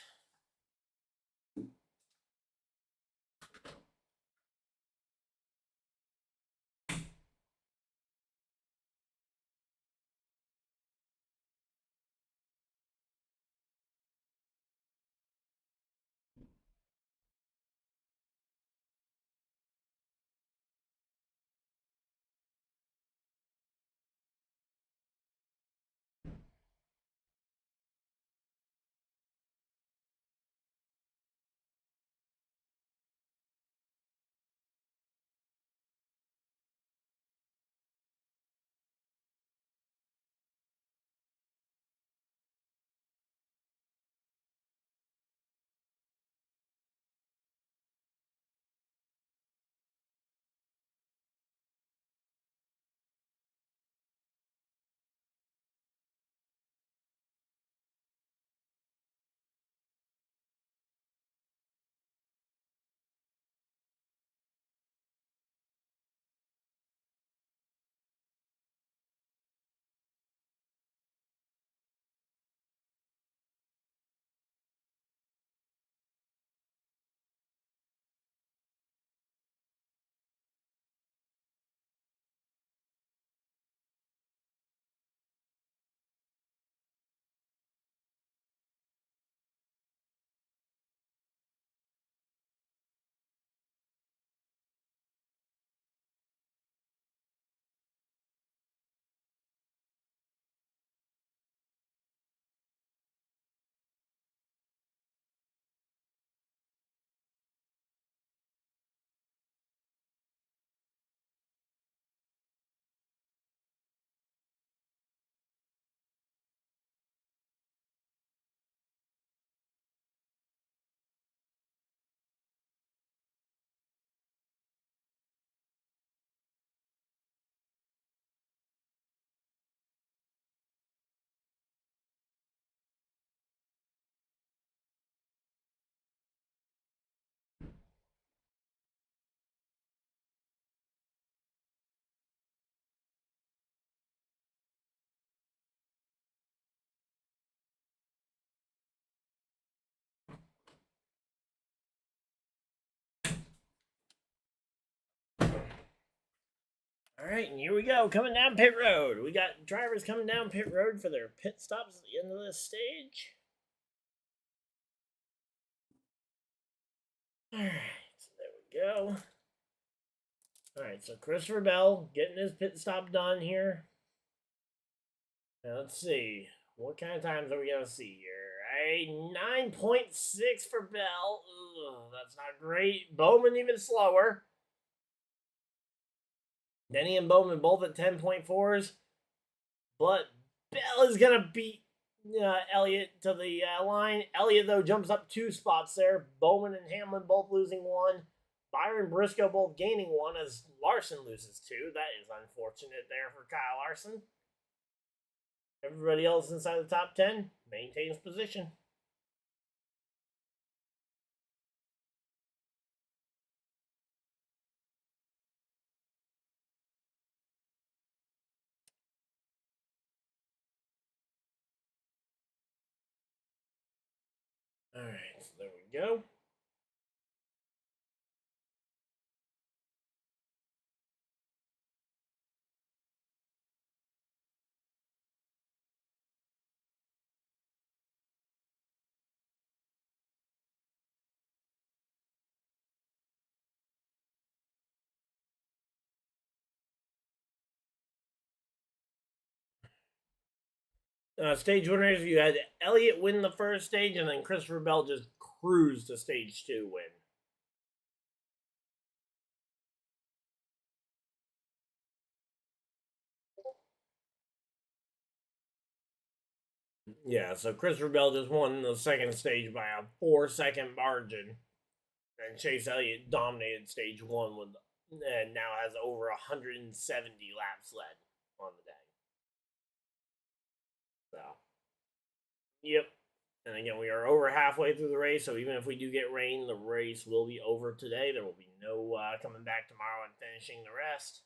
Alright, and here we go, coming down pit road. We got drivers coming down pit road for their pit stops at the end of this stage. Alright, so there we go. Alright, so Christopher Bell getting his pit stop done here. Now let's see. What kind of times are we going to see here? 9.6 for Bell. Ugh, that's not great. Bowman even slower. Denny and Bowman both at 10.4s. But Bell is going to beat Elliott to the line. Elliott, though, jumps up 2 spots there. Bowman and Hamlin both losing 1. Byron Briscoe both gaining 1 as Larson loses 2. That is unfortunate there for Kyle Larson. Everybody else inside the top 10 maintains position. Alright, so there we go. Stage winners, you had Elliott win the first stage, and then Christopher Bell just cruised to stage 2 win. Yeah, so Christopher Bell just won the second stage by a 4-second margin, and Chase Elliott dominated stage one with, and now has over 170 laps led on the day. So, yep. And again, we are over halfway through the race, so even if we do get rain, the race will be over today. There will be no coming back tomorrow and finishing the rest.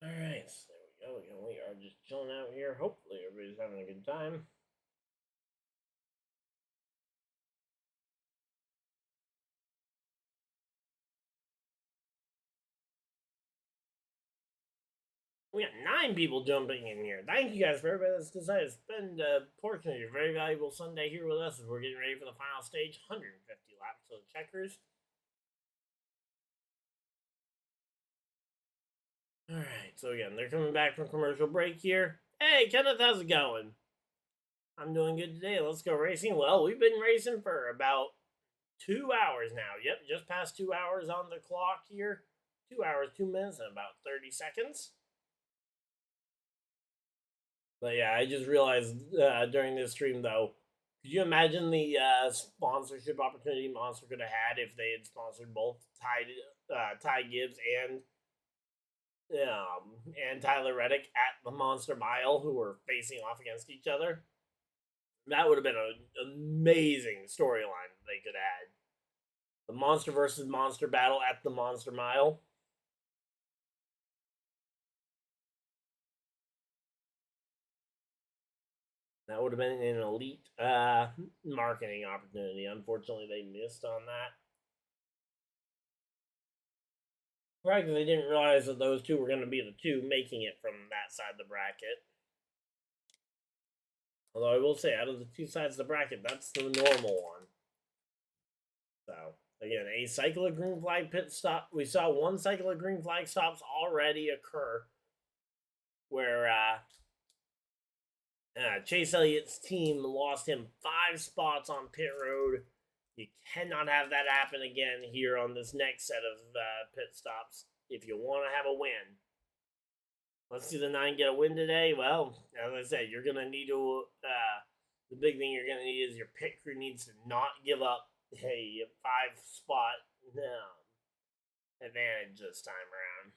All right, so there we go. We are just chilling out here. Hopefully, everybody's having a good time. We got 9 people jumping in here. Thank you guys for everybody that's decided to spend a portion of your very valuable Sunday here with us as we're getting ready for the final stage, 150 laps of the checkers. All right, so again, they're coming back from commercial break here. Hey, Kenneth, how's it going? I'm doing good today. Let's go racing. Well, we've been racing for about 2 hours now. Yep, just past 2 hours on the clock here. 2 hours, 2 minutes, and about 30 seconds. But yeah, I just realized during this stream, though, could you imagine the sponsorship opportunity Monster could have had if they had sponsored both Ty Gibbs and Tyler Reddick at the Monster Mile, who were facing off against each other? That would have been an amazing storyline they could add. The Monster versus Monster battle at the Monster Mile. That would have been an elite marketing opportunity. Unfortunately, they missed on that. Right, because they didn't realize that those two were going to be the two making it from that side of the bracket. Although I will say, out of the two sides of the bracket, that's the normal one. So, again, a cycle of green flag pit stop. We saw one cycle of green flag stops already occur where Chase Elliott's team lost him 5 spots on pit road. You cannot have that happen again here on this next set of pit stops if you want to have a win. Let's see the 9 get a win today. Well, as I said, you're going to need to. The big thing you're going to need is your pit crew needs to not give up a 5 spot advantage this time around.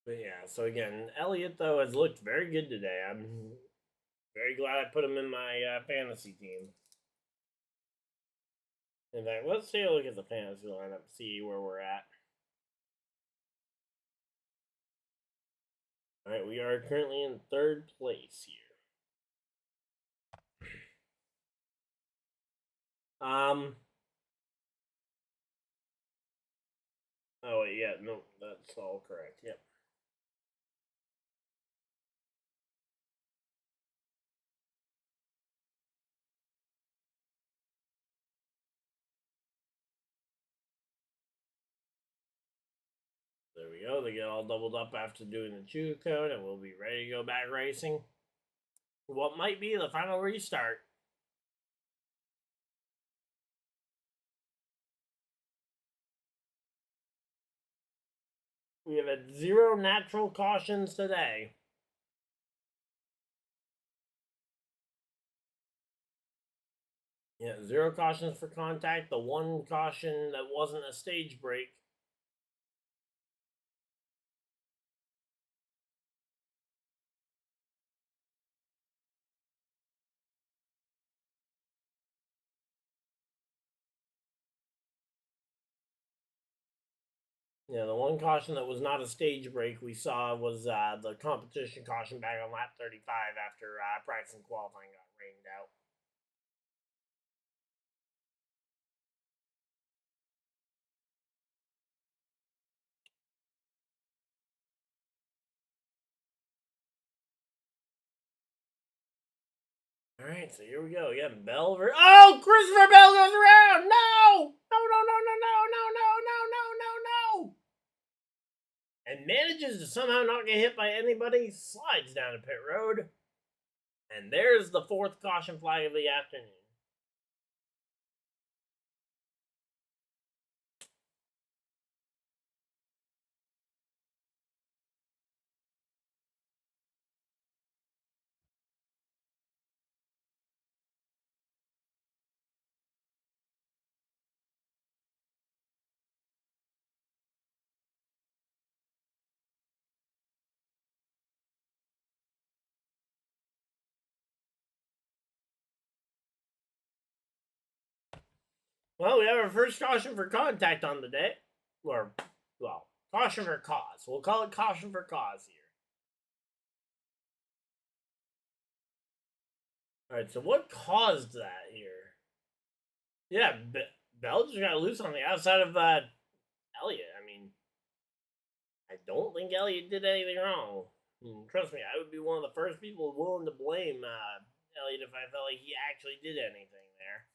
But yeah, so again, Elliott, though, has looked very good today. I'm very glad I put him in my fantasy team. In fact, let's take a look at the fantasy lineup, see where we're at. All right, we are currently in 3rd place here. Oh wait, yeah, no, that's all correct. Yep. There we go. They get all doubled up after doing the chew code, and we'll be ready to go back racing. What might be the final restart. We have had 0 natural cautions today. Yeah, 0 cautions for contact. The 1 caution that wasn't a stage break. Yeah, the one caution that was not a stage break we saw was the competition caution back on lap 35 after practice and qualifying got rained out. All right, so here we go. We got Bell. Oh, Christopher Bell goes around. No, no, no, no, no, no, no, no, no, no, no, no. And manages to somehow not get hit by anybody. Slides down to pit road. And there's the fourth caution flag of the afternoon. Well, we have our first caution for contact on the day. Or, well, caution for cause. We'll call it caution for cause here. All right, so what caused that here? Yeah, Bell just got loose on the outside of Elliott. I mean, I don't think Elliott did anything wrong. Trust me, I would be one of the first people willing to blame Elliott if I felt like he actually did anything there.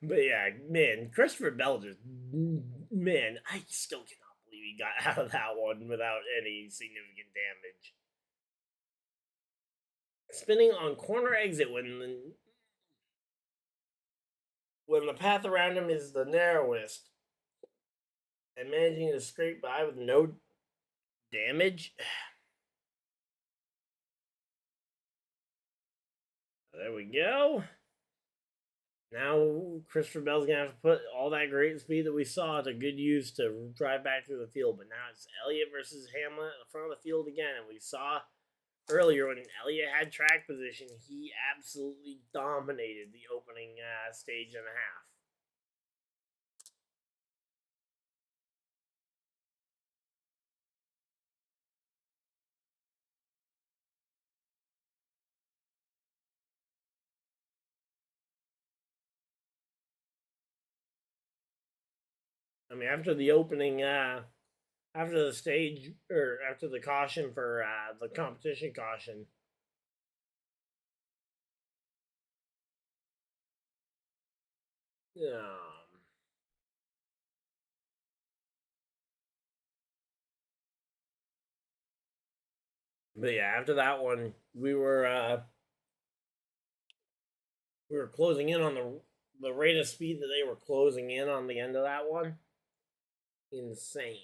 But yeah, man, Christopher Bell just, man, I still cannot believe he got out of that one without any significant damage. Spinning on corner exit when the path around him is the narrowest and managing to scrape by with no damage. There we go. Now Christopher Bell's gonna have to put all that great speed that we saw to good use to drive back through the field. But now it's Elliott versus Hamlin in the front of the field again, and we saw earlier when Elliott had track position, he absolutely dominated the opening stage and a half. I mean, after the opening, after the stage or after the caution for the competition caution. But yeah, after that one, we were closing in on the rate of speed that they were closing in on the end of that one. Insane.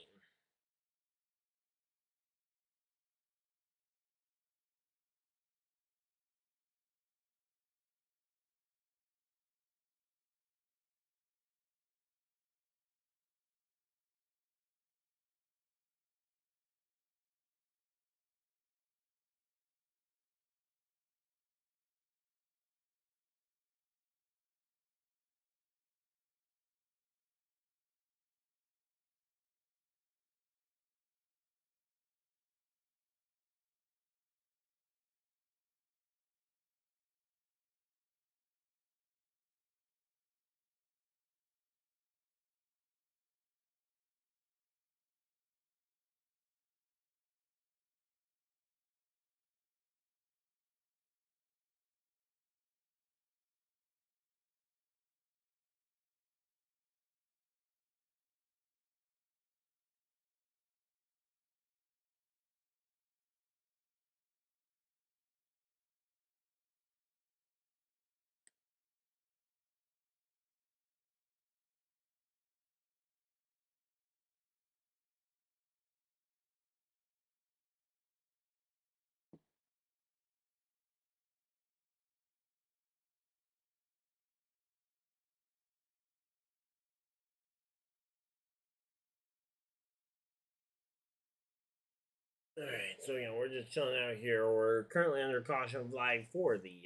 Alright, so again, we're just chilling out here. We're currently under caution flag for the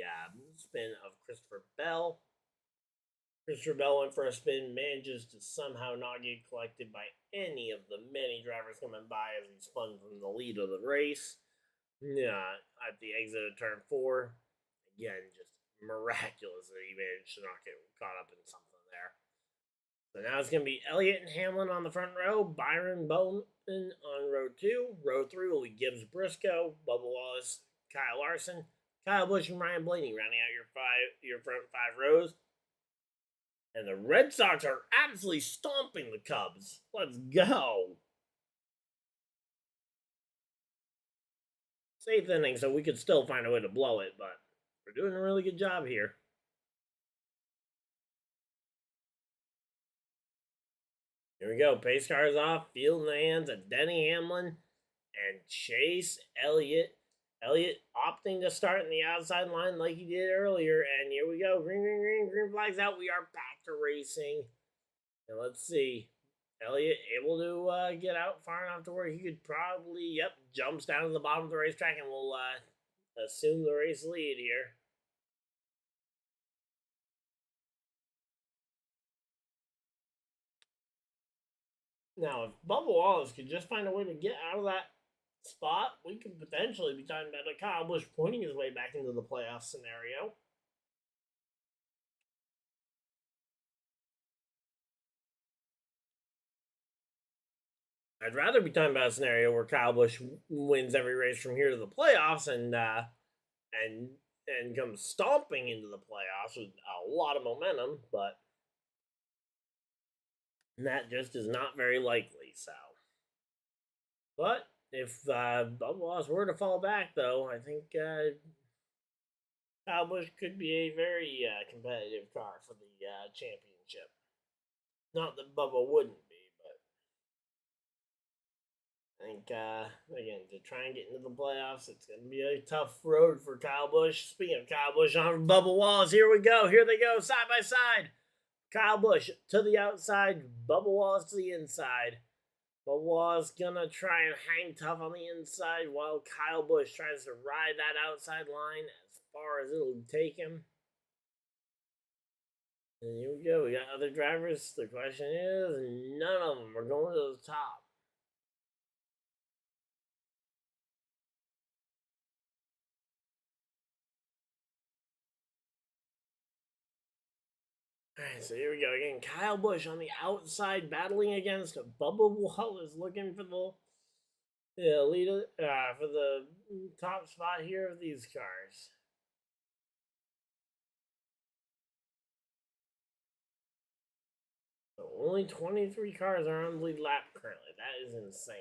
spin of Christopher Bell. Christopher Bell went for a spin, manages to somehow not get collected by any of the many drivers coming by as he spun from the lead of the race. Yeah, at the exit of turn 4. Again, just miraculous that he managed to not get caught up in something there. So now it's going to be Elliott and Hamlin on the front row, Byron Bowman on row 2. Row 3 will be Gibbs Briscoe, Bubba Wallace, Kyle Larson, Kyle Busch, and Ryan Blaney rounding out your front 5 rows. And the Red Sox are absolutely stomping the Cubs. Let's go. 8th inning, so we could still find a way to blow it, but we're doing a really good job here. Here we go. Pace car is off. Field in the hands of Denny Hamlin and Chase Elliott. Elliott opting to start in the outside line like he did earlier. And here we go. Green, green, green. Green flag's out. We are back to racing. And let's see. Elliott able to get out far enough to where he could probably, jumps down to the bottom of the racetrack and will assume the race lead here. Now, if Bubba Wallace could just find a way to get out of that spot, we could potentially be talking about a Kyle Busch pointing his way back into the playoff scenario. I'd rather be talking about a scenario where Kyle Busch wins every race from here to the playoffs and comes stomping into the playoffs with a lot of momentum, but that just is not very likely. So, but if Bubba Wallace were to fall back, though, I think Kyle Busch could be a very competitive car for the championship. Not that Bubba wouldn't be, but I think, again, to try and get into the playoffs, it's going to be a tough road for Kyle Busch. Speaking of Kyle Busch on Bubba Wallace, here we go. Here they go, side by side. Kyle Busch to the outside, Bubba Wallace to the inside. Bubba Wallace gonna try and hang tough on the inside while Kyle Busch tries to ride that outside line as far as it'll take him. And here we go. We got other drivers. The question is, none of them are going to the top. Alright, so here we go again. Kyle Busch on the outside battling against Bubba Wallace looking for the lead for the top spot here of these cars. So only 23 cars are on the lead lap currently. That is insane.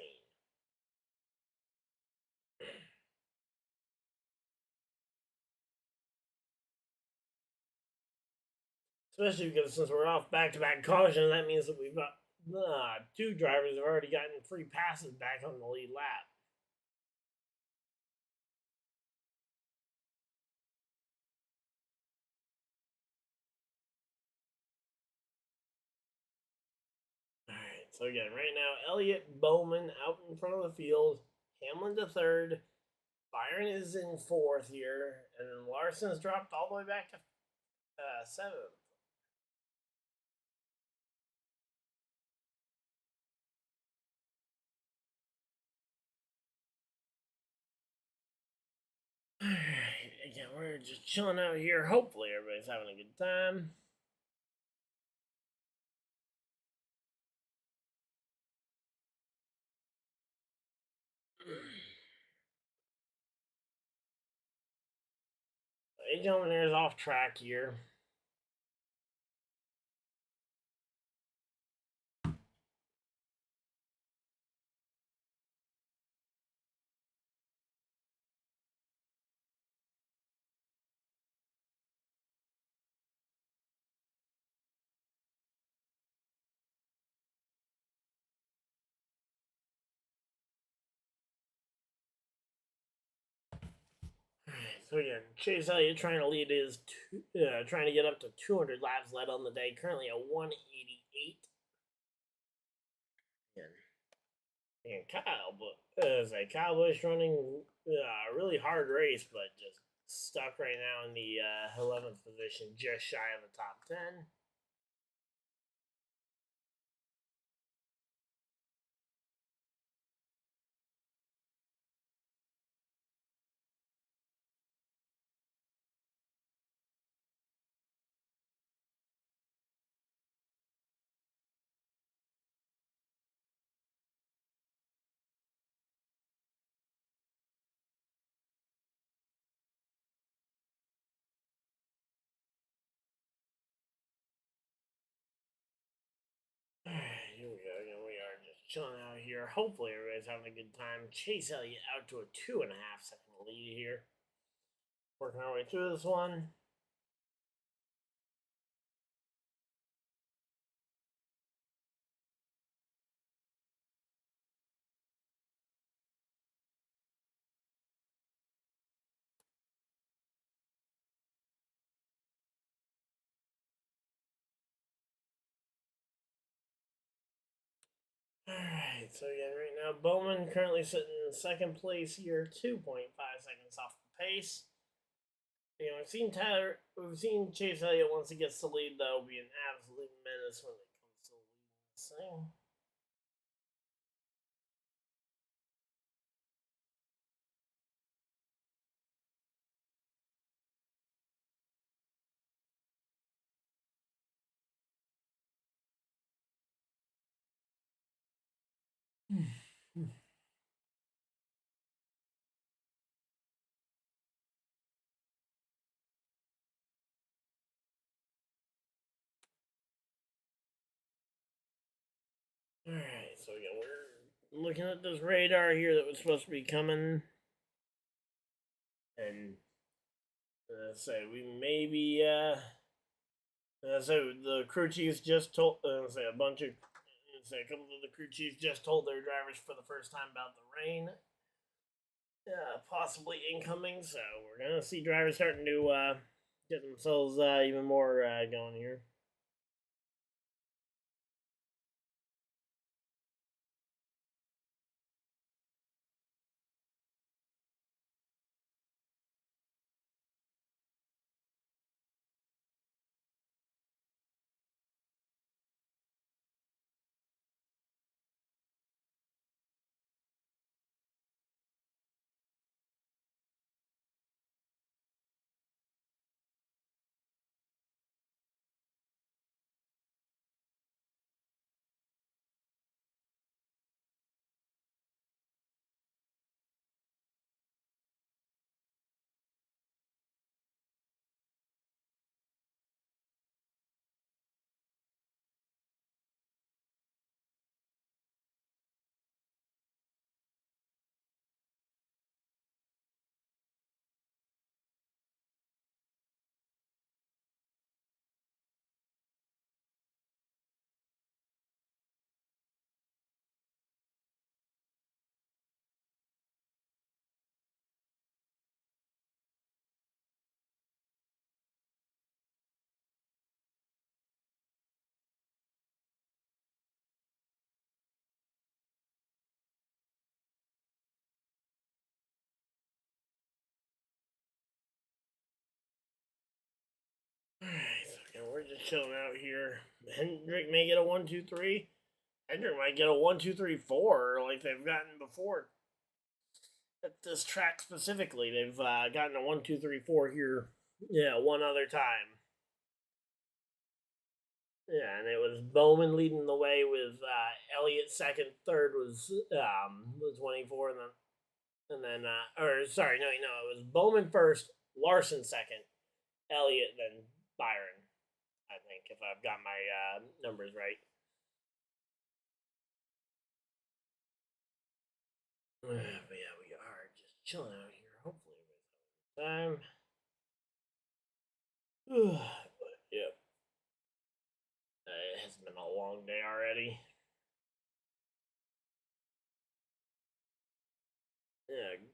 Especially because since we're off back-to-back caution, that means that we've got 2 drivers have already gotten free passes back on the lead lap. Alright, so again, right now, Elliott Bowman out in front of the field, Hamlin to 3rd, Byron is in 4th here, and then Larson's dropped all the way back to 7th. Alright, again, we're just chilling out here. Hopefully, everybody's having a good time. A gentleman there is off track here. So again, Chase Elliott trying to lead his trying to get up to 200 laps led on the day. Currently at 188. Again, And Kyle Busch running a really hard race, but just stuck right now in the 11th position, just shy of the top 10. Alright, here we go. We are just chilling out here. Hopefully, everybody's having a good time. Chase Elliott out to a 2.5-second lead here. Working our way through this one. Alright, so again, right now, Bowman currently sitting in second place here, 2.5 seconds off the pace. You know, we've seen Chase Elliott once he gets the lead, though, be an absolute menace when it comes to leading this thing. Alright, so again, we're looking at this radar here that was supposed to be coming. And say we maybe so the crew chiefs just told say a bunch of say a couple of the crew chiefs just told their drivers for the first time about the rain possibly incoming, so we're gonna see drivers starting to get themselves even more going here. Alright, so again, we're just chilling out here. Hendrick may get a 1-2-3. Hendrick might get a 1-2-3-4 like they've gotten before at this track specifically. They've gotten a 1-2-3-4 here, yeah, one other time. Yeah, and it was Bowman leading the way with Elliott second, third was 24, and then or sorry, no, it was Bowman first, Larson second, Elliott, then Byron. I think if I've got my numbers right. But yeah, we are just chilling out here. Hopefully, with time. But yep, it has been a long day already. Yeah.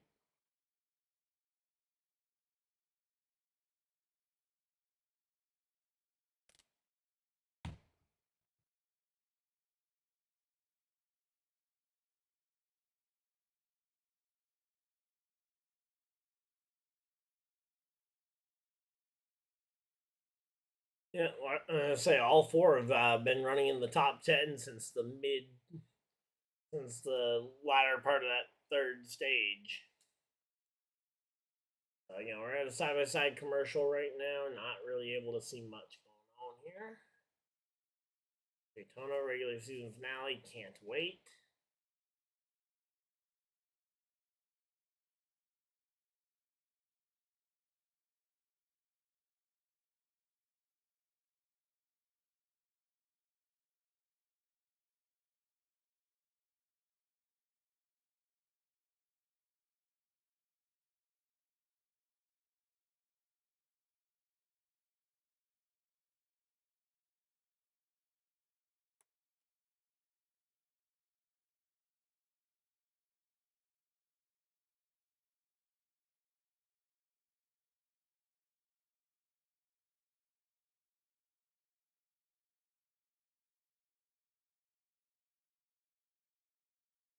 Yeah, I say all four have been running in the top 10 since the latter part of that third stage. We're at a side-by-side commercial right now, not really able to see much going on here. Daytona regular season finale, can't wait.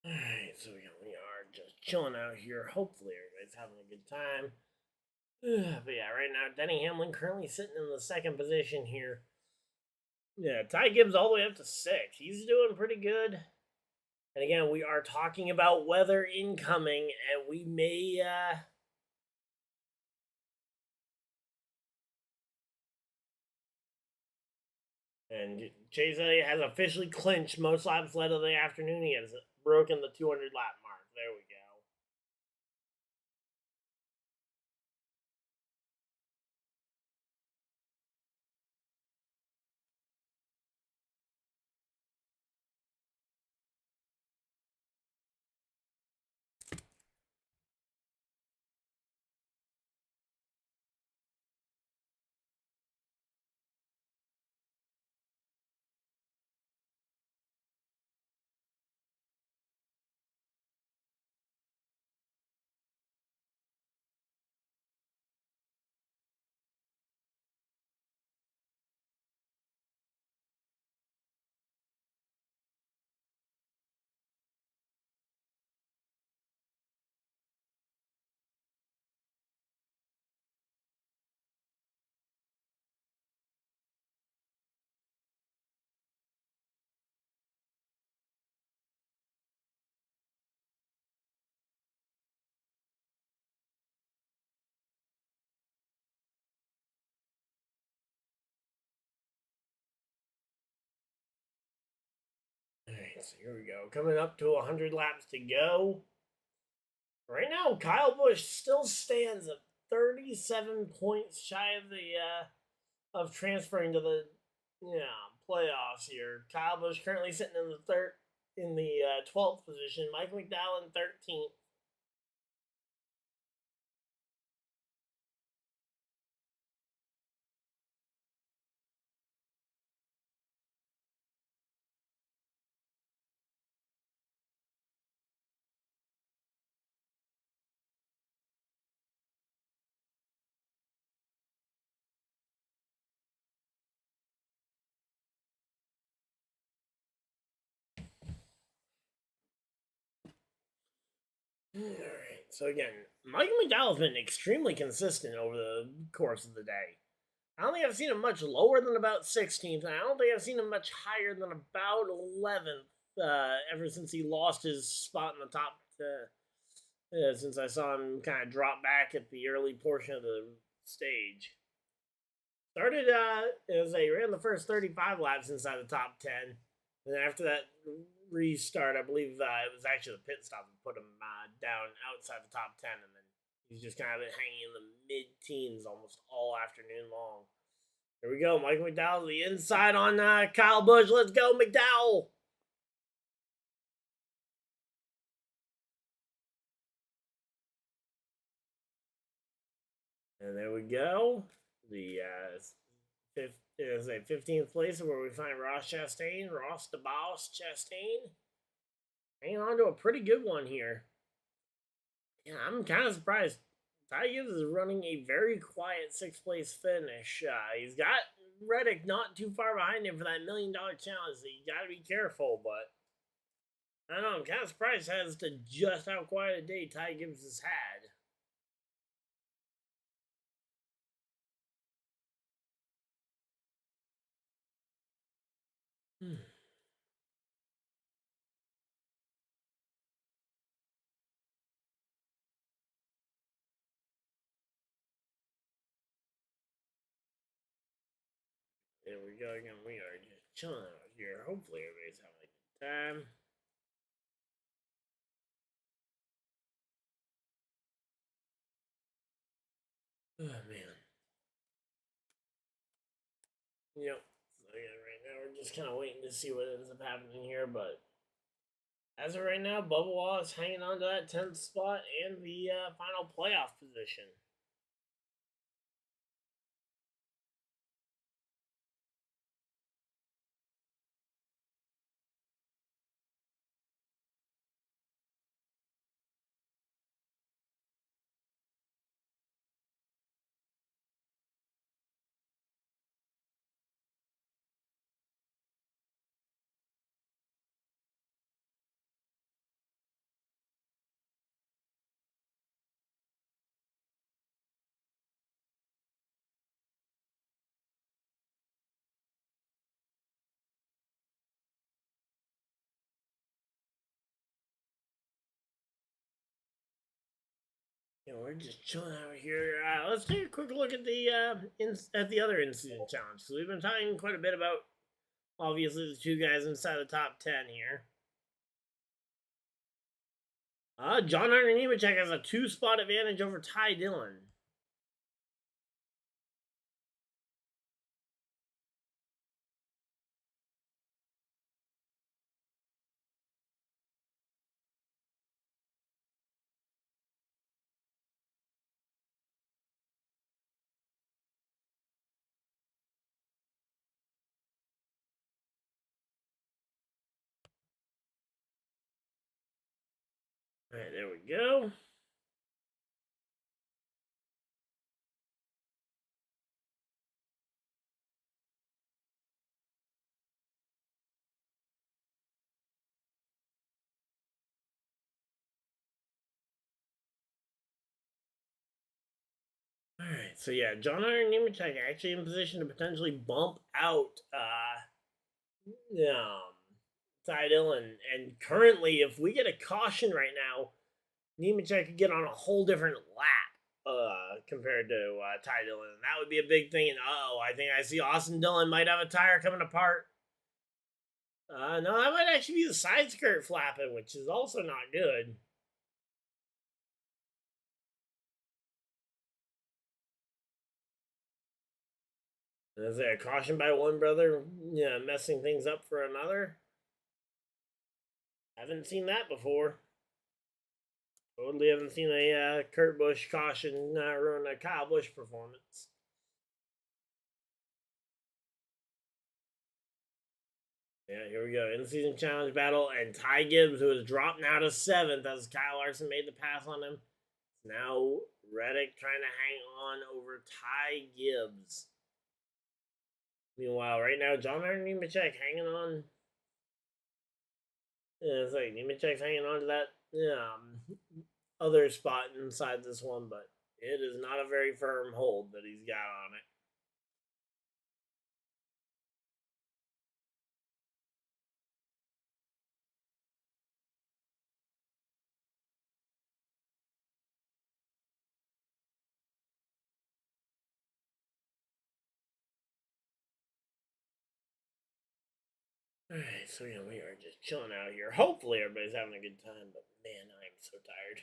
Alright, so we are just chilling out here. Hopefully everybody's having a good time. But yeah, right now, Denny Hamlin currently sitting in the second position here. Yeah, Ty Gibbs all the way up to 6. He's doing pretty good. And again, we are talking about weather incoming, and we may and Chase Elliott has officially clinched most laps led of the afternoon. He has broken the 200 lap mark. There we go. Alright, so here we go. Coming up to 100 laps to go. Right now, Kyle Busch still stands at 37 points shy of the of transferring to the playoffs here. Kyle Busch currently sitting in the 12th position. Mike McDowell in 13th. Alright, so again, Mike McDowell's been extremely consistent over the course of the day. I don't think I've seen him much lower than about 16th, and I don't think I've seen him much higher than about 11th ever since he lost his spot in the top. Since I saw him kind of drop back at the early portion of the stage. Started as they ran the first 35 laps inside the top 10. And then after that restart, I believe it was actually the pit stop that put him down outside the top 10. And then he's just kind of been hanging in the mid-teens almost all afternoon long. Here we go. Mike McDowell, the inside on Kyle Busch. Let's go, McDowell. And there we go. The 15th place where we find Ross Chastain, Ross the Boss Chastain. Hanging on to a pretty good one here. Yeah, I'm kind of surprised. Ty Gibbs is running a very quiet 6th place finish. He's got Reddick not too far behind him for that $1 million challenge, so you got to be careful, but I don't know, I'm kind of surprised as to just how quiet a day Ty Gibbs has had. There we go again. We are just chilling out here. Hopefully, everybody's having a good time. Oh man. Yep. So yeah, right now we're just kind of waiting to see what ends up happening here, but as of right now, Bubba Wallace hanging on to that 10th spot and the final playoff position. Yeah, we're just chilling out here. Let's take a quick look at the other in-season challenge. So we've been talking quite a bit about obviously the two guys inside the top 10 here. John Hunter Nemechek has a 2-spot advantage over Ty Dillon. All right, there we go. All right, so yeah, John Hunter Nemechek actually in position to potentially bump out Ty Dillon. And currently, if we get a caution right now, Nemechek could get on a whole different lap compared to Ty Dillon. And that would be a big thing. And I think I see Austin Dillon might have a tire coming apart. No, that might actually be the side skirt flapping, which is also not good. Is there a caution by one brother, messing things up for another? Haven't seen that before. Totally haven't seen a Kurt Busch caution ruin a Kyle Busch performance. Yeah, here we go. In-season challenge battle, and Ty Gibbs, who has dropped now to 7th as Kyle Larson made the pass on him. Now Reddick trying to hang on over Ty Gibbs. Meanwhile, right now, John Hunter Nemechek hanging on. Yeah, it's like Nemechek's hanging on to that other spot inside this one, but it is not a very firm hold that he's got on it. Alright, so yeah, we are just chilling out here. Hopefully everybody's having a good time, but man, I'm so tired.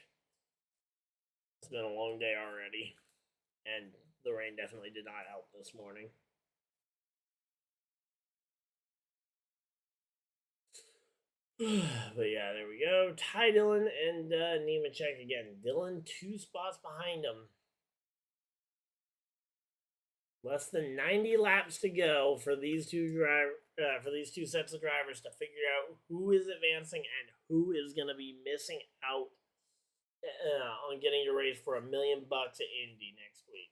It's been a long day already, and the rain definitely did not help this morning. But yeah, there we go. Ty Dillon and Nemechek again. Dillon 2 spots behind him. Less than 90 laps to go for these two sets of drivers to figure out who is advancing and who is going to be missing out on getting to race for $1 million at Indy next week.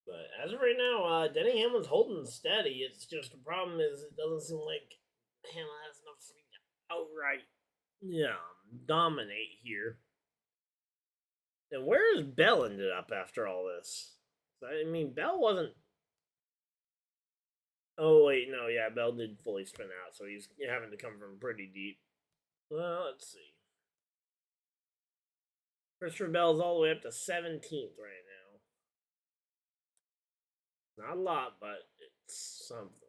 But as of right now, Denny Hamlin's holding steady. It's just the problem is it doesn't seem like Hamlin has enough speed outright yeah, dominate here. And where has Bell ended up after all this? I mean, Bell wasn't. Oh wait, no, yeah, Bell did fully spin out, so he's having to come from pretty deep. Well, let's see. Christopher Bell's all the way up to 17th right now. Not a lot, but it's something.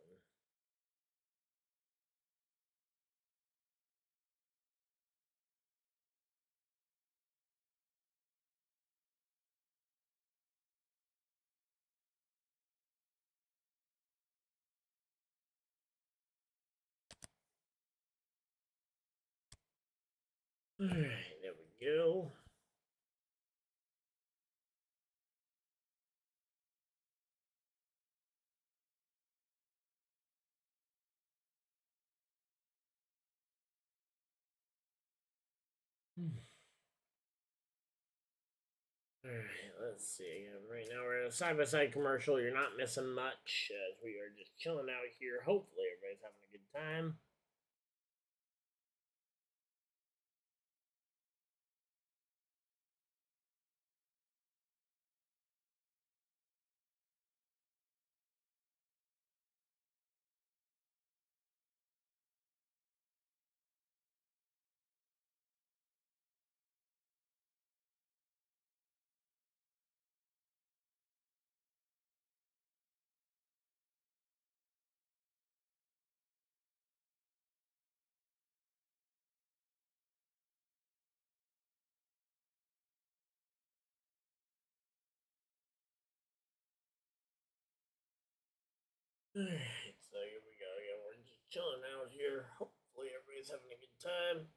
Alright, there we go. Alright, let's see. Right now we're in a side-by-side commercial. You're not missing much as we are just chilling out here. Hopefully everybody's having a good time. Alright, so here we go. Yeah, we're just chilling out here. Hopefully everybody's having a good time.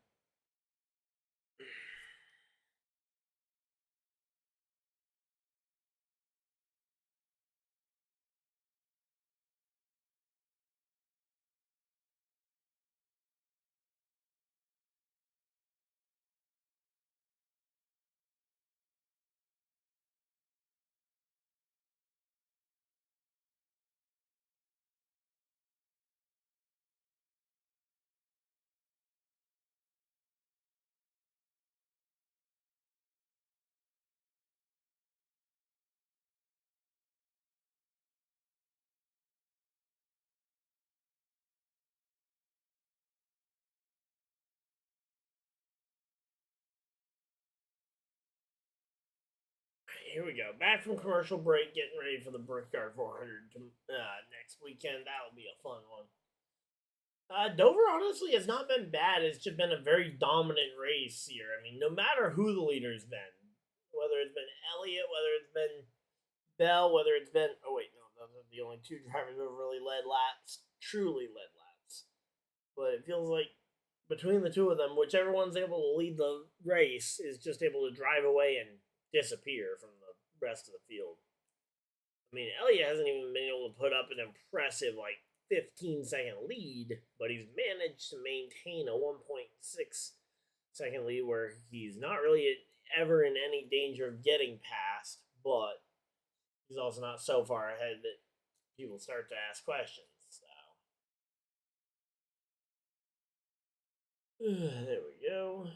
Here we go. Back from commercial break, getting ready for the Brickyard 400 next weekend. That'll be a fun one. Dover honestly has not been bad. It's just been a very dominant race here. I mean, no matter who the leader's been, whether it's been Elliott, whether it's been Bell, whether it's been wait, no, those are the only two drivers who have really led laps, truly led laps. But it feels like between the two of them, whichever one's able to lead the race is just able to drive away and disappear from the rest of the field. I mean, Elliott hasn't even been able to put up an impressive 15-second lead, but he's managed to maintain a 1.6-second lead where he's not really ever in any danger of getting past, but he's also not so far ahead that people start to ask questions. So there we go.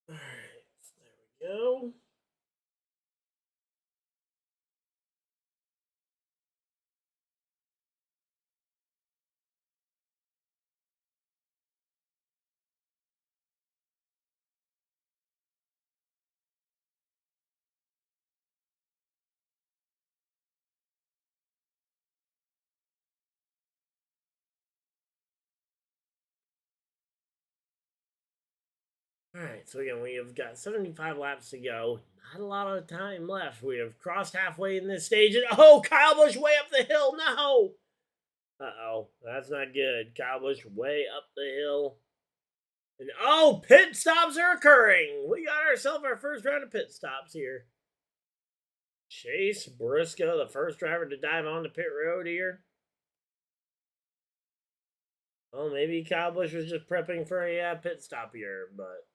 Alright, so there we go. Alright, so again, we have got 75 laps to go. Not a lot of time left. We have crossed halfway in this stage, and oh, Kyle Busch way up the hill. No! Uh oh, that's not good. Kyle Busch way up the hill. And oh, pit stops are occurring. We got ourselves our first round of pit stops here. Chase Briscoe, the first driver to dive onto pit road here. Well, maybe Kyle Busch was just prepping for a pit stop here, but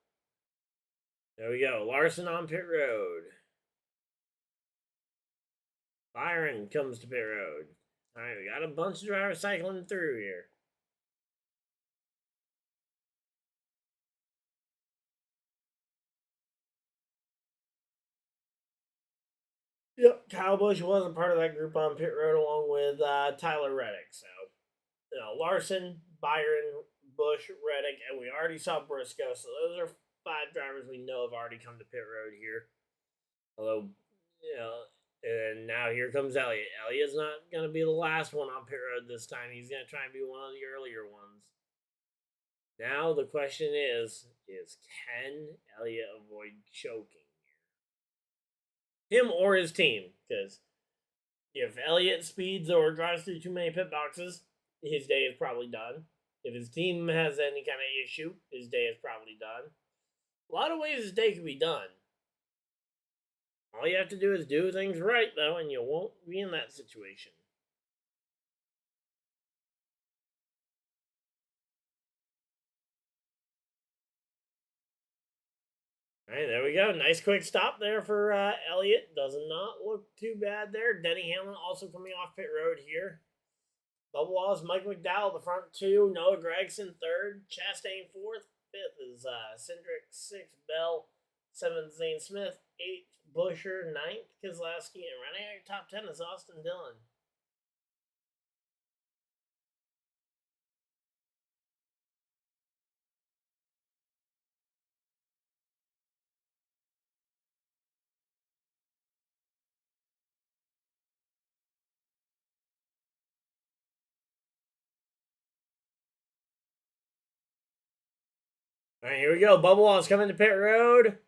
there we go. Larson on pit road. Byron comes to pit road. All right, we got a bunch of drivers cycling through here. Yep, Kyle Busch was a part of that group on pit road along with Tyler Reddick. So, Larson, Byron, Busch, Reddick, and we already saw Briscoe. So those are 5 drivers we know have already come to pit road here. Although, and now here comes Elliott. Elliott's not going to be the last one on pit road this time. He's going to try and be one of the earlier ones. Now the question is can Elliott avoid choking here? Him or his team. Because if Elliott speeds or drives through too many pit boxes, his day is probably done. If his team has any kind of issue, his day is probably done. A lot of ways his day can be done. All you have to do is do things right, though, and you won't be in that situation. All right, there we go. Nice quick stop there for Elliott. Does not look too bad there. Denny Hamlin also coming off pit road here. Bubba Wallace, Mike McDowell, the front 2. Noah Gragson, 3rd. Chastain, 4th. 5th is Cindric. 6th, Bell. 7th, Zane Smith. 8th, Busher. 9th, Keselowski. And running out your top 10 is Austin Dillon. All right, here we go. Bubba Wallace coming to pit road.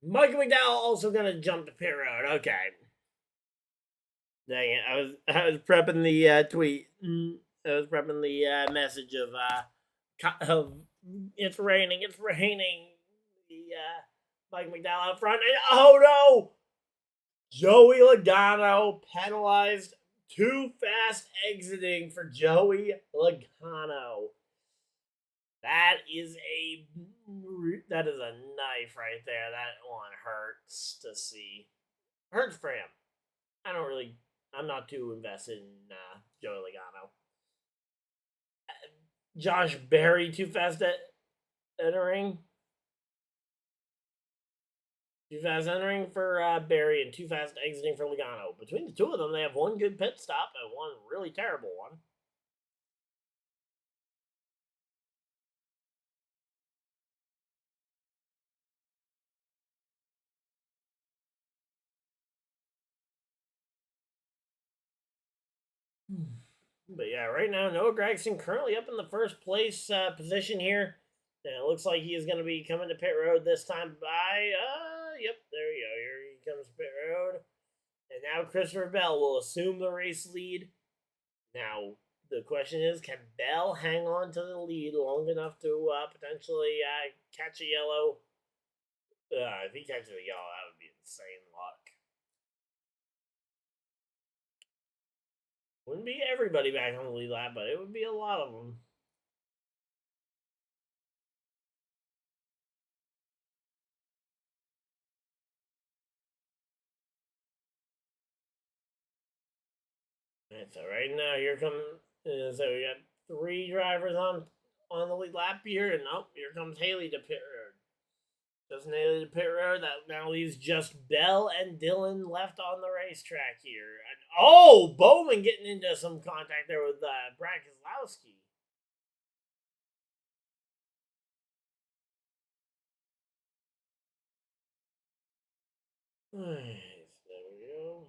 Mike McDowell also going to jump to pit road. Okay. Dang it. I was prepping the tweet. I was prepping the message of it's raining. The Mike McDowell out front. And, oh no! Joey Logano penalized. Too fast exiting for Joey Logano. That is a knife right there. That one hurts to see. Hurts for him. I'm not too invested in Joey Logano. Josh Berry too fast entering. Too fast entering for Berry and too fast exiting for Logano. Between the two of them, they have one good pit stop and one really terrible one. But yeah, right now, Noah Gragson currently up in the first place position here. And it looks like he is going to be coming to pit road this time by, yep, there you go. Here he comes to pit road. And now Christopher Bell will assume the race lead. Now, the question is, can Bell hang on to the lead long enough to potentially catch a yellow? If he catches a yellow, that would be insane luck. Wouldn't be everybody back on the lead lap, but it would be a lot of them. Alright, so right now here comes so we got 3 drivers on the lead lap here, and here comes Haley to pit road. Just Haley to pit road. That now leaves just Bell and Dillon left on the racetrack here. And Bowman getting into some contact there with Brad Keselowski. Alright, there we go.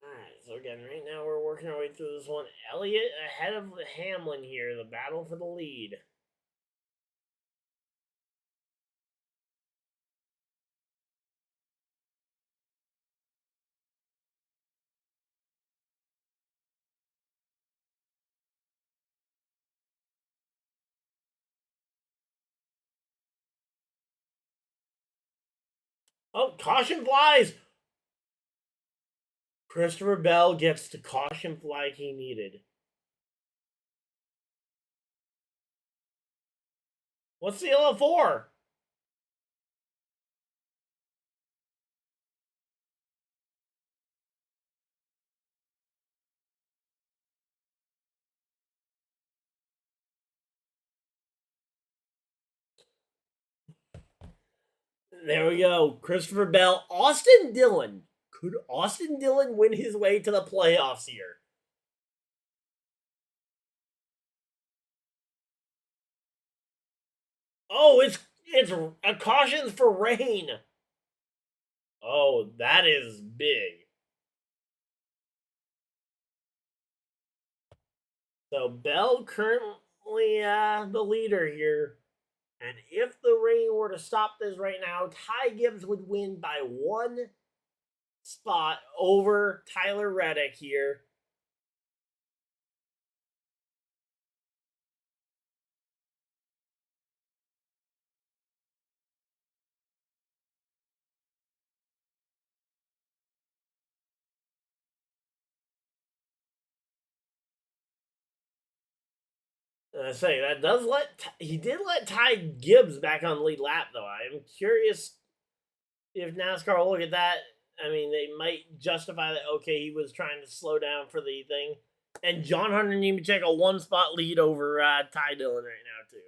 Alright, so again, right now we're working our way through this one. Elliott ahead of Hamlin here, the battle for the lead. Oh, caution flies! Christopher Bell gets the caution flag he needed. What's the yellow for? There we go. Christopher Bell. Austin Dillon. Could Austin Dillon win his way to the playoffs here? Oh, it's a caution for rain. Oh, that is big. So Bell currently the leader here. And if the rain were to stop this right now, Ty Gibbs would win by one spot over Tyler Reddick here. I say that does he did let Ty Gibbs back on lead lap though. I'm curious if NASCAR will look at that. I mean, they might justify that. Okay, he was trying to slow down for the thing, and John Hunter Nemechek a one spot lead over Ty Dillon right now too.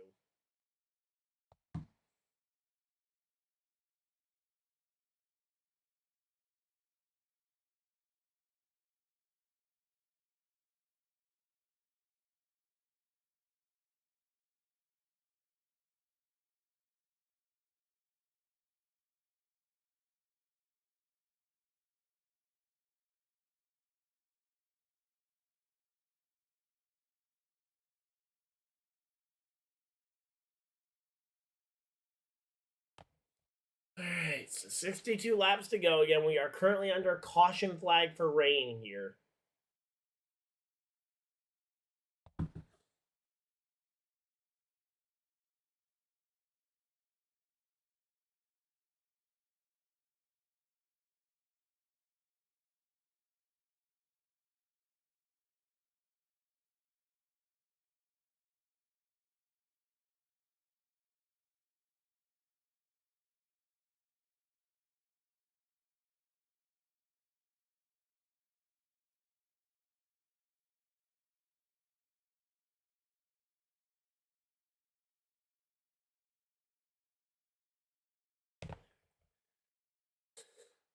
All right, so 62 laps to go. Again, we are currently under caution flag for rain here.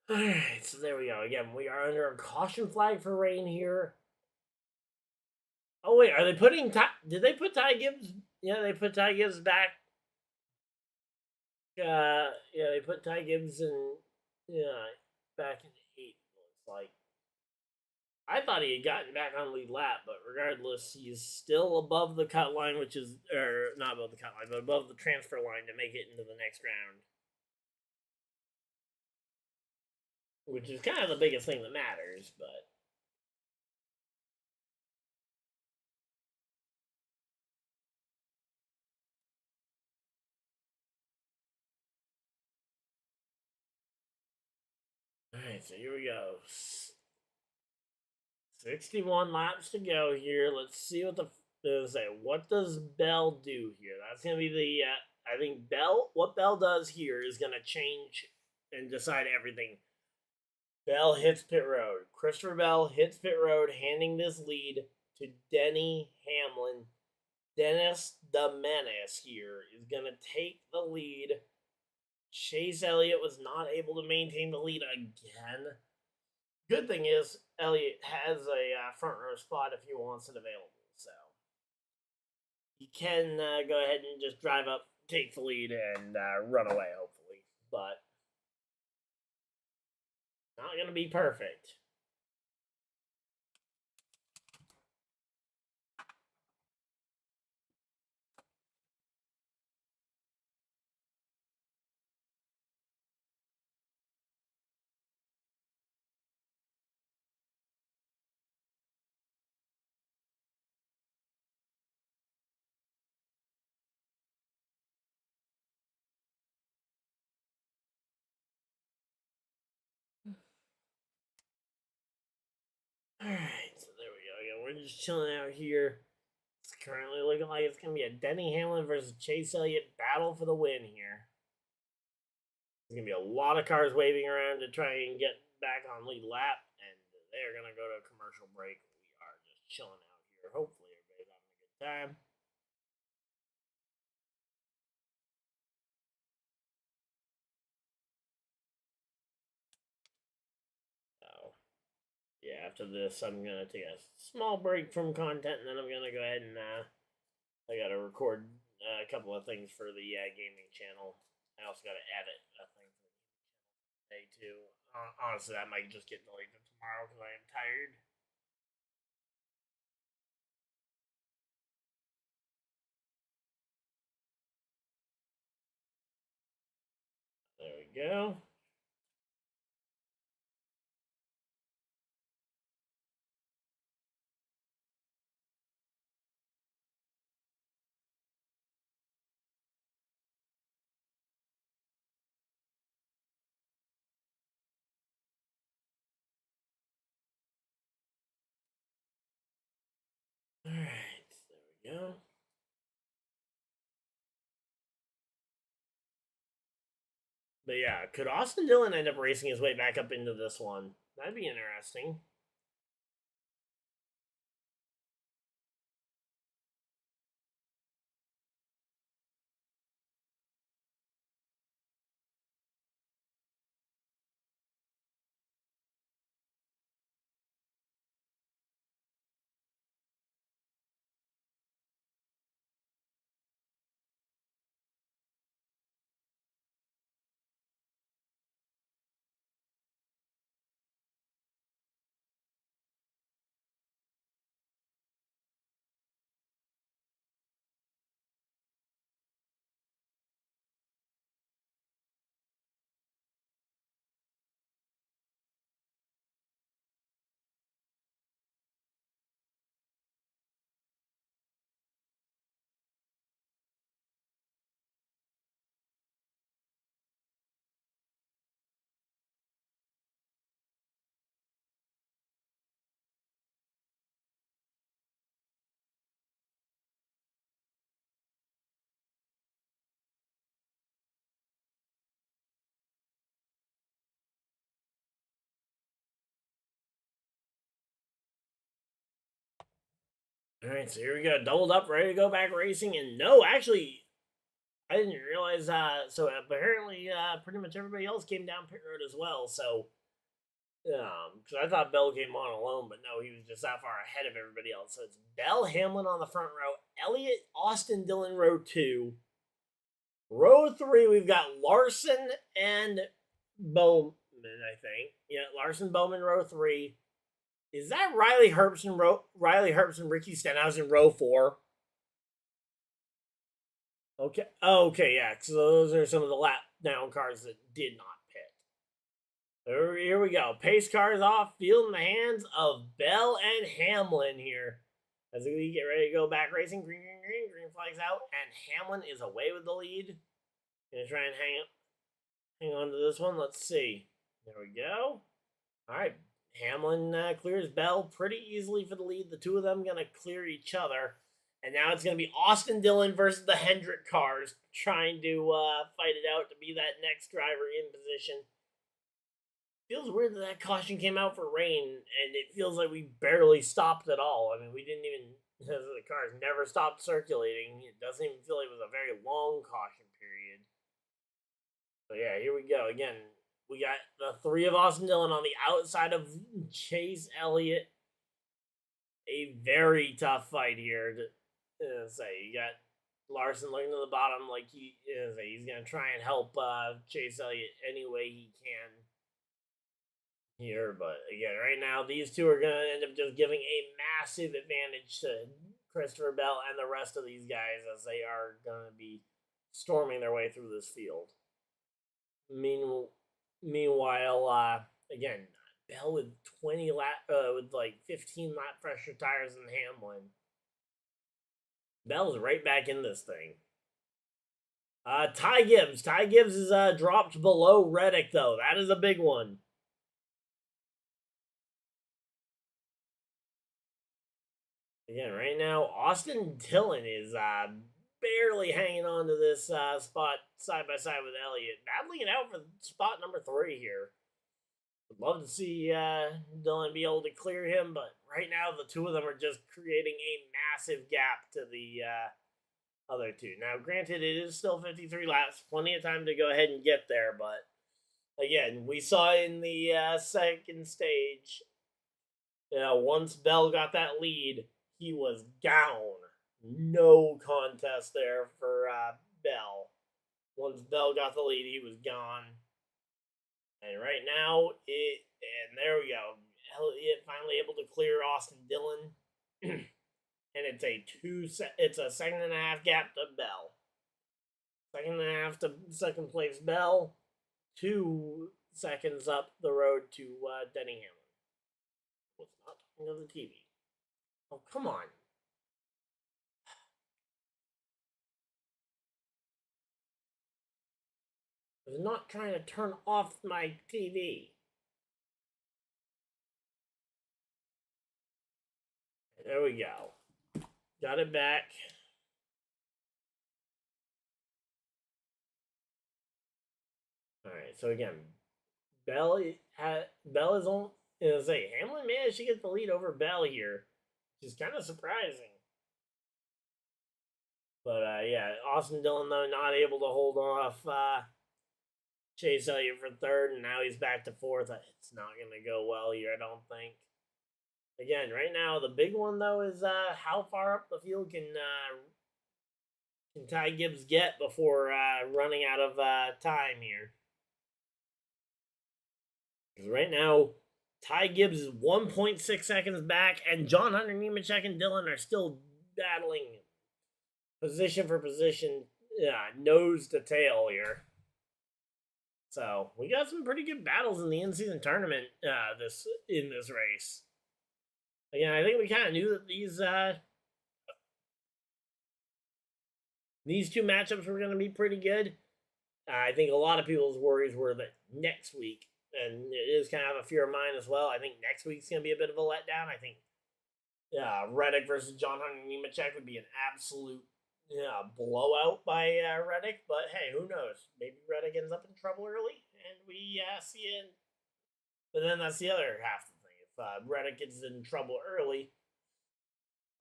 All right, so there we go. Again, we are under a caution flag for rain here. Oh wait, are they putting Ty? Did they put Ty Gibbs? Yeah, they put Ty Gibbs back. Yeah, they put Ty Gibbs in. Yeah, back in eighth. Looks like. I thought he had gotten back on lead lap, but regardless, he's still above the cut line, which is, or not above the cut line, but above the transfer line to make it into the next round. Which is kind of the biggest thing that matters, but. Alright, so here we go. 61 laps to go here. Let's see what the say. What does Bell do here? That's gonna be the. I think Bell. What Bell does here is gonna change and decide everything. Bell hits pit road. Christopher Bell hits pit road, handing this lead to Denny Hamlin. Dennis the Menace here is gonna take the lead. Chase Elliott was not able to maintain the lead again. Good thing is Elliott has a front row spot if he wants it available, so he can go ahead and just drive up, take the lead, and run away. Hopefully, but not going to be perfect. Again, we're just chilling out here. It's currently looking like it's going to be a Denny Hamlin versus Chase Elliott battle for the win here. There's going to be a lot of cars waving around to try and get back on lead lap, and they're going to go to a commercial break. We are just chilling out here. Hopefully everybody's having a good time. So, yeah, after this, I'm going to take a small break from content, and then I'm going to go ahead and I got to record a couple of things for the gaming channel. I also got to edit a thing for the channel today, too. Honestly, that might just get delayed to tomorrow because I am tired. There we go. Alright, there we go. But yeah, could Austin Dillon end up racing his way back up into this one? That'd be interesting. Alright, so here we go. Doubled up, ready to go back racing. And no, actually, I didn't realize. So apparently, pretty much everybody else came down pit road as well. So, because I thought Bell came on alone, but no, he was just that far ahead of everybody else. So it's Bell, Hamlin on the front row, Elliott, Austin, Dillon, row 2. Row 3, we've got Larson and Bowman, I think. Yeah, Larson, Bowman, row 3. Is that Riley Herbst, Ricky Stenhouse in row 4? Okay. Okay, yeah. So those are some of the lap down cars that did not pit. Here we go. Pace cars off. Field in the hands of Bell and Hamlin here. As we get ready to go back racing. Green, green, green. Green flags out. And Hamlin is away with the lead. Gonna try and hang on to this one. Let's see. There we go. All right. Hamlin clears Bell pretty easily for the lead. The two of them going to clear each other. And now it's going to be Austin Dillon versus the Hendrick cars trying to fight it out to be that next driver in position. Feels weird that caution came out for rain, and it feels like we barely stopped at all. I mean, we didn't even, the cars never stopped circulating. It doesn't even feel like it was a very long caution period. So yeah, here we go. Again, we got the three of Austin Dillon on the outside of Chase Elliott. A very tough fight here to say. You got Larson looking to the bottom like he's going to try and help Chase Elliott any way he can here. But again, right now, these two are going to end up just giving a massive advantage to Christopher Bell and the rest of these guys as they are going to be storming their way through this field. Meanwhile, again, Bell with 20 with like 15 lap pressure tires in Hamlin. Bell's right back in this thing. Ty Gibbs. Ty Gibbs is dropped below Reddick though. That is a big one. Again, right now, Austin Dillon is barely hanging on to this spot side by side with Elliott, battling it out for spot number 3 here. Would love to see Dillon be able to clear him, but right now the two of them are just creating a massive gap to the other two. Now, granted, it is still 53 laps, plenty of time to go ahead and get there, but again, we saw in the second stage, once Bell got that lead, he was down. No contest there for Bell. Once Bell got the lead, he was gone. And right now, and there we go. Elliott finally able to clear Austin Dillon. And it's a second and a half gap to Bell. Second and a half to second place Bell. 2 seconds up the road to Denny Hamlin. Was not talking to the TV. Oh, come on. I was not trying to turn off my TV. There we go. Got it back. All right, so again, Bell is on. Hamlin managed to get the lead over Bell here, which is kind of surprising. But yeah, Austin Dillon though not able to hold off Chase Elliott for third, and now he's back to fourth. It's not going to go well here, I don't think. Again, right now the big one though is how far up the field can Ty Gibbs get before running out of time here. Because right now, Ty Gibbs is 1.6 seconds back, and John Hunter, Nemechek, and Dillon are still battling position for position, nose to tail here. So we got some pretty good battles in the in-season tournament in this race. Again, I think we kind of knew that these two matchups were going to be pretty good. I think a lot of people's worries were that next week, and it is kind of a fear of mine as well, I think next week's going to be a bit of a letdown. I think Reddick versus John Hunter Nemechek would be an absolute blowout by Reddick, but hey, who knows? Maybe Reddick ends up in trouble early, and we see it. But then that's the other half of the thing. If Reddick gets in trouble early,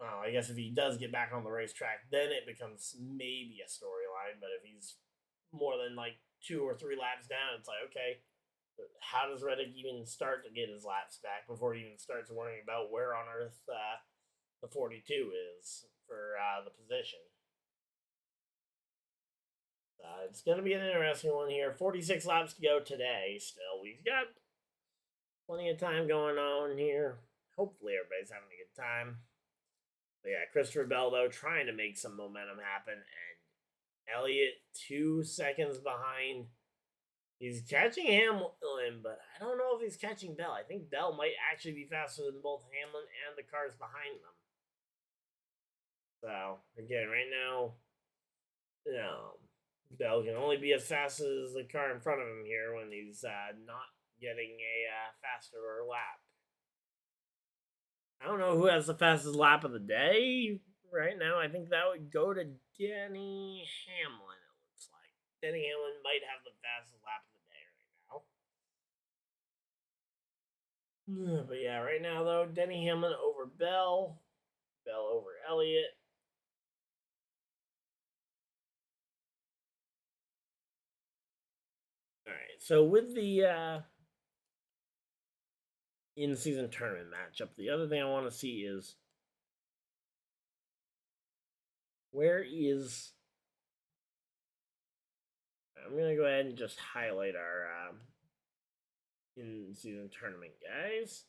I guess if he does get back on the racetrack, then it becomes maybe a storyline. But if he's more than like 2 or 3 laps down, it's like, okay, how does Reddick even start to get his laps back before he even starts worrying about where on earth the 42 is for the position? It's going to be an interesting one here. 46 laps to go today still. We've got plenty of time going on here. Hopefully everybody's having a good time. But yeah, Christopher Bell, though, trying to make some momentum happen. And Elliott 2 seconds behind. He's catching Hamlin, but I don't know if he's catching Bell. I think Bell might actually be faster than both Hamlin and the cars behind them. So, again, right now, Bell can only be as fast as the car in front of him here when he's not getting a faster lap. I don't know who has the fastest lap of the day right now. I think that would go to Denny Hamlin, it looks like. Denny Hamlin might have the fastest lap of the day right now. But yeah, right now, though, Denny Hamlin over Bell. Bell over Elliott. All right, so with the in-season tournament matchup, the other thing I want to see is where is... I'm going to go ahead and just highlight our in-season tournament guys,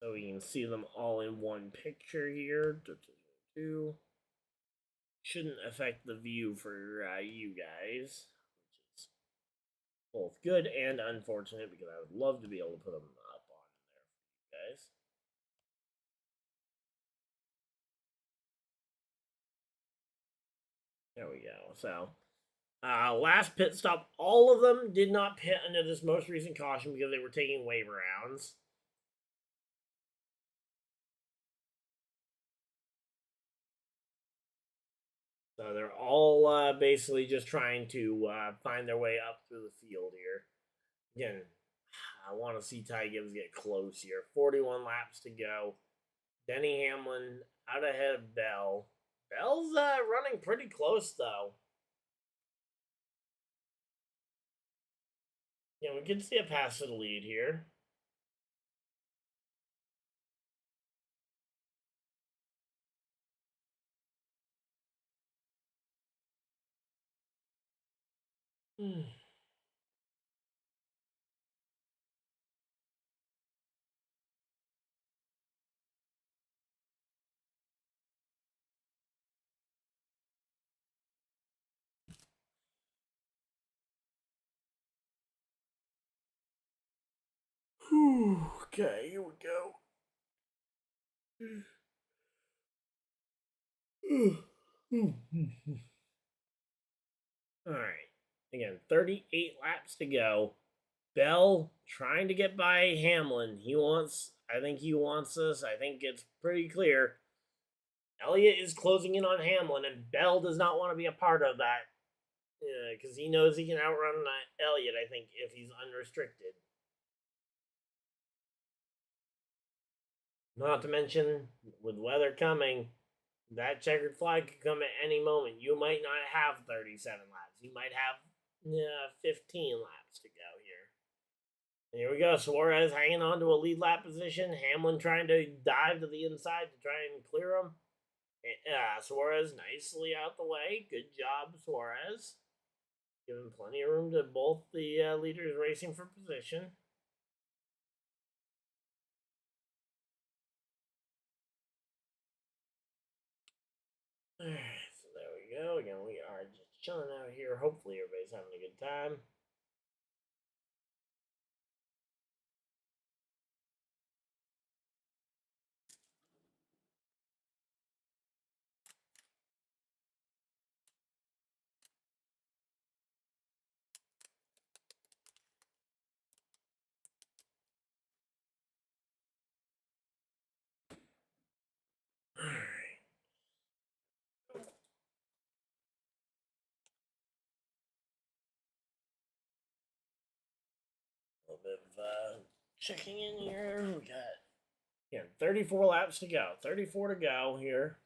so we can see them all in one picture here. Shouldn't affect the view for you guys, which is both good and unfortunate because I would love to be able to put them up on there for you guys. There we go. So, last pit stop, all of them did not pit under this most recent caution because they were taking wave rounds. So they're all basically just trying to find their way up through the field here. Again, I want to see Ty Gibbs get close here. 41 laps to go. Denny Hamlin out ahead of Bell. Bell's running pretty close, though. Yeah, we can see a pass to the lead here. Okay, here we go. All right. Again, 38 laps to go. Bell trying to get by Hamlin. I think he wants this. I think it's pretty clear. Elliott is closing in on Hamlin, and Bell does not want to be a part of that because he knows he can outrun Elliott, I think, if he's unrestricted. Not to mention, with weather coming, that checkered flag could come at any moment. You might not have 37 laps. You might have 15 laps to go here. And here we go. Suarez hanging on to a lead lap position. Hamlin trying to dive to the inside to try and clear him. Suarez nicely out the way. Good job, Suarez. Giving plenty of room to both the leaders racing for position. Alright, so there we go. Again, we are just chilling out here. Hopefully everybody's having a good time. Alright. A little bit of checking in here. We got 34 laps to go. 34 to go here.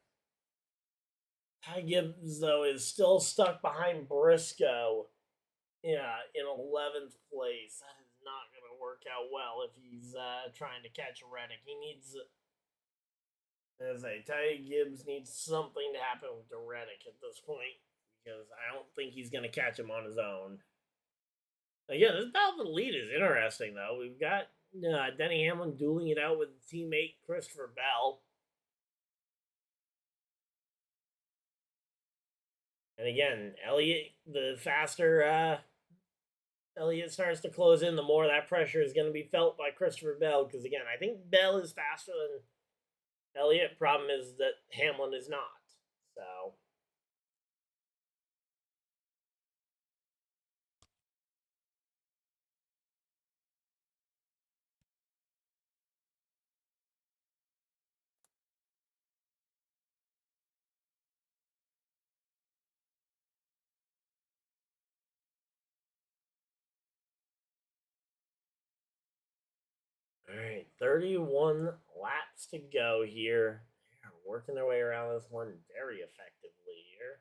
Ty Gibbs, though, is still stuck behind Briscoe. Yeah, in 11th place. That is not going to work out well if he's trying to catch Reddick. He needs, as I say, Ty Gibbs needs something to happen to Reddick at this point because I don't think he's going to catch him on his own. Yeah, this battle for the lead is interesting, though. We've got Denny Hamlin dueling it out with teammate Christopher Bell. And again, Elliott, the faster Elliott starts to close in, the more that pressure is going to be felt by Christopher Bell. Because again, I think Bell is faster than Elliott. Problem is that Hamlin is not. So. All right, 31 laps to go here. They're working their way around this one very effectively here.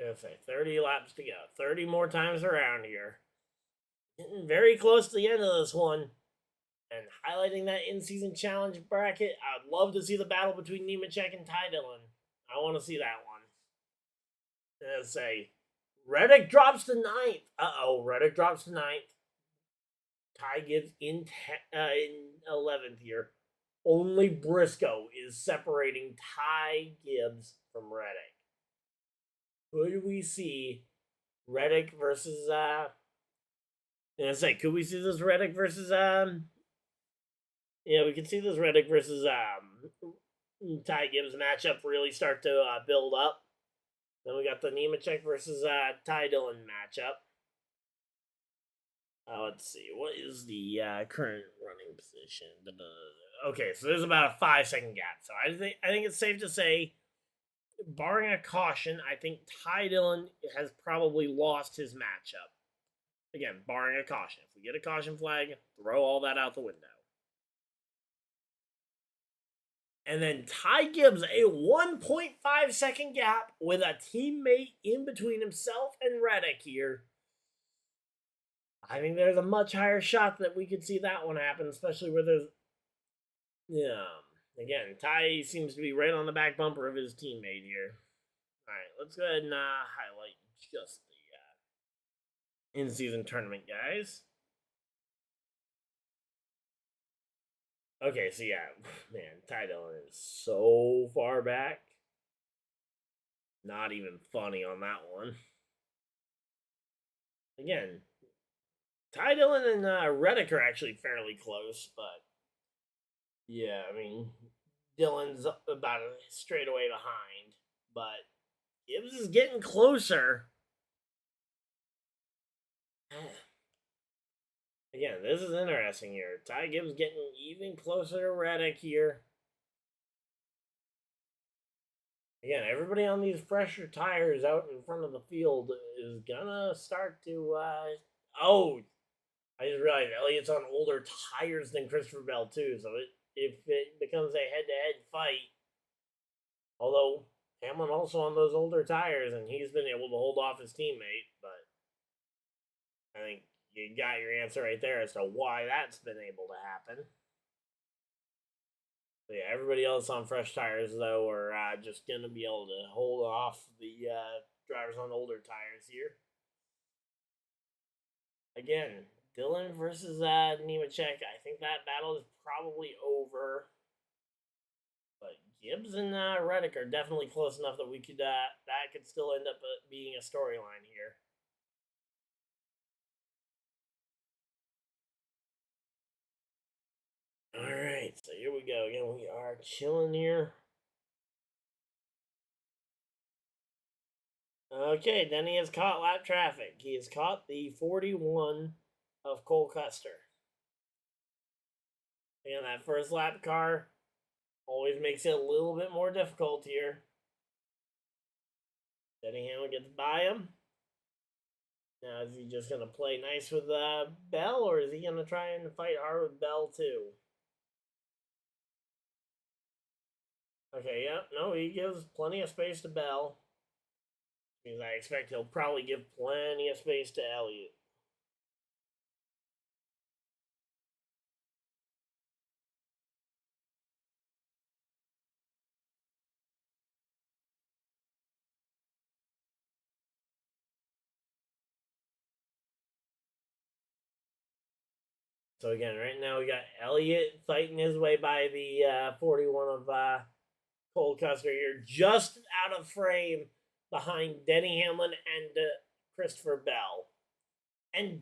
Let's say 30 laps to go. 30 more times around here. Getting very close to the end of this one. And highlighting that in-season challenge bracket, I'd love to see the battle between Nemechek and Ty Dillon. I want to see that one. Let's say Reddick drops to 9th. Reddick drops to 9th. Ty Gibbs in 11th here. Only Briscoe is separating Ty Gibbs from Reddick. Could we see Reddick versus could we see this Reddick versus we can see this Reddick versus Ty Gibbs matchup really start to build up. Then we got the Nemechek versus Ty Dillon matchup. Let's see. What is the current running position? Okay, so there's about a 5-second gap. So I think it's safe to say, barring a caution, I think Ty Dillon has probably lost his matchup. Again, barring a caution. If we get a caution flag, throw all that out the window. And then Ty Gibbs, a 1.5-second gap with a teammate in between himself and Reddick here. I think there's a much higher shot that we could see that one happen, especially where there's... Yeah. Again, Ty seems to be right on the back bumper of his teammate here. Alright, let's go ahead and highlight just the in-season tournament, guys. Okay, so yeah, man, Ty Dillon is so far back. Not even funny on that one. Again, Ty Dillon and Reddick are actually fairly close, but yeah, I mean, Dillon's about a straightaway behind, but Gibbs is getting closer. Again, this is interesting here. Ty Gibbs getting even closer to Reddick here. Again, everybody on these fresher tires out in front of the field is gonna start to, oh, I just realized Elliott's on older tires than Christopher Bell too, so if it becomes a head-to-head fight, although Hamlin also on those older tires, and he's been able to hold off his teammate, but I think you got your answer right there as to why that's been able to happen. But yeah, everybody else on fresh tires, though, are just going to be able to hold off the drivers on older tires here. Again, Dillon versus Nemechek. I think that battle is probably over. But Gibbs and Reddick are definitely close enough that we could that could still end up being a storyline here. Alright, so here we go. Again, we are chilling here. Okay, then he has caught lap traffic. He has caught the 41 of Cole Custer. And that first lap car always makes it a little bit more difficult here. Denny Hamlin gets by him. Now, is he just going to play nice with Bell, or is he going to try and fight hard with Bell too? Okay, yeah, no, he gives plenty of space to Bell. Because I expect he'll probably give plenty of space to Elliott. So again, right now we got Elliott fighting his way by the 41 of Cole Custer here, just out of frame behind Denny Hamlin and Christopher Bell. And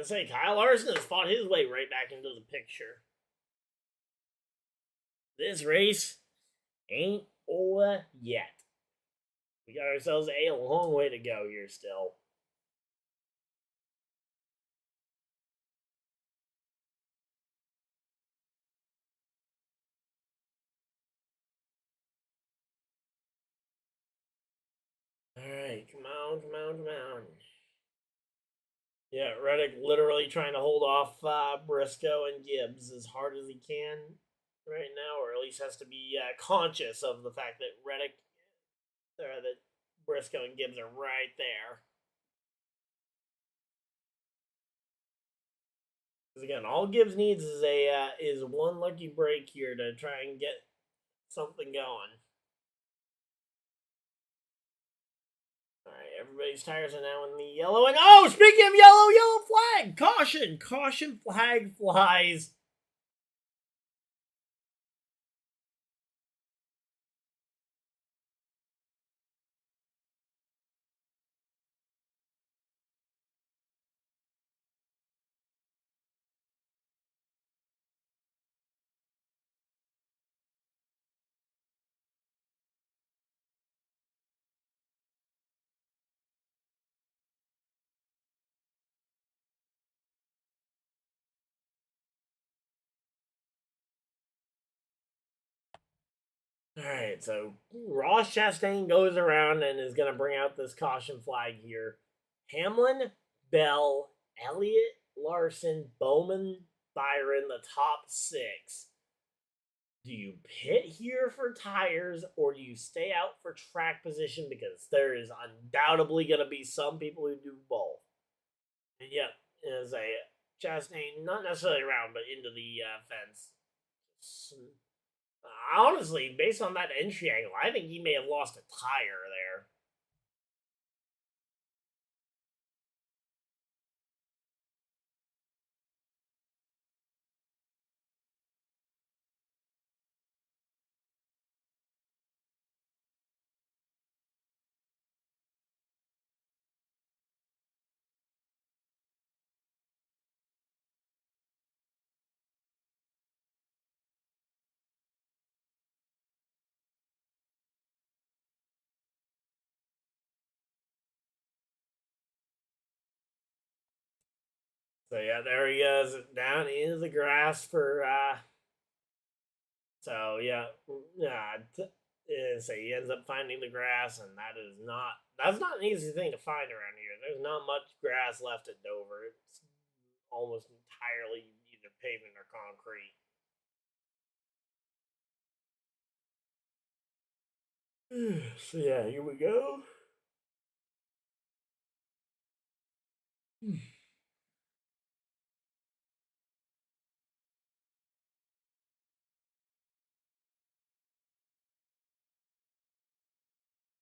say Kyle Larson has fought his way right back into the picture. This race ain't over yet. We got ourselves a long way to go here still. Alright, come on, come on, come on. Yeah, Reddick literally trying to hold off Briscoe and Gibbs as hard as he can right now, or at least has to be conscious of the fact that that Briscoe and Gibbs are right there. Because again, all Gibbs needs is one lucky break here to try and get something going. Alright, everybody's tires are now in the yellow. And oh, speaking of yellow flag! Caution! Caution flag flies. All right, so Ross Chastain goes around and is going to bring out this caution flag here. Hamlin, Bell, Elliott, Larson, Bowman, Byron, the top six. Do you pit here for tires or do you stay out for track position? Because there is undoubtedly going to be some people who do both. And yep, as a Chastain, not necessarily around, but into the fence. Honestly, based on that entry angle, I think he may have lost a tire there. So yeah, there he goes down into the grass for so yeah, so he ends up finding the grass, and that's not an easy thing to find around here. There's not much grass left at Dover. It's almost entirely either pavement or concrete. So yeah, here we go.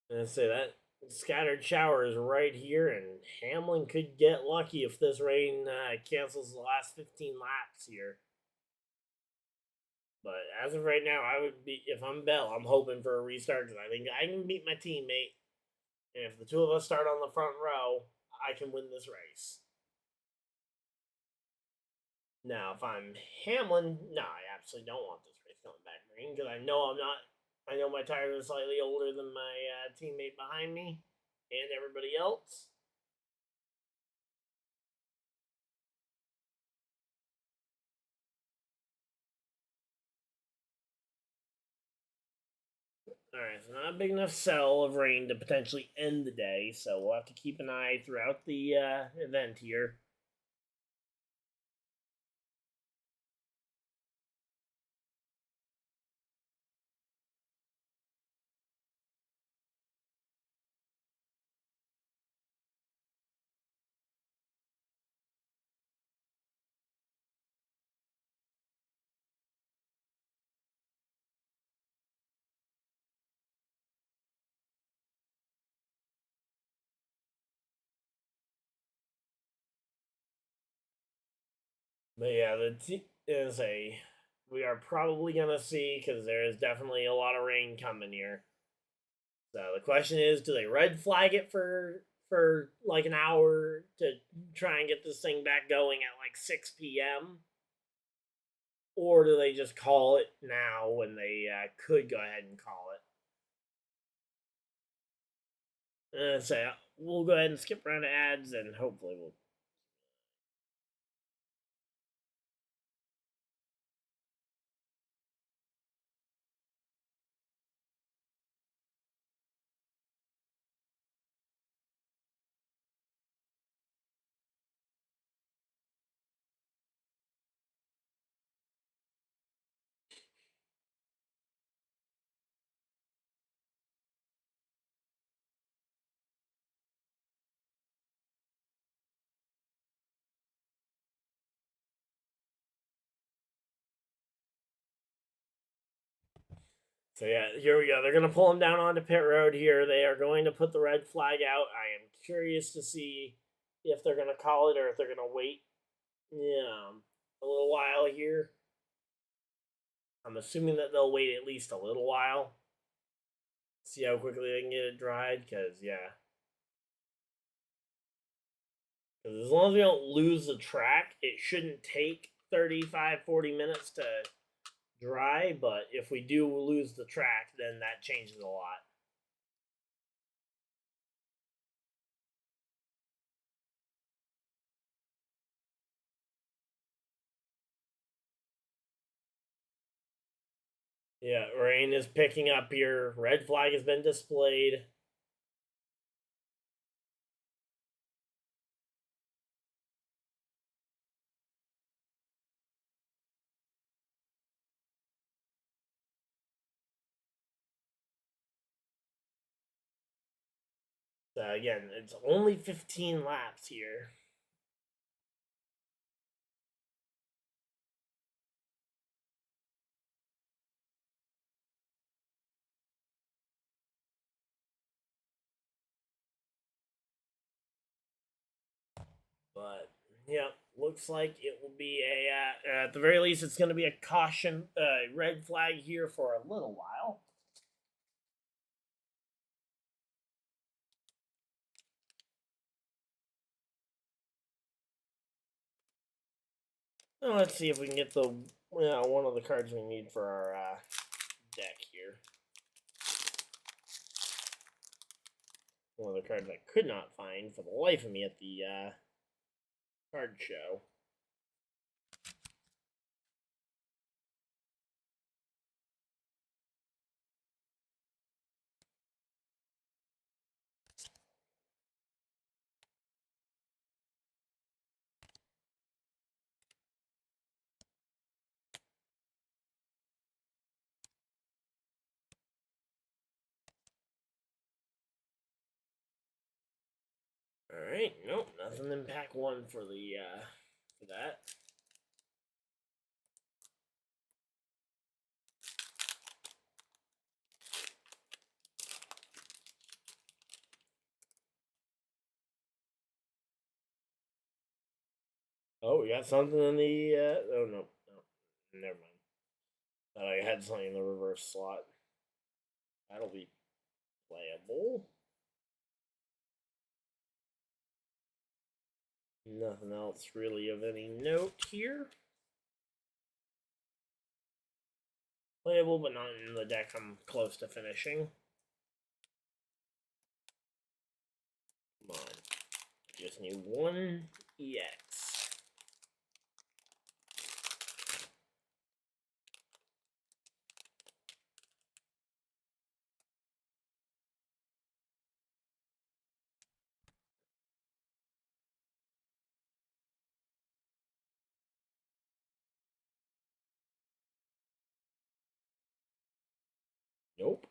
And say that scattered shower is right here, and Hamlin could get lucky if this rain cancels the last 15 laps here. But as of right now, I would be, if I'm Bell, I'm hoping for a restart because I think I can beat my teammate. And if the two of us start on the front row, I can win this race. Now, if I'm Hamlin, no, I absolutely don't want this race going back green because I know I'm not. I know my tires are slightly older than my teammate behind me and everybody else. All right, so not a big enough cell of rain to potentially end the day, so we'll have to keep an eye throughout the event here. But yeah, is a we are probably gonna see because there is definitely a lot of rain coming here. So the question is, do they red flag it for like an hour to try and get this thing back going at like 6 p.m. or do they just call it now when they could go ahead and call it? So we'll go ahead and skip around to ads and hopefully we'll. So yeah, here we go. They're gonna pull him down onto pit road here. They are going to put the red flag out. I am curious to see if they're gonna call it or if they're gonna wait. Yeah, a little while here. I'm assuming that they'll wait at least a little while. See how quickly they can get it dried, because yeah. Because as long as we don't lose the track, it shouldn't take 35, 40 minutes to dry. But if we do lose the track, then that changes a lot. Yeah, rain is picking up here. Red flag has been displayed. Again, it's only 15 laps here. But yeah, looks like it will be a at the very least it's going to be a caution red flag here for a little while. Now let's see if we can get the one of the cards we need for our deck here. One of the cards I could not find for the life of me at the card show. All right, nope, nothing in pack one for the for that. Oh, we got something in the oh no, never mind. Thought I had something in the reverse slot. That'll be playable. Nothing else really of any note here. Playable, but not in the deck I'm close to finishing. Come on. Just need one EX. Nope.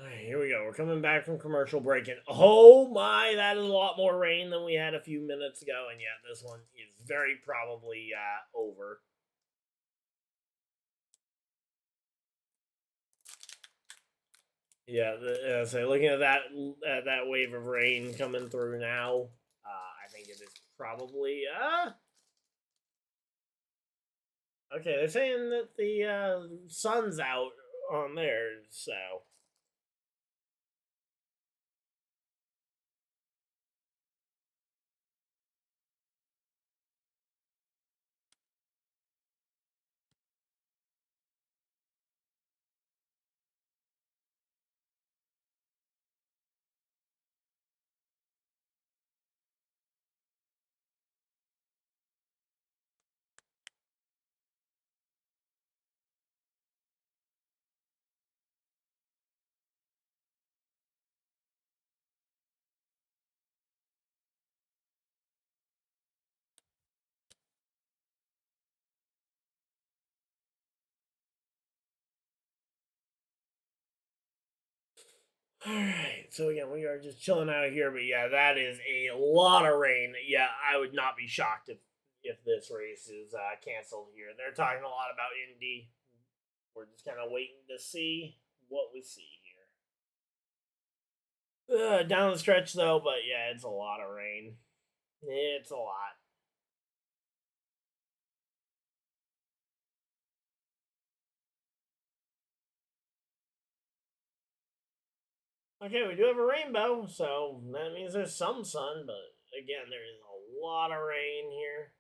Alright, here we go. We're coming back from commercial break, and oh my, that is a lot more rain than we had a few minutes ago, and yeah, this one is very probably over. Yeah, so looking at that wave of rain coming through now, I think it is probably okay. They're saying that the sun's out on theirs, so Alright, so again, we are just chilling out here, but yeah, that is a lot of rain. Yeah, I would not be shocked if this race is canceled here. They're talking a lot about Indy. We're just kind of waiting to see what we see here. Down the stretch, though, but yeah, it's a lot of rain. It's a lot. Okay, we do have a rainbow, so that means there's some sun, but again, there is a lot of rain here.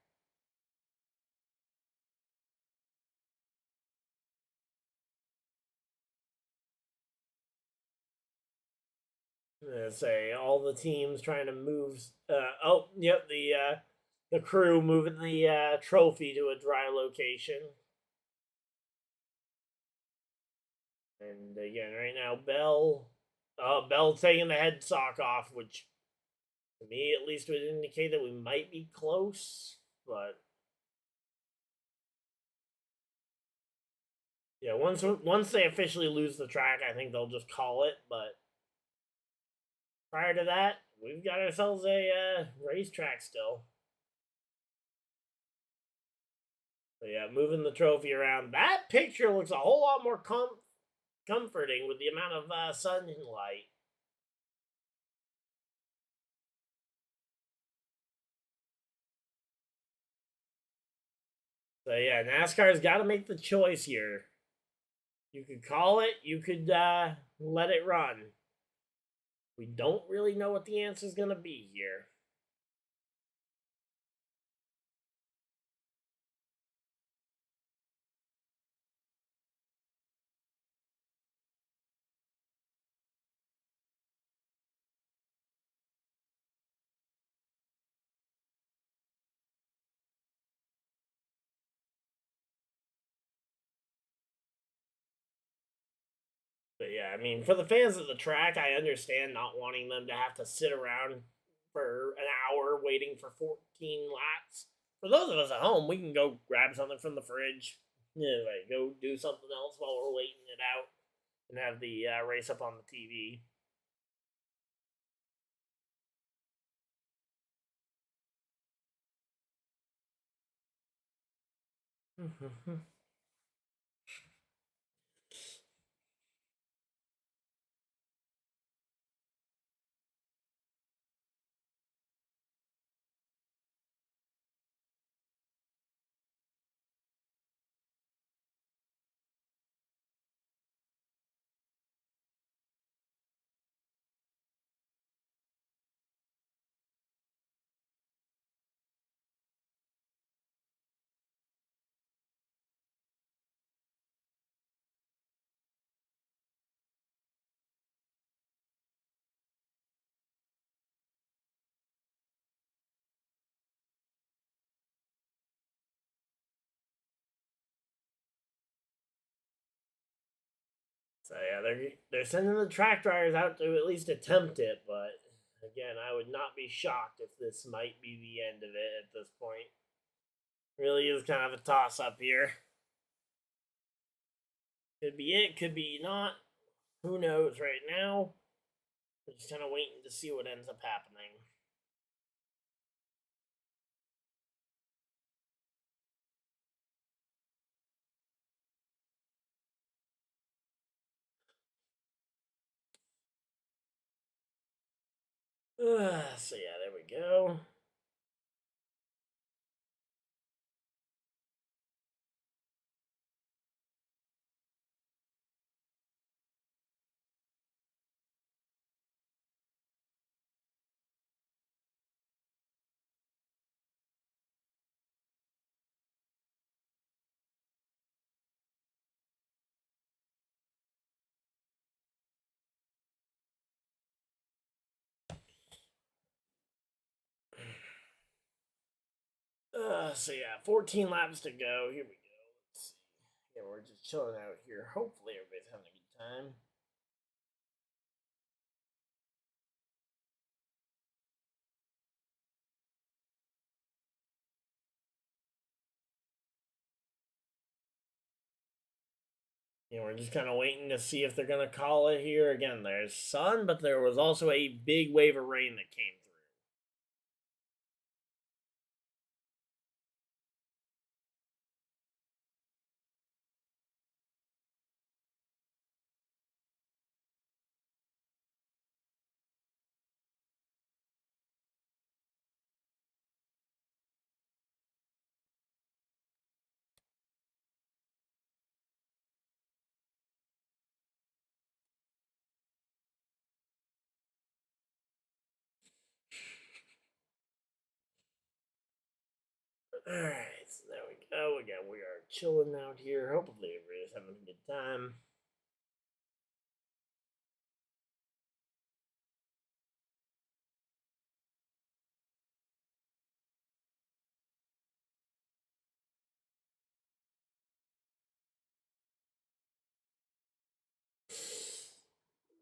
Say all the teams trying to move. Oh, yep, the crew moving the trophy to a dry location. And again, right now, Bell taking the head sock off, which to me at least would indicate that we might be close. But yeah, once they officially lose the track, I think they'll just call it. But prior to that, we've got ourselves a racetrack still. So yeah, moving the trophy around. That picture looks a whole lot more comforting with the amount of sunlight. So yeah, NASCAR's got to make the choice here. You could call it, you could let it run. We don't really know what the answer is going to be here. But yeah, I mean, for the fans of the track, I understand not wanting them to have to sit around for an hour waiting for 14 laps. For those of us at home, we can go grab something from the fridge, like go do something else while we're waiting it out, and have the race up on the TV. So yeah, they're sending the track drivers out to at least attempt it, but again, I would not be shocked if this might be the end of it at this point. Really is kind of a toss up here. Could be it, could be not. Who knows right now? We're just kind of waiting to see what ends up happening. So yeah, there we go. So yeah, 14 laps to go. Here we go. Let's see. Yeah, we're just chilling out here. Hopefully, everybody's having a good time. Yeah, we're just kind of waiting to see if they're gonna call it here. Again, there's sun, but there was also a big wave of rain that came through. Alright, so there we go. Again, we are chilling out here. Hopefully, everybody's having a good time.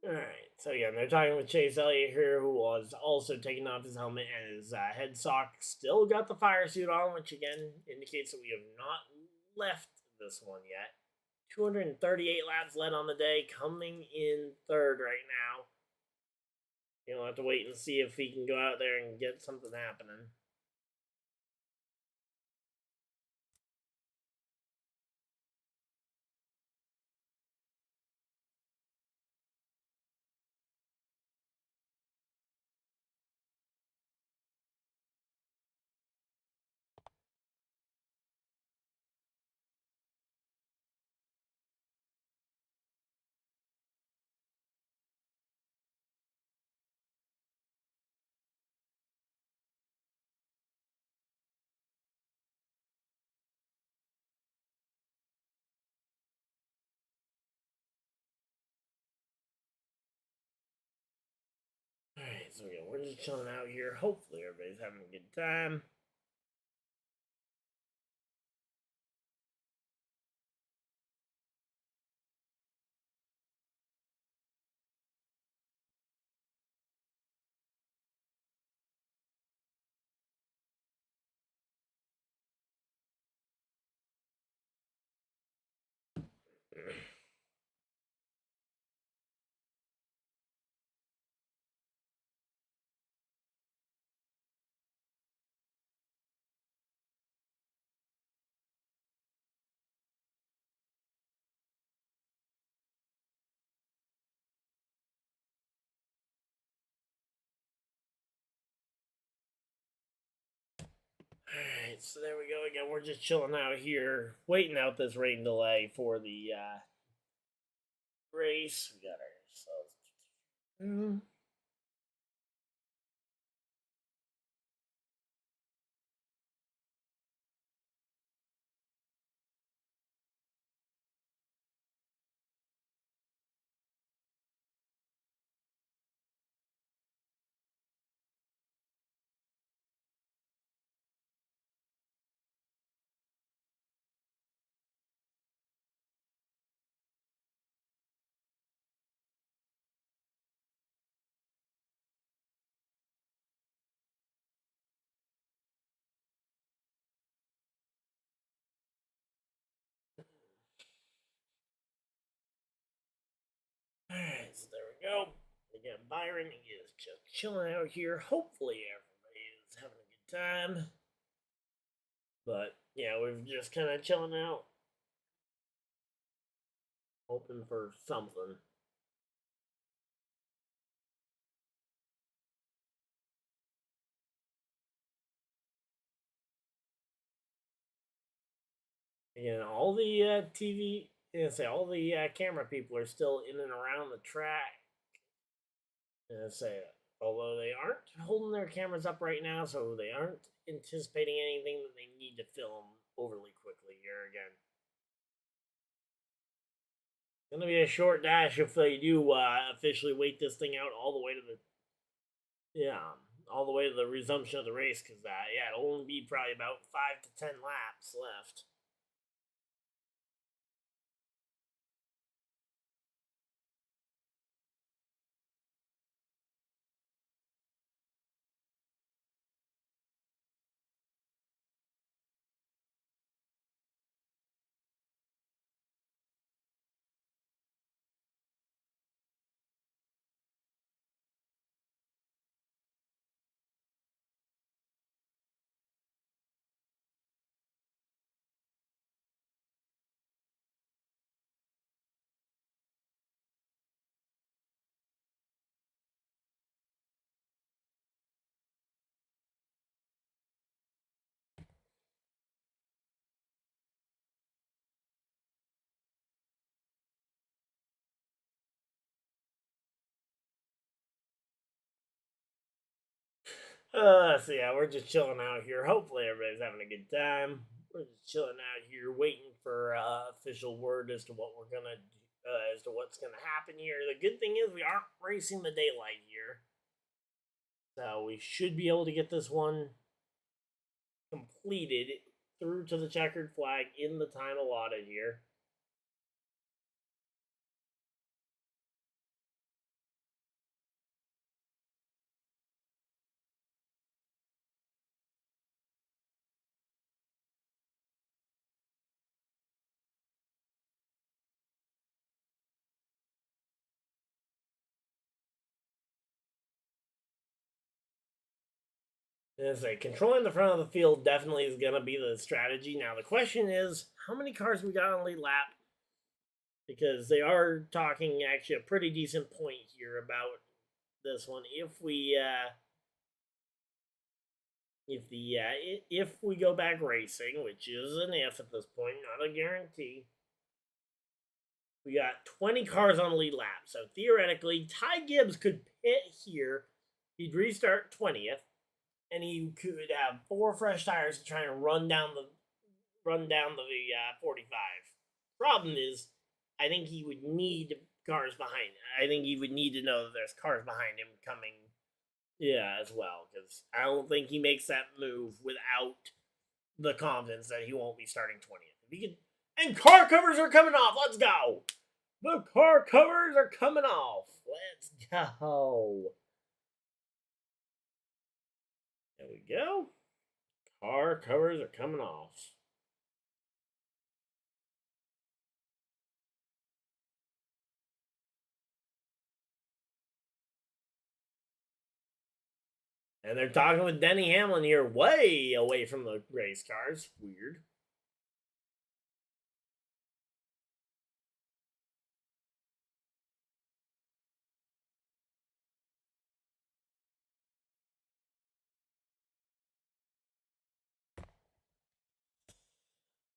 Alright, so again, they're talking with Chase Elliott here, who was also taking off his helmet, and his head sock still got the fire suit on, which again indicates that we have not left this one yet. 238 laps led on the day, coming in third right now. You'll have to wait and see if he can go out there and get something happening. Alright, so again, we're just chilling out here. Hopefully everybody's having a good time. Alright, so there we go again. We're just chilling out here, waiting out this rain delay for the race. We got ourselves. Alright, so there we go. Again, Byron is just chilling out here. Hopefully everybody is having a good time. But yeah, we're just kind of chilling out, hoping for something. Again, all the TV, all the camera people are still in and around the track. And say, although they aren't holding their cameras up right now, so they aren't anticipating anything that they need to film overly quickly here again. It's going to be a short dash if they do officially wait this thing out all the way to the all the way to the resumption of the race, because it'll only be probably about 5 to 10 laps left. So yeah, we're just chilling out here. Hopefully everybody's having a good time. We're just chilling out here, waiting for official word as to what we're gonna do, as to what's gonna happen here. The good thing is we aren't racing the daylight here, so we should be able to get this one completed through to the checkered flag in the time allotted here. As a controlling the front of the field definitely is going to be the strategy. Now the question is, how many cars we got on lead lap? Because they are talking actually a pretty decent point here about this one. If we go back racing, which is an if at this point, not a guarantee. We got 20 cars on lead lap, so theoretically, Ty Gibbs could pit here. He'd restart 20th, and he could have 4 fresh tires to try and run down the 45. Problem is, I think he would need cars behind. I think he would need to know that there's cars behind him coming. Yeah, as well, because I don't think he makes that move without the confidence that he won't be starting 20th. If he can, and car covers are coming off. Let's go. The car covers are coming off. Let's go. There we go. Car covers are coming off. And they're talking with Denny Hamlin here, way away from the race cars. Weird.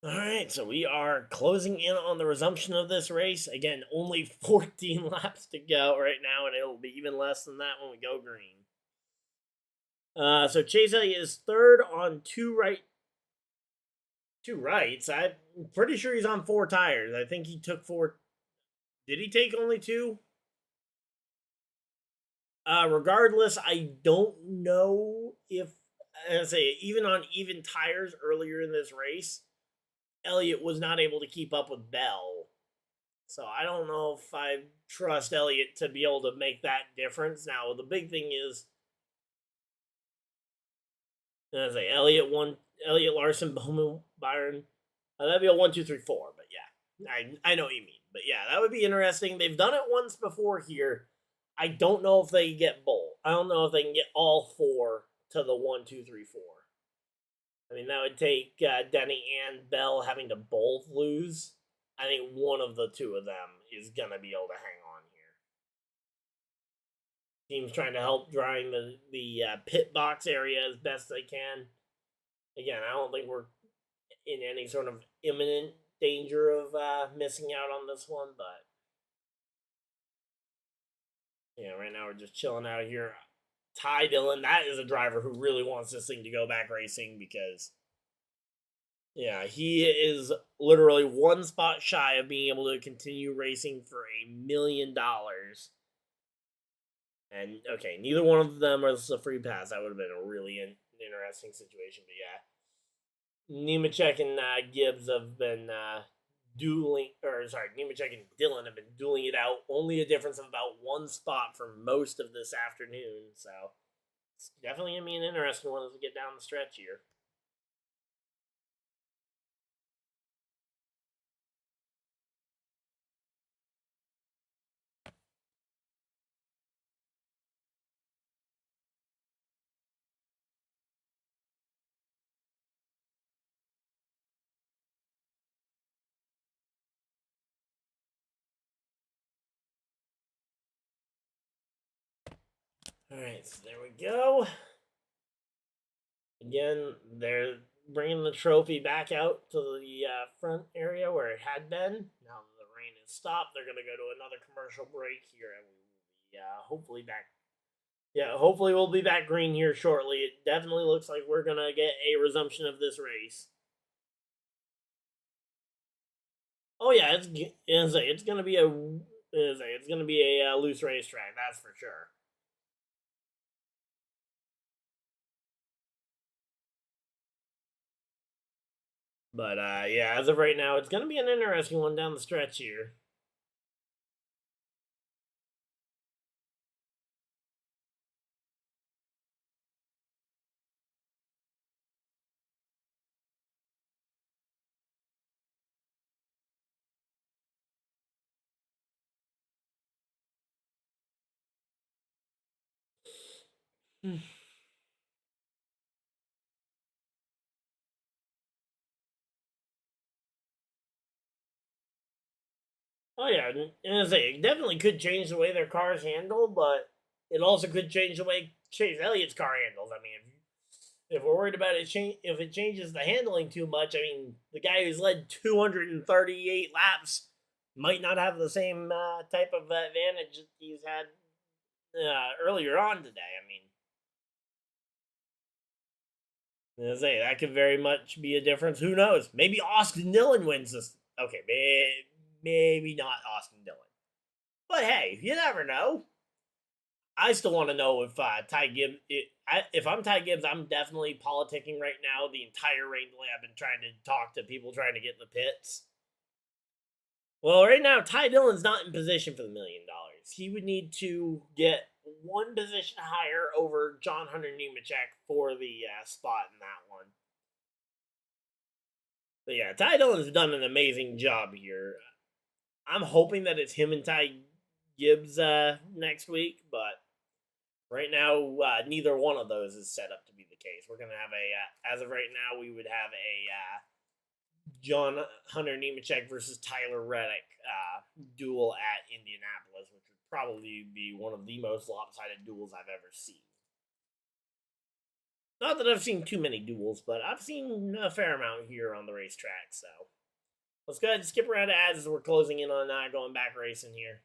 All right, so we are closing in on the resumption of this race. Again, only 14 laps to go right now, and it'll be even less than that when we go green. So Chase Elliott is third on two rights. I'm pretty sure he's on 4 tires. I think he took 4. Did he take only 2? Regardless, I don't know if, as I say, even on even tires earlier in this race, Elliott was not able to keep up with Bell. So I don't know if I trust Elliott to be able to make that difference. Now, the big thing is, as I say, Elliott, Larson, Bowman, Byron. That'd be a 1, 2, 3, 4. But yeah, I know what you mean. But yeah, that would be interesting. They've done it once before here. I don't know if they get both. I don't know if they can get all 4 to the 1, 2, 3, 4. I mean, that would take Denny and Bell having to both lose. I think one of the 2 of them is going to be able to hang on here. Team's trying to help drawing the pit box area as best they can. Again, I don't think we're in any sort of imminent danger of missing out on this one, but yeah, right now we're just chilling out here. Ty Dillon, that is a driver who really wants this thing to go back racing because, yeah, he is literally 1 spot shy of being able to continue racing for $1 million. And okay, neither one of them is a free pass. That would have been a really interesting situation. But yeah, Nemechek and Gibbs have been Nemechek and Dillon have been dueling it out. Only a difference of about 1 spot for most of this afternoon. So it's definitely going to be an interesting one as we get down the stretch here. Alright, so there we go. Again, they're bringing the trophy back out to the front area where it had been. Now that the rain has stopped, they're going to go to another commercial break here, and we will be hopefully back. Yeah, hopefully we'll be back green here shortly. It definitely looks like we're going to get a resumption of this race. Oh yeah, it's going to be a loose racetrack, that's for sure. But yeah, as of right now, it's going to be an interesting one down the stretch here. Oh yeah, and I say it definitely could change the way their cars handle, but it also could change the way Chase Elliott's car handles. I mean, if we're worried about it, if it changes the handling too much, I mean, the guy who's led 238 laps might not have the same type of advantage that he's had earlier on today. I mean, I say that could very much be a difference. Who knows? Maybe Austin Dillon wins this. Okay, maybe not Austin Dillon. But hey, you never know. I still want to know if Ty Gibbs. If I'm Ty Gibbs, I'm definitely politicking right now. The entire rain delay, I've been trying to talk to people trying to get in the pits. Well, right now, Ty Dillon's not in position for the $1,000,000. He would need to get one position higher over John Hunter Nemechek for the spot in that one. But yeah, Ty Dillon's done an amazing job here. I'm hoping that it's him and Ty Gibbs next week, but right now, neither one of those is set up to be the case. We're going to have as of right now, we would have a John Hunter Nemechek versus Tyler Reddick duel at Indianapolis, which would probably be one of the most lopsided duels I've ever seen. Not that I've seen too many duels, but I've seen a fair amount here on the racetrack, so let's go ahead and skip around to ads as we're closing in on going back racing here.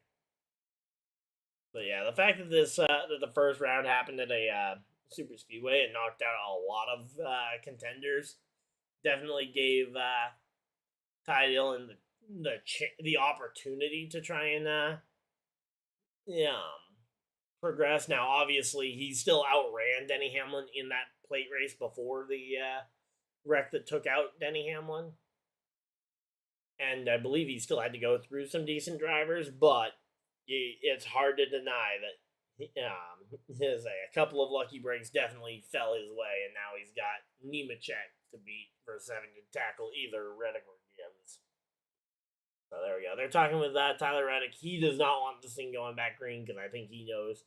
But yeah, the fact that that the first round happened at a super speedway and knocked out a lot of contenders definitely gave Ty Dillon the opportunity to try and progress. Now, obviously, he still outran Denny Hamlin in that plate race before the wreck that took out Denny Hamlin, and I believe he still had to go through some decent drivers, but it's hard to deny that a couple of lucky breaks definitely fell his way, and now he's got Nemechek to beat versus having to tackle either Reddick or Gibbs. So there we go. They're talking with Tyler Reddick. He does not want this thing going back green because I think he knows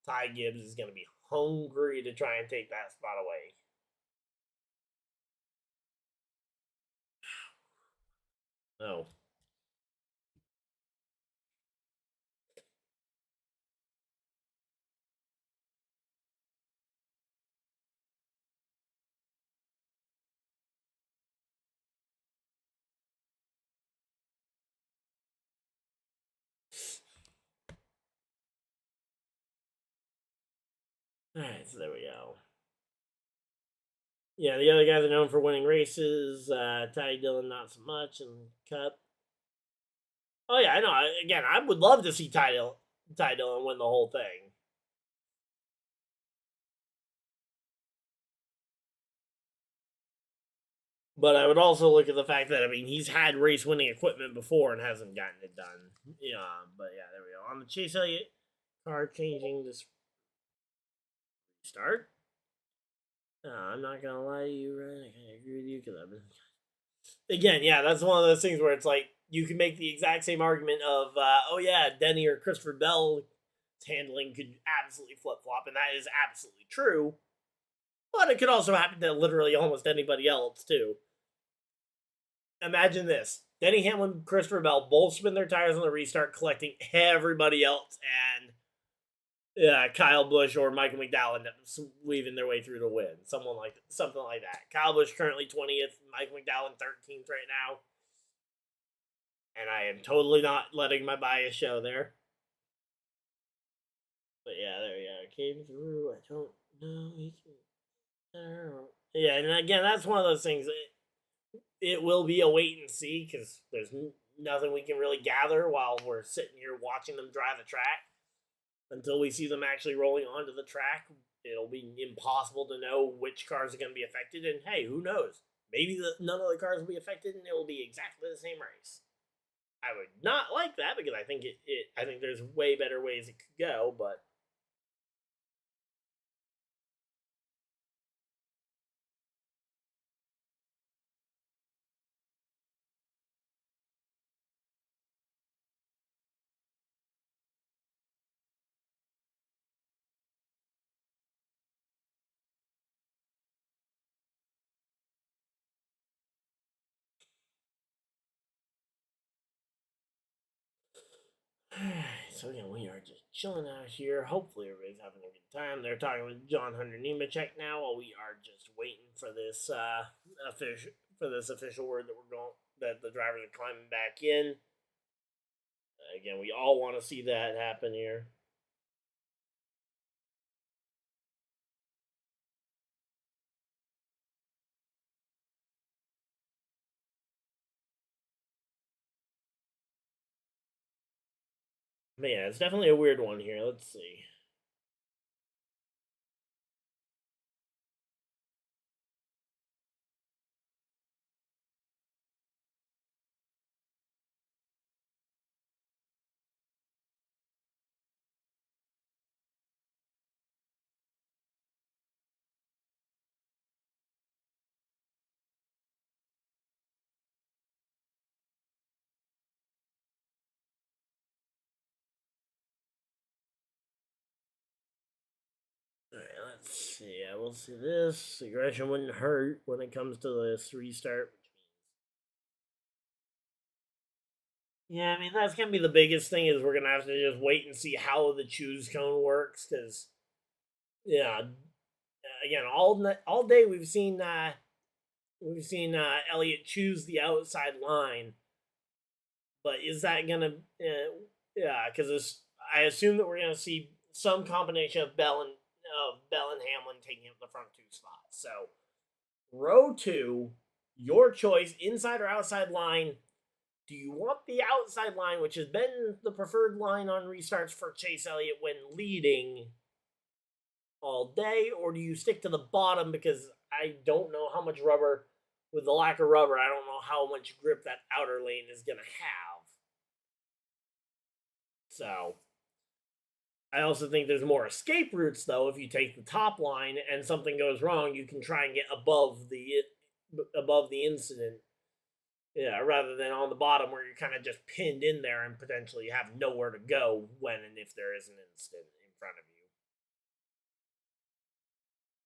Ty Gibbs is going to be hungry to try and take that spot away. Oh. Alright, so there we go. Yeah, the other guys are known for winning races. Ty Dillon, not so much, and Cup. Oh, yeah, I know. Again, I would love to see Ty Dillon win the whole thing. But I would also look at the fact that, I mean, he's had race winning equipment before and hasn't gotten it done. Yeah, but yeah, there we go. On the Chase Elliott car changing this start. I'm not gonna lie to you, Ryan. I kind of agree with you because I've been. Again, yeah, that's one of those things where it's like you can make the exact same argument of, oh yeah, Denny or Christopher Bell's handling could absolutely flip flop, and that is absolutely true. But it could also happen to literally almost anybody else too. Imagine this: Denny Hamlin, Christopher Bell both spin their tires on the restart, collecting everybody else, and Kyle Busch or Michael McDowell weaving their way through to win. Something like that. Kyle Busch currently 20th, Michael McDowell 13th right now. And I am totally not letting my bias show there. But yeah, there we go. Came through. I don't know. Yeah, and again, that's one of those things. It will be a wait and see because there's nothing we can really gather while we're sitting here watching them drive the track. Until we see them actually rolling onto the track, it'll be impossible to know which cars are going to be affected. And hey, who knows? Maybe none of the cars will be affected, and it will be exactly the same race. I would not like that because I think I think there's way better ways it could go, but. Alright, so again, we are just chilling out here. Hopefully, everybody's having a good time. They're talking with John Hunter Nemechek now while we are just waiting for this official word that we're going that the drivers are climbing back in. Again, we all want to see that happen here. But yeah, it's definitely a weird one here. Let's see. Alright, let's see. I will see this. Aggression wouldn't hurt when it comes to this restart. Yeah, I mean, that's going to be the biggest thing is we're going to have to just wait and see how the choose cone works because, yeah, again, all day we've seen Elliott choose the outside line, but is that gonna yeah? Because I assume that we're gonna see some combination of Bell and Hamlin taking up the front two spots. So row two, your choice, inside or outside line. Do you want the outside line, which has been the preferred line on restarts for Chase Elliott when leading all day, or do you stick to the bottom because I don't know how much rubber, with the lack of rubber, I don't know how much grip that outer lane is going to have. So, I also think there's more escape routes, though. If you take the top line and something goes wrong, you can try and get above the incident. Yeah, rather than on the bottom where you're kind of just pinned in there and potentially have nowhere to go when and if there is an incident in front of you.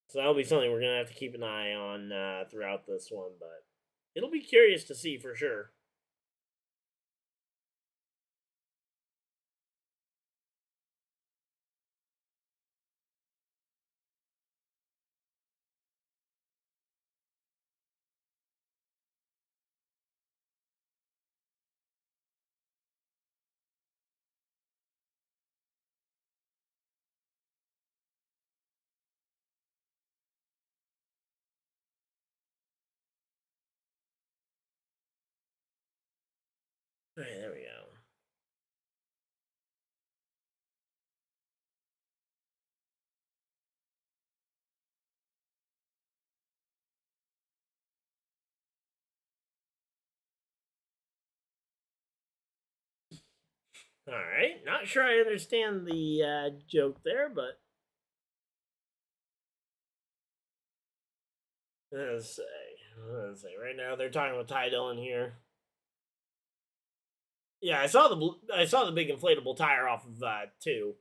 So that'll be something we're gonna have to keep an eye on throughout this one, but it'll be curious to see for sure. All right, there we go. All right, not sure I understand the joke there, but let's say, right now they're talking with Ty Dillon here. Yeah, I saw the big inflatable tire off of two.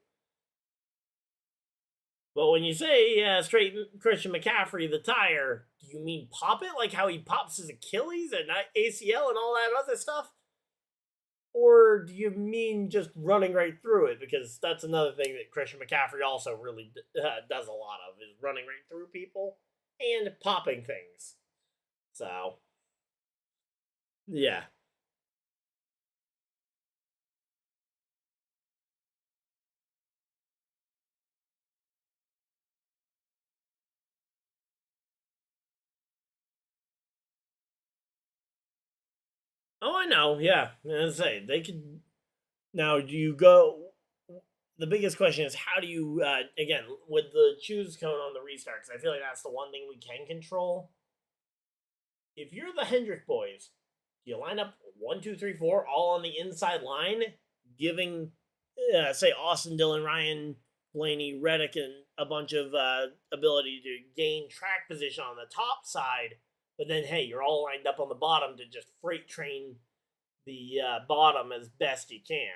But when you say straight Christian McCaffrey the tire, do you mean pop it like how he pops his Achilles and ACL and all that other stuff? Or do you mean just running right through it? Because that's another thing that Christian McCaffrey also really does a lot of, is running right through people and popping things. So, yeah. Oh, I know. Yeah, as I say, they could. Now, do you go? The biggest question is how do you again with the choose cone on the restarts? I feel like that's the one thing we can control. If you're the Hendrick boys, you line up 1, 2, 3, 4 all on the inside line, giving say Austin Dillon, Ryan Blaney, Reddick, and a bunch of ability to gain track position on the top side. But then, hey, you're all lined up on the bottom to just freight train the bottom as best you can.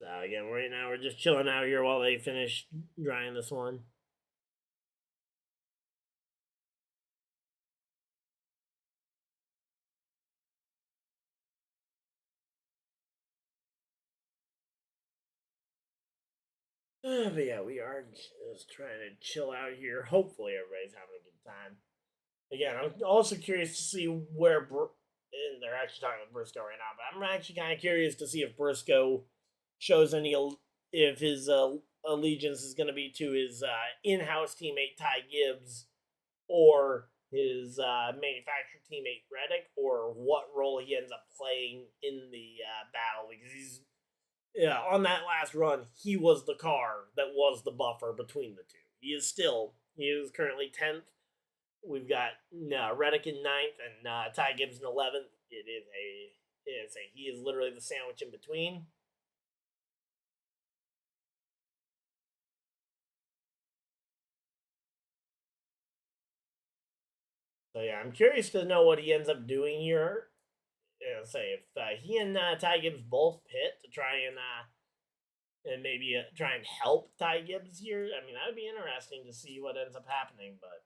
So again, right now we're just chilling out here while they finish drying this one. But yeah, we are just trying to chill out here. Hopefully, everybody's having a good time. Again, I'm also curious to see where and they're actually talking about Briscoe right now, but I'm actually kind of curious to see if Briscoe shows any if his allegiance is going to be to his in-house teammate Ty Gibbs or his manufacturer teammate Reddick, or what role he ends up playing in the battle, because he's on that last run, he was the car that was the buffer between the two. He is currently 10th. We've got Reddick in 9th and Ty Gibbs in 11th. He is literally the sandwich in between. So yeah, I'm curious to know what he ends up doing here. Say if he and Ty Gibbs both pit to try and maybe try and help Ty Gibbs here. I mean, that would be interesting to see what ends up happening. But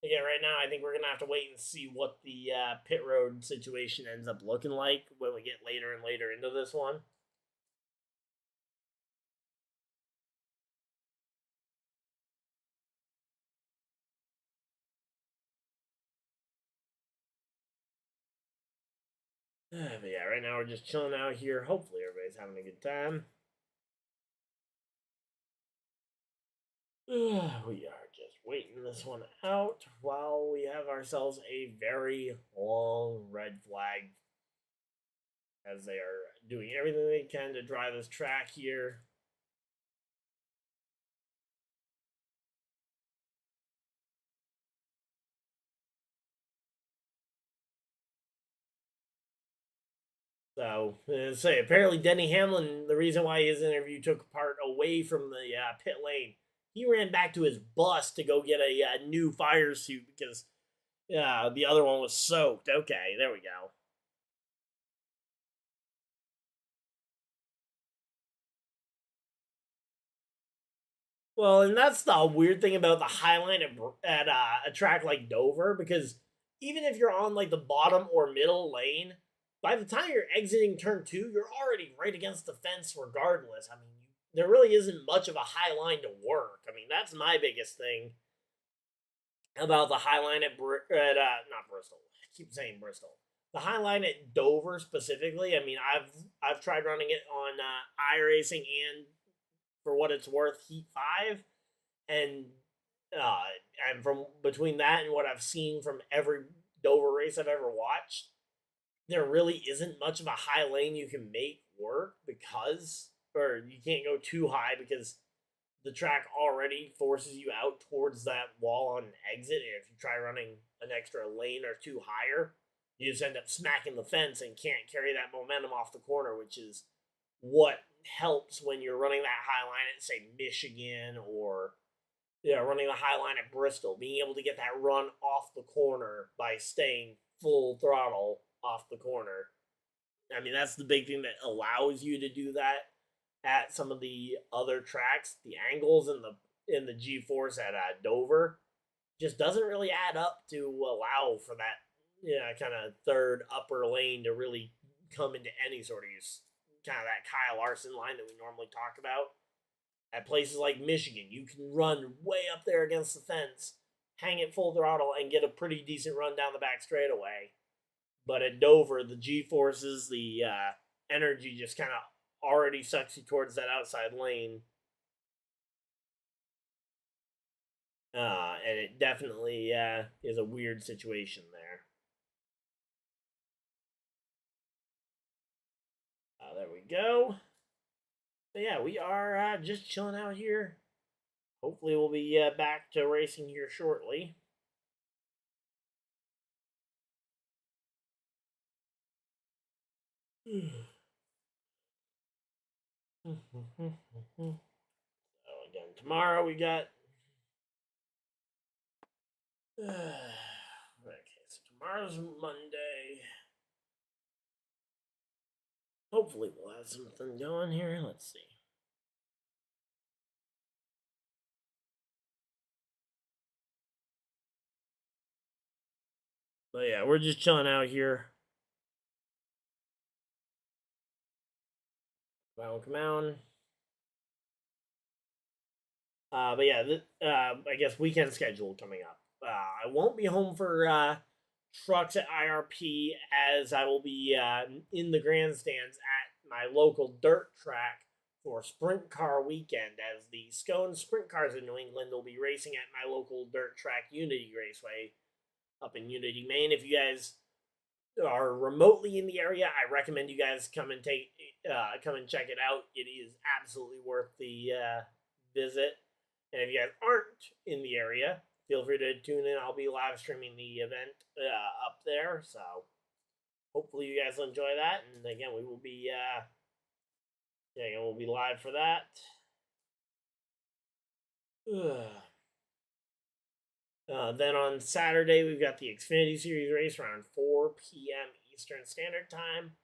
again, right now, I think we're gonna have to wait and see what the pit road situation ends up looking like when we get later and later into this one. But yeah, right now we're just chilling out here. Hopefully, everybody's having a good time. We are just waiting this one out while we have ourselves a very long red flag as they are doing everything they can to dry this track here. So, say apparently Denny Hamlin, the reason why his interview took part away from the pit lane, he ran back to his bus to go get a new fire suit because the other one was soaked. Okay, there we go. Well, and that's the weird thing about the highline at a track like Dover, because even if you're on like the bottom or middle lane, by the time you're exiting turn two, you're already right against the fence regardless. I mean, there really isn't much of a high line to work. I mean, that's my biggest thing about the high line at not Bristol. I keep saying Bristol. The high line at Dover specifically. I mean, I've tried running it on iRacing and, for what it's worth, Heat 5, and uh, and from between that and what I've seen from every Dover race I've ever watched, there really isn't much of a high lane you can make work, because, or you can't go too high because the track already forces you out towards that wall on exit. And if you try running an extra lane or two higher, you just end up smacking the fence and can't carry that momentum off the corner, which is what helps when you're running that high line at, say, Michigan, or running the high line at Bristol, being able to get that run off the corner by staying full throttle off the corner. I mean, that's the big thing that allows you to do that at some of the other tracks. The angles in the G-force at Dover just doesn't really add up to allow for that kind of third upper lane to really come into any sort of use. Kind of that Kyle Larson line that we normally talk about. At places like Michigan, you can run way up there against the fence, hang it full throttle, and get a pretty decent run down the back straightaway. But at Dover, the G forces, the energy just kind of already sucks you towards that outside lane. And it definitely is a weird situation there. There we go. But yeah, we are just chilling out here. Hopefully, we'll be back to racing here shortly. So again, tomorrow we got. Okay, so tomorrow's Monday. Hopefully we'll have something going here. Let's see. But yeah, we're just chilling out here. Come on. But yeah, I guess weekend schedule coming up. I won't be home for trucks at IRP as I will be in the grandstands at my local dirt track for Sprint Car Weekend, as the Scone Sprint Cars in New England will be racing at my local dirt track Unity Raceway up in Unity, Maine. If you guys are remotely in the area, I recommend you guys come and come and check it out. It is absolutely worth the visit. And if you guys aren't in the area, feel free to tune in. I'll be live streaming the event up there, so hopefully you guys will enjoy that. And again, we will be we'll be live for that. Then on Saturday, we've got the Xfinity Series race around 4 p.m. Eastern Standard Time.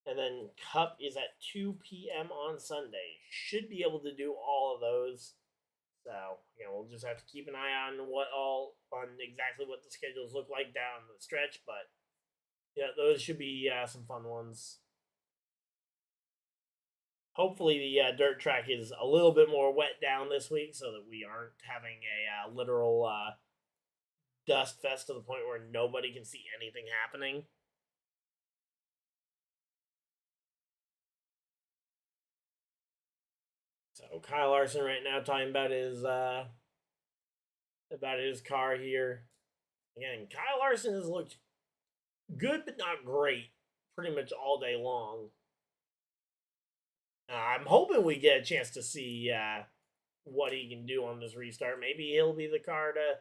And then Cup is at 2 p.m. on Sunday. Should be able to do all of those. So, we'll just have to keep an eye on exactly what the schedules look like down the stretch. But, yeah, those should be some fun ones. Hopefully the dirt track is a little bit more wet down this week so that we aren't having a literal dust fest to the point where nobody can see anything happening. So Kyle Larson right now talking about his car here. Again, Kyle Larson has looked good but not great pretty much all day long. I'm hoping we get a chance to see what he can do on this restart. Maybe he'll be the car to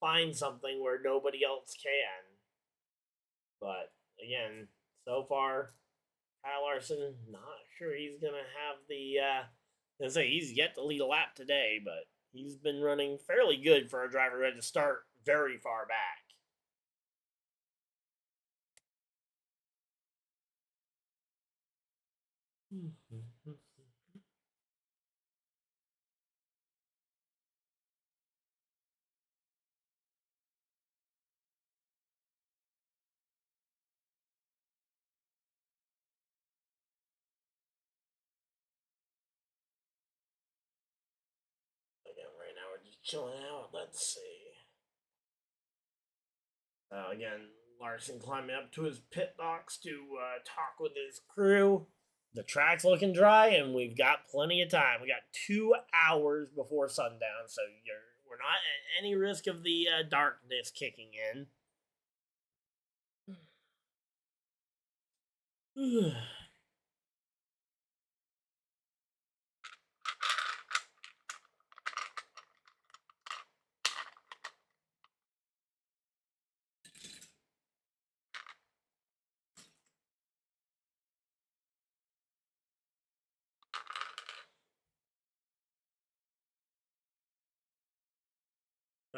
find something where nobody else can. But again, so far, Kyle Larson, not sure he's gonna have the. Gonna say he's yet to lead a lap today, but he's been running fairly good for a driver who had to start very far back. Again, right now we're just chilling out. Let's see. Again, Larson climbing up to his pit box to talk with his crew. The track's looking dry, and we've got plenty of time. We got 2 hours before sundown, so we're not at any risk of the darkness kicking in.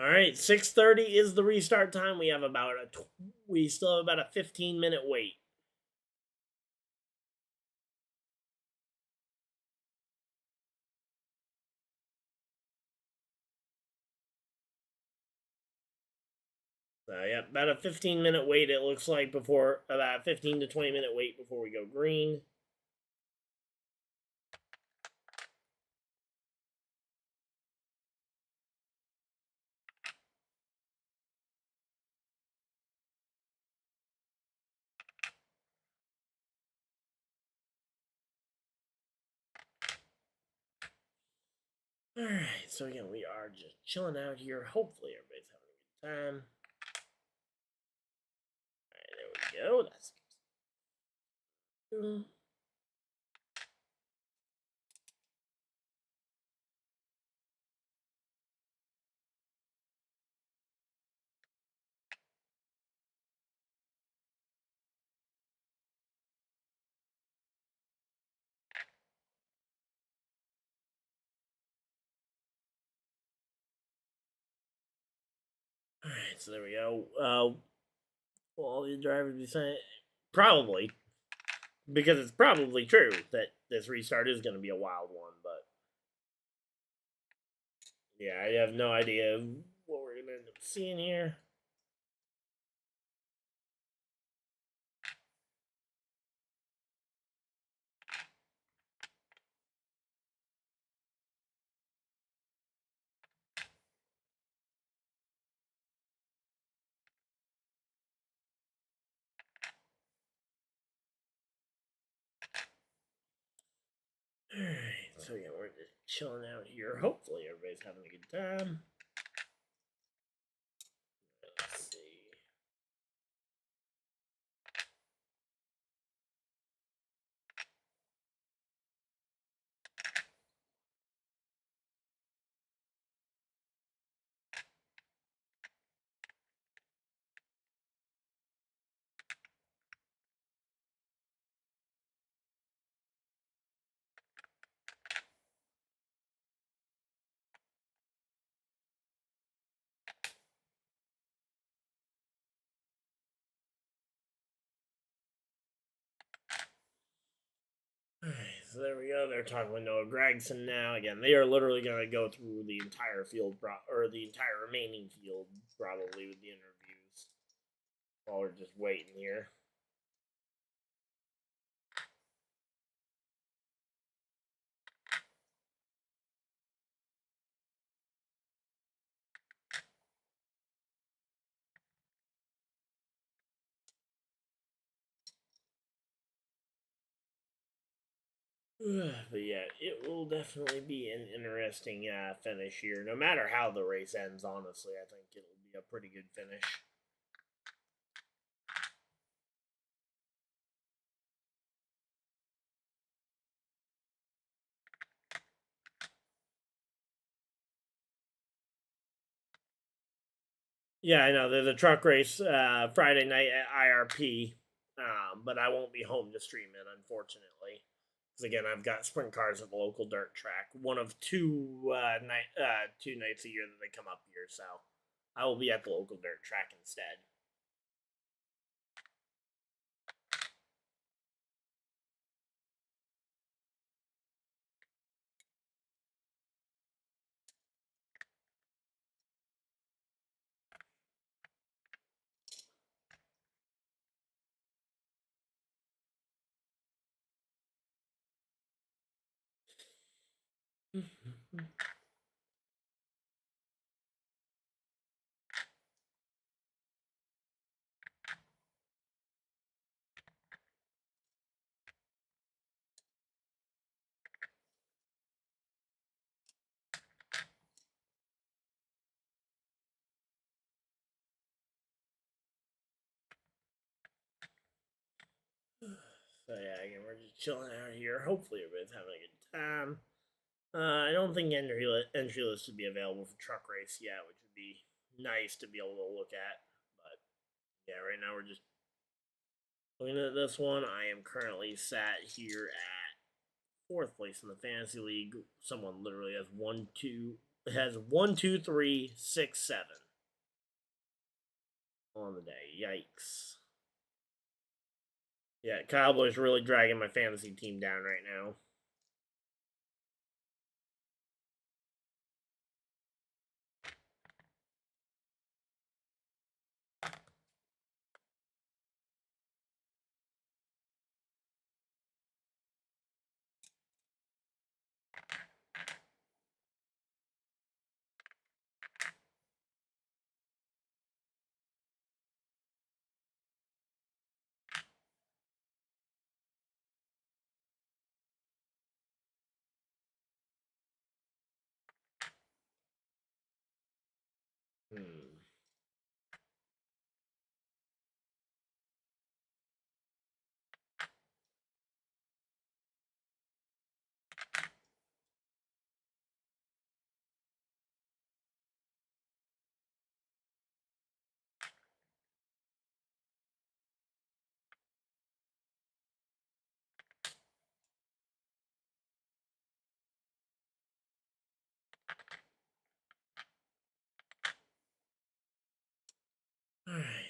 All right, 6:30 is the restart time. We still have about a 15-minute wait. So yeah, about a 15-minute wait. It looks like before about a 15 to 20-minute wait before we go green. All right, so again, we are just chilling out here. Hopefully, everybody's having a good time. All right, there we go. That's good. All right, so there we go. Will all the drivers be saying probably? because it's probably true that this restart is going to be a wild one, but yeah, I have no idea what we're going to end up seeing here. Alright, so yeah, we're just chilling out here. Hopefully everybody's having a good time. Let's see. Alright, so there we go. They're talking with Noah Gregson now. Again, they are literally going to go through the entire field, or the entire remaining field, probably, with the interviews. While we're just waiting here. But yeah, it will definitely be an interesting finish here. No matter how the race ends, honestly, I think it'll be a pretty good finish. Yeah, I know. There's a truck race Friday night at IRP, but I won't be home to stream it, unfortunately. Because again, I've got sprint cars at the local dirt track. One of two two nights a year that they come up here, so I will be at the local dirt track instead. So yeah, again, we're just chilling out here. Hopefully, everybody's having a good time. I don't think entry list would be available for truck race yet, which would be nice to be able to look at. But yeah, right now we're just looking at this one. I am currently sat here at fourth place in the fantasy league. Someone literally has one, two, three, six, seven on the day. Yikes. Yeah, Cowboys really dragging my fantasy team down right now. Hmm.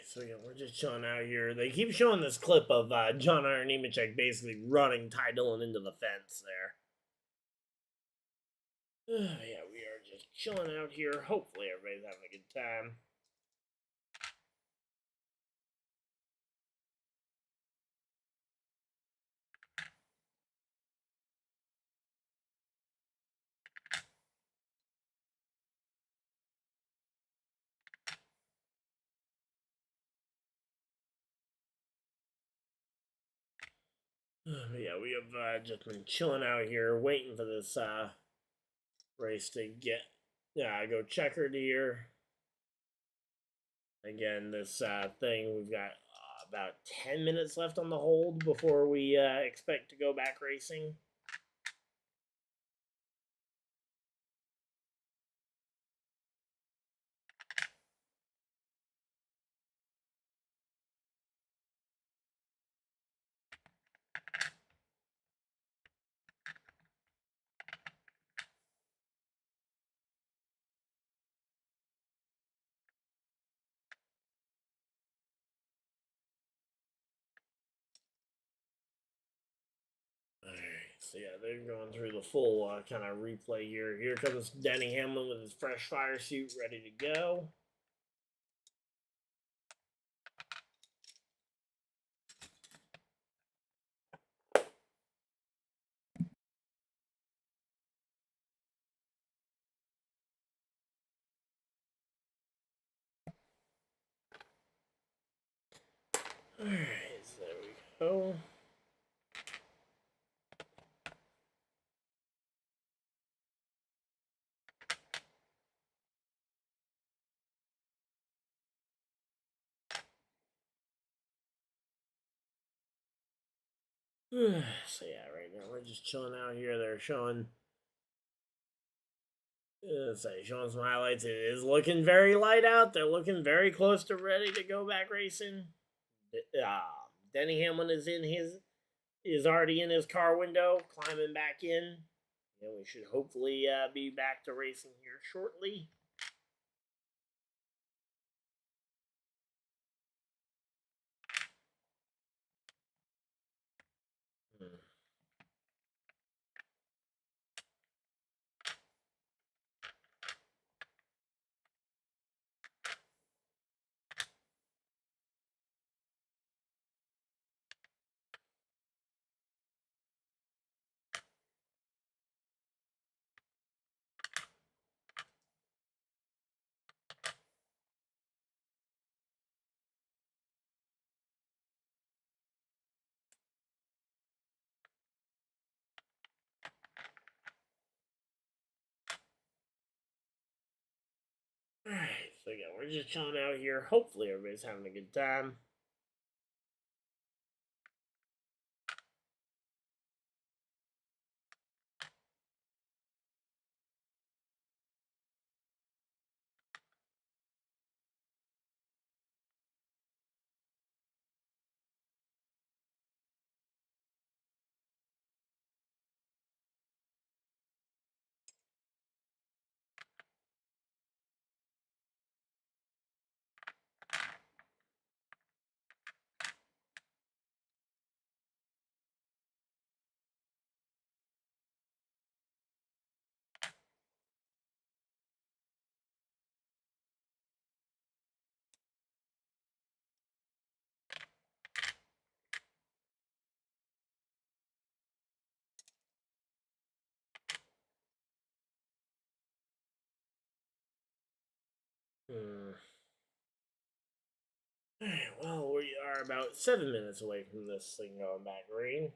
so yeah, we're just chilling out here. They keep showing this clip of John Iron Nemechek basically running Ty Dillon into the fence there. Yeah, we are just chilling out here. Hopefully everybody's having a good time. Yeah, we have just been chilling out here, waiting for this race to get go checkered here. Again, this thing, we've got about 10 minutes left on the hold before we expect to go back racing. So yeah, they're going through the full kind of replay here. Here comes Denny Hamlin with his fresh fire suit ready to go. Alright, so there we go. So yeah, right now we're just chilling out here. They're showing showing some highlights. It is looking very light out. They're looking very close to ready to go back racing. Denny Hamlin is already in his car window, climbing back in. Yeah, we should hopefully be back to racing here shortly. Alright, so yeah, we're just chilling out here. Hopefully everybody's having a good time. Alright, well, we are about 7 minutes away from this thing going back green.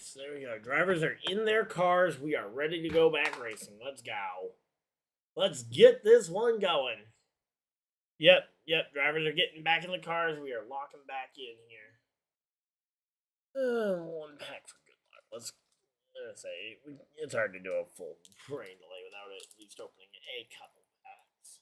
so there we go. Drivers are in their cars. We are ready to go back racing. Let's go. Let's get this one going. Yep. Drivers are getting back in the cars. We are locking back in here. One pack for good luck. Let's say it's hard to do a full rain delay without at least opening a couple packs.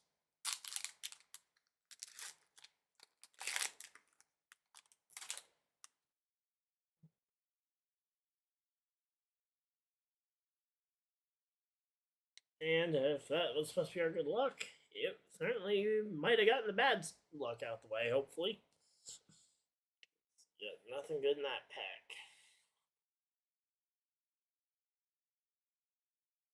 And if that was supposed to be our good luck, it certainly might have gotten the bad luck out the way, hopefully. Yeah, nothing good in that pack.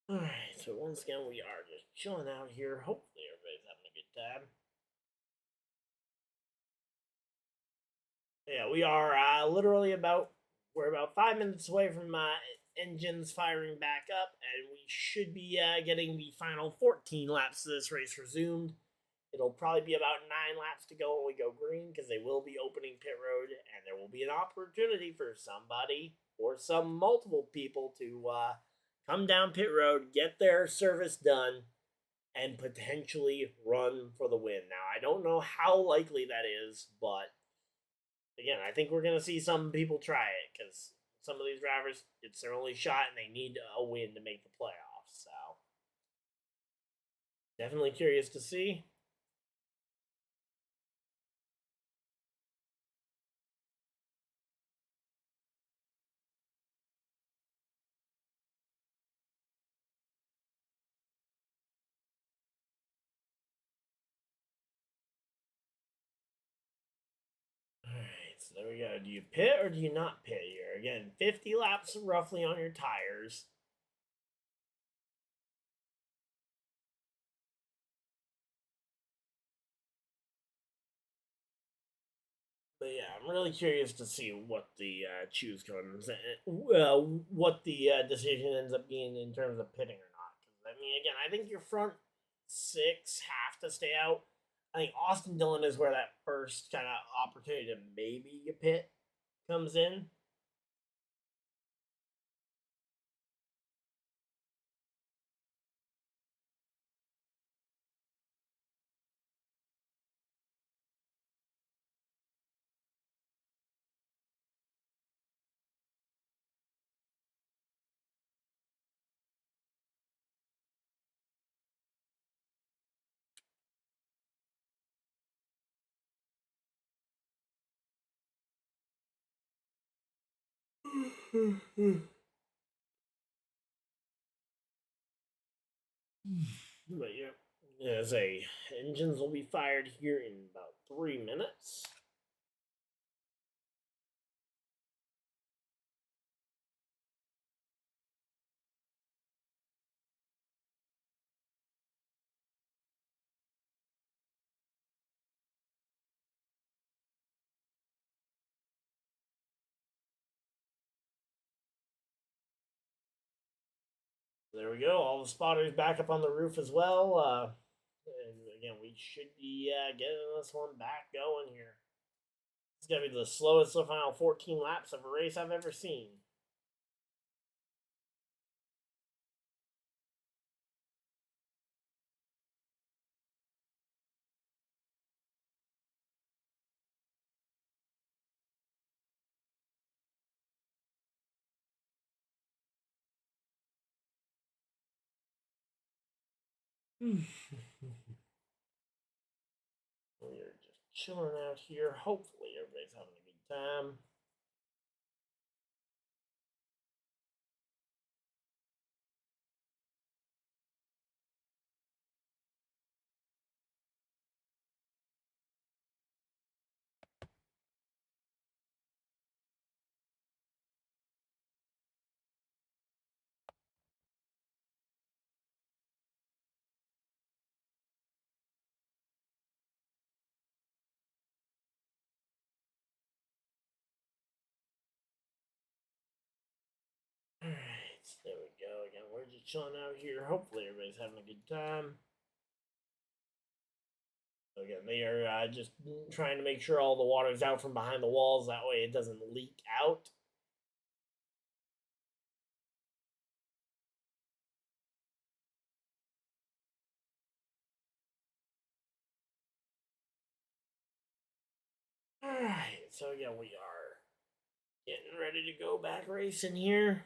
Alright, so once again, we are just chilling out here. Hopefully, everybody's having a good time. Yeah, we are literally we're about 5 minutes away from engines firing back up, and we should be getting the final 14 laps of this race resumed. It'll probably be about 9 laps to go when we go green, because they will be opening pit road, and there will be an opportunity for somebody or some multiple people to come down pit road, get their service done, and potentially run for the win. Now, I don't know how likely that is, but again, I think we're going to see some people try it, because some of these drivers, it's their only shot, and they need a win to make the playoffs. So, definitely curious to see. Alright, so there we go. Do you pit or do you not pit here? Again, 50 laps roughly on your tires. But yeah, I'm really curious to see what the choose comes, what the decision ends up being in terms of pitting or not. Because I mean, again, I think your front 6 have to stay out. I think Austin Dillon is where that first kind of opportunity to maybe you pit comes in. But yeah, as engines will be fired here in about 3 minutes. There we go. All the spotters back up on the roof as well. And again, we should be getting this one back going here. It's going to be the slowest final 14 laps of a race I've ever seen. We are just chilling out here. Hopefully, everybody's having a good time. Alright, there we go. Again, we're just chilling out here. Hopefully, everybody's having a good time. Again, they are just trying to make sure all the water's out from behind the walls. That way, it doesn't leak out. Alright, so yeah, we are getting ready to go back racing here.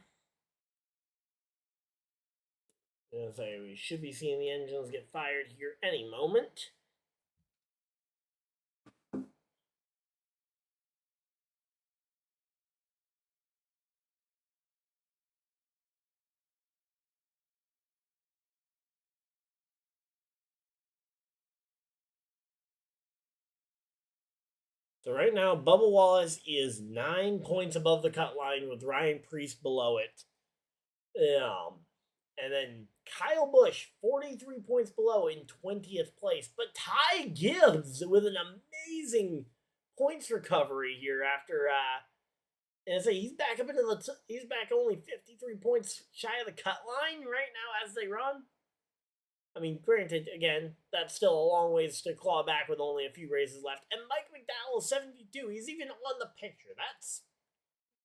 As I say, we should be seeing the engines get fired here any moment. So right now, Bubba Wallace is 9 points above the cut line with Ryan Preece below it. And then Kyle Busch, 43 points below in 20th place. But Ty Gibbs with an amazing points recovery here after and say he's back up into he's back only 53 points shy of the cut line right now as they run. I mean, granted, again, that's still a long ways to claw back with only a few races left. And Mike McDowell is 72. He's even on the picture. That's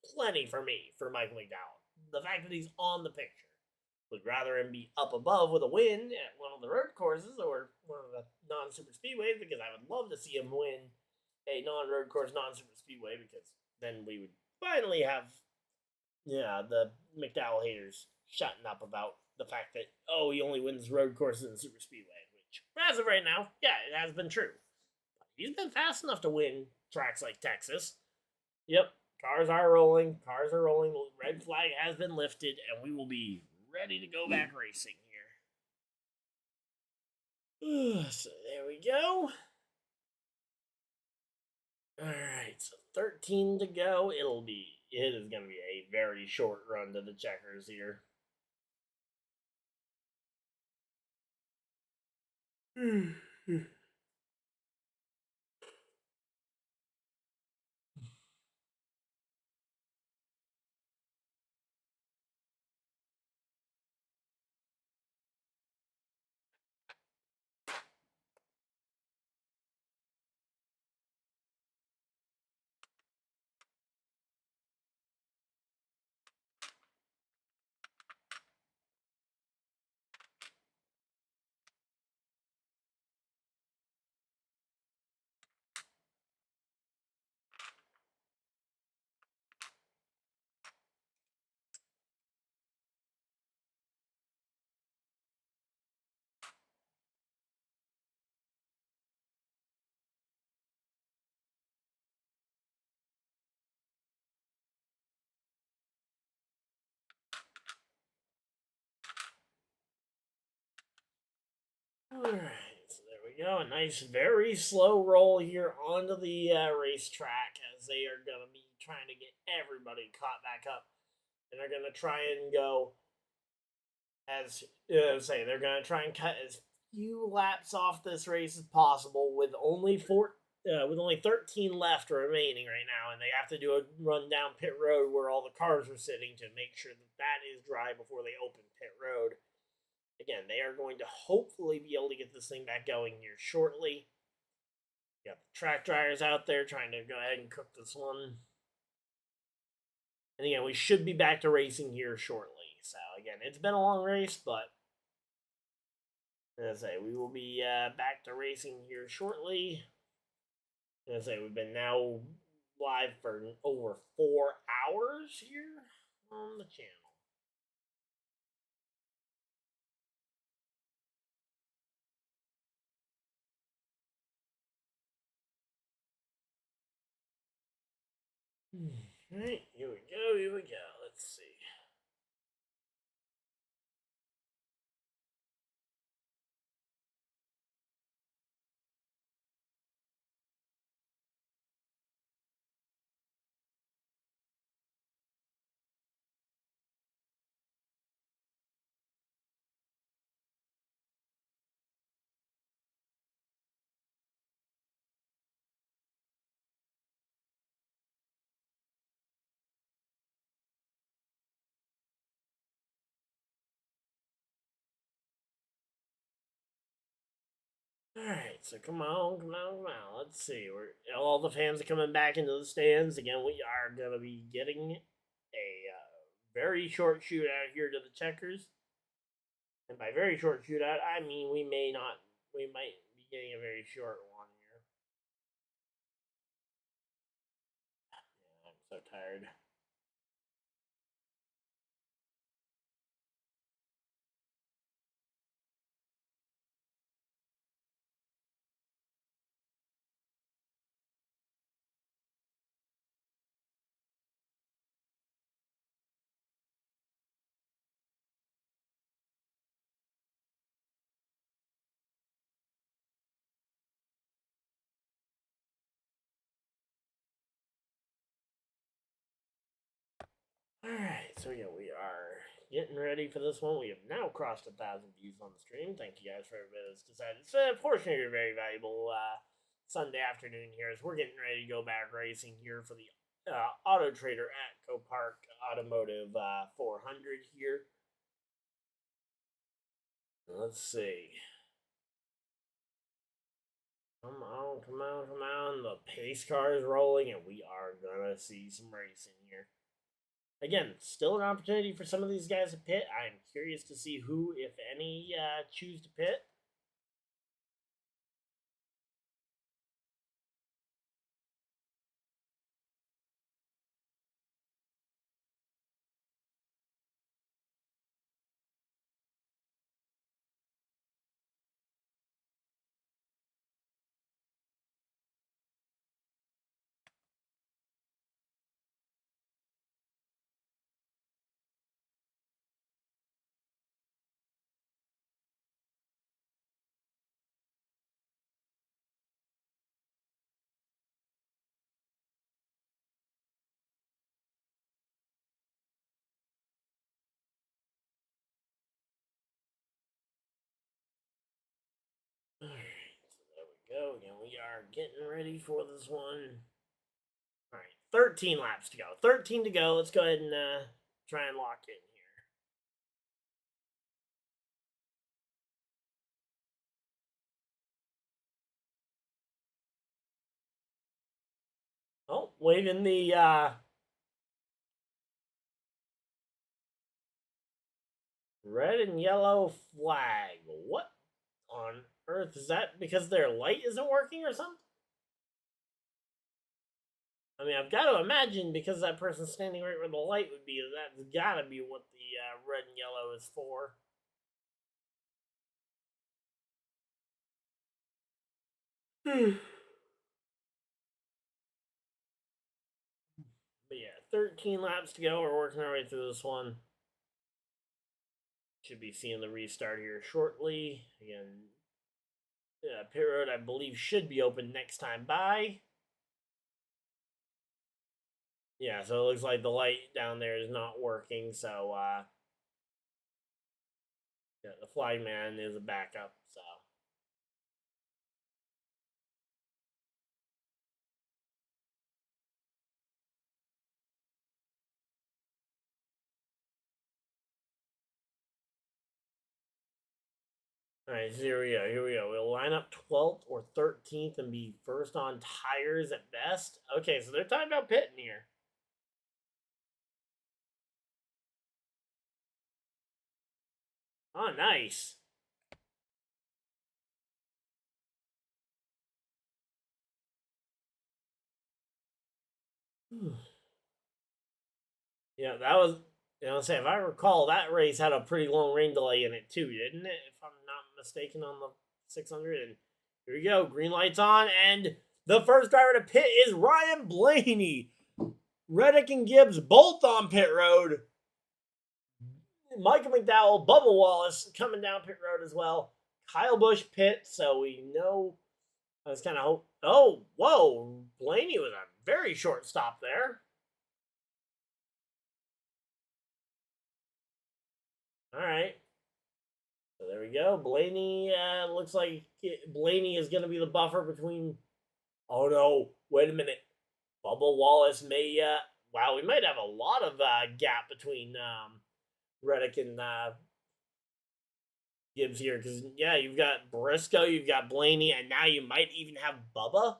plenty for me for Mike McDowell. The fact that he's on the picture. Would rather him be up above with a win at one of the road courses or one of the non-super speedways, because I would love to see him win a non-road course, non-super speedway, because then we would finally have the McDowell haters shutting up about the fact that, oh, he only wins road courses and super speedway, which as of right now, yeah, it has been true. But he's been fast enough to win tracks like Texas. Yep, cars are rolling. Cars are rolling. The red flag has been lifted, and we will be ready to go back racing here. So there we go. Alright, so 13 to go. It is going to be a very short run to the checkers here. Alright, so there we go. A nice, very slow roll here onto the racetrack as they are going to be trying to get everybody caught back up. And they're going to try and go as they're going to try and cut as few laps off this race as possible with only 13 left remaining right now, and they have to do a run down pit road where all the cars are sitting to make sure that is dry before they open pit road. Again, they are going to hopefully be able to get this thing back going here shortly. Got the track dryers out there trying to go ahead and cook this one. And again, we should be back to racing here shortly. So again, it's been a long race, but as I say, we will be back to racing here shortly. As I say, we've been now live for over 4 hours here on the channel. Alright, here we go, let's see. Alright, so come on. Let's see. All the fans are coming back into the stands. Again, we are going to be getting a very short shootout here to the checkers. And by very short shootout, I mean we might be getting a very short one here. tired. Alright, so yeah, we are getting ready for this one. We have now crossed 1,000 views on the stream. Thank you guys for everybody that's decided to spend a portion of your very valuable Sunday afternoon here as we're getting ready to go back racing here for the Autotrader Echo Park Automotive 400 here. Let's see. Come on, come on, come on. The pace car is rolling, and we are going to see some racing here. Again, still an opportunity for some of these guys to pit. I'm curious to see who, if any, choose to pit. Alright, so there we go. Again, we are getting ready for this one. Alright, 13 laps to go. 13 to go. Let's go ahead and try and lock in here. Oh, waving the red and yellow flag. What on earth is that? Because their light isn't working or something? I mean, I've got to imagine because that person standing right where the light would be, that's got to be what the red and yellow is for. But yeah, 13 laps to go. We're working our way through this one. Should be seeing the restart here shortly. Again, pit road, I believe, should be open next time by. Yeah, so it looks like the light down there is not working. So, yeah, the flagman is a backup. So. All right, so here we go. Here we go. We'll line up 12th or 13th and be first on tires at best. Okay, so they're talking about pitting here. Oh, nice. Yeah, that was, say, if I recall, that race had a pretty long rain delay in it too, didn't it? If I'm not mistaken on the 600. And here we go. Green lights on, and the first driver to pit is Ryan Blaney. Reddick and Gibbs both on pit road. Michael McDowell, Bubba Wallace coming down pit road as well. Kyle Busch pit, so we know. I was kind of whoa, Blaney was a very short stop there. All right, so there we go. Blaney looks like Blaney is going to be the buffer between. Oh no! Wait a minute. Bubba Wallace may. Wow, we might have a lot of gap between Reddick and Gibbs here, because yeah, you've got Briscoe, you've got Blaney, and now you might even have Bubba.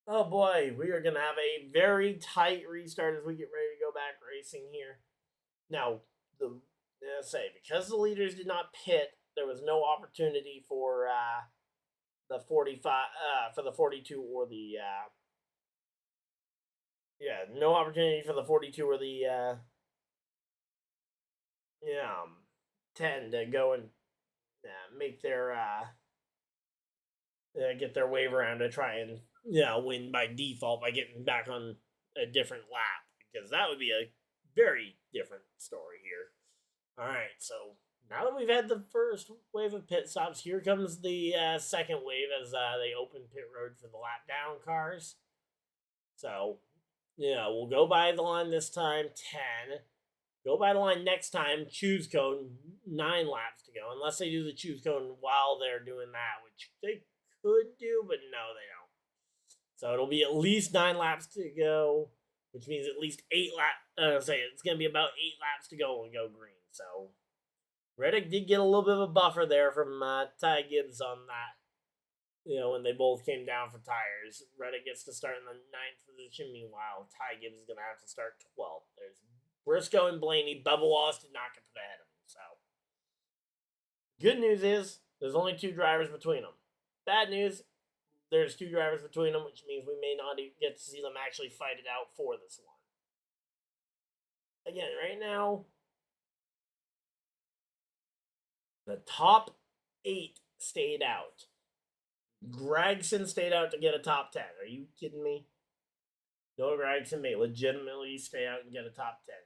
Oh boy, we are gonna have a very tight restart as we get ready to go back racing here. Now, because the leaders did not pit, there was no opportunity for the 45 for the 42 or the yeah, no opportunity for the 42 or the 10 to go and make their get their wave around to try and win by default by getting back on a different lap, because that would be a very different story here. All right, so now that we've had the first wave of pit stops, here comes the second wave as they open pit road for the lap down cars. So we'll go by the line this time, 10. Go by the line next time, choose cone, 9 laps to go. Unless they do the choose cone while they're doing that, which they could do, but no, they don't. So it'll be at least 9 laps to go, which means at least 8 laps. It's going to be about 8 laps to go when we go green. So Reddick did get a little bit of a buffer there from Ty Gibbs on that. When they both came down for tires. Reddick gets to start in the 9th position. Meanwhile, Ty Gibbs is going to have to start 12th. There's Briscoe and Blaney. Bubba Wallace did not get put ahead of him. So, good news is there's only 2 drivers between them. Bad news, there's 2 drivers between them, which means we may not get to see them actually fight it out for this one. Again, right now, the top 8 stayed out. Gregson stayed out to get a top 10. Are you kidding me? Noah Gregson may legitimately stay out and get a top 10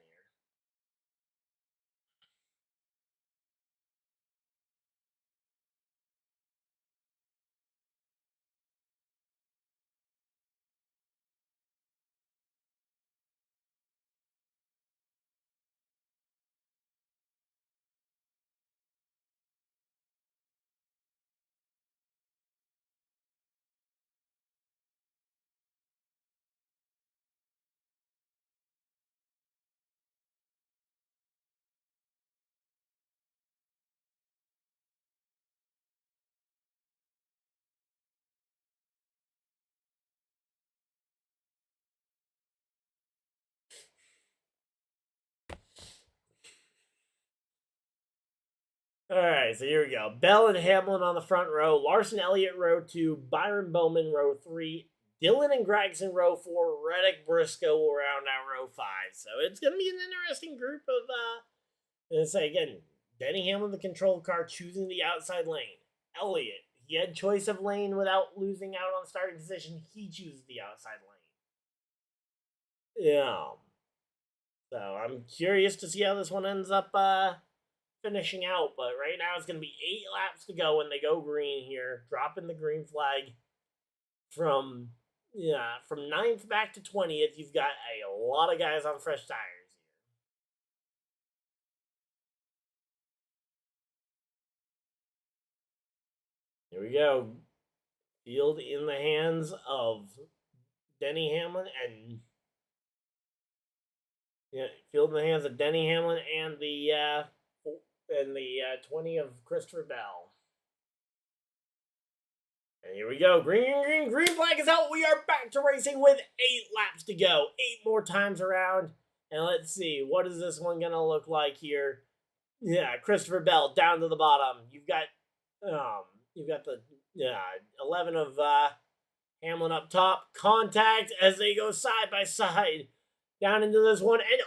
All right, so here we go. Bell and Hamlin on the front row. Larson Elliott row 2. Byron Bowman row 3. Dillon and Gregson row 4. Reddick Briscoe will round out row 5. So it's going to be an interesting group of, let's say again, Denny Hamlin, the control car, choosing the outside lane. Elliott, he had choice of lane without losing out on starting position. He chooses the outside lane. Yeah. So I'm curious to see how this one ends up finishing out, but right now it's going to be 8 laps to go when they go green here, dropping the green flag from 9th back to 20th. You've got a lot of guys on fresh tires here. Here we go. Field in the hands of Denny Hamlin and field in the hands of Denny Hamlin and the 20 of Christopher Bell. And here we go. Green flag is out. We are back to racing with 8 laps to go. 8 more times around. And let's see, what is this one going to look like here? Yeah, Christopher Bell down to the bottom. You've got the 11 of Hamlin up top. Contact as they go side by side down into this one. And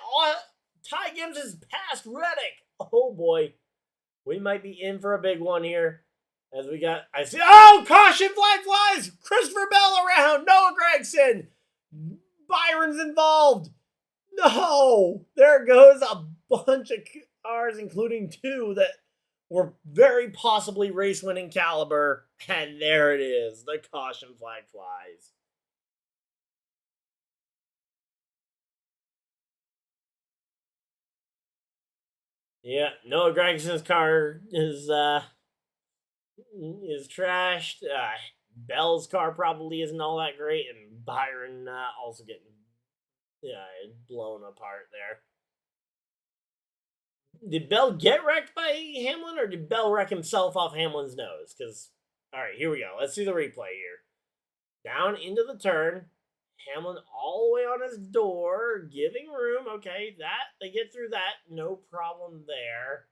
Ty Gibbs is past Reddick. Oh boy. We might be in for a big one here. As caution, flag flies! Christopher Bell around, Noah Gregson! Byron's involved! No! There goes a bunch of cars, including 2 that were very possibly race-winning caliber. And there it is, the caution flag flies. Yeah, Noah Gregson's car is trashed. Bell's car probably isn't all that great, and Byron also getting blown apart there. Did Bell get wrecked by Hamlin, or did Bell wreck himself off Hamlin's nose? Because, all right, here we go. Let's see the replay here. Down into the turn. Hamlin all the way on his door, giving room. Okay, they get through that. No problem there.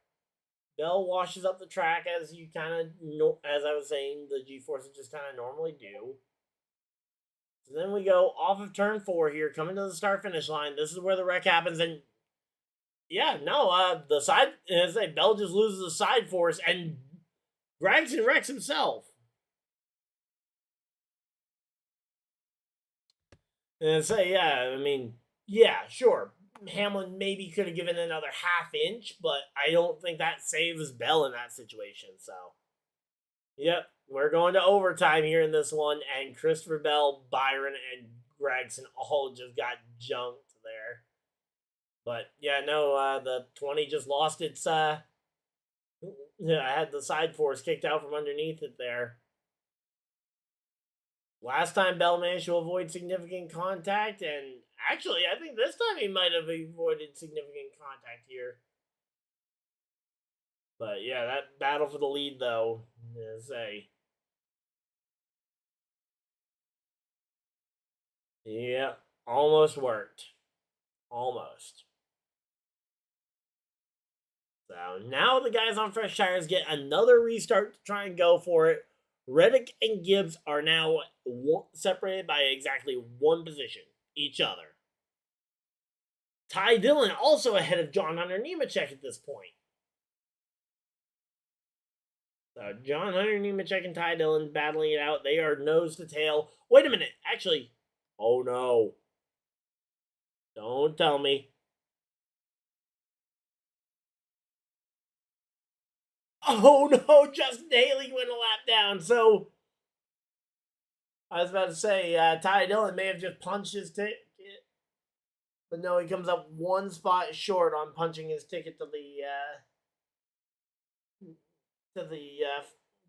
Bell washes up the track as you kind of, as I was saying, the G-forces just kind of normally do. So then we go off of turn 4 here, coming to the start-finish line. This is where the wreck happens, and yeah, no, the side, as I say, Bell just loses the side force, and Gregson wrecks himself. And say, yeah, I mean, yeah, sure. Hamlin maybe could have given another half inch, but I don't think that saves Bell in that situation. So, yep, we're going to overtime here in this one, and Christopher Bell, Byron, and Gregson all just got junked there. But yeah, no, the 20 just lost its. I had the side force kicked out from underneath it there. Last time Bell managed to avoid significant contact, and actually, I think this time he might have avoided significant contact here. But yeah, that battle for the lead, though, yeah, almost worked. Almost. So now the guys on fresh tires get another restart to try and go for it. Reddick and Gibbs are now separated by exactly one position, each other. Ty Dillon also ahead of John Hunter Nemechek at this point. So John Hunter Nemechek and Ty Dillon battling it out. They are nose to tail. Wait a minute. Actually, oh no. Don't tell me. Oh no, Justin Haley went a lap down. So I was about to say, Ty Dillon may have just punched his ticket, but no, he comes up one spot short on punching his ticket to the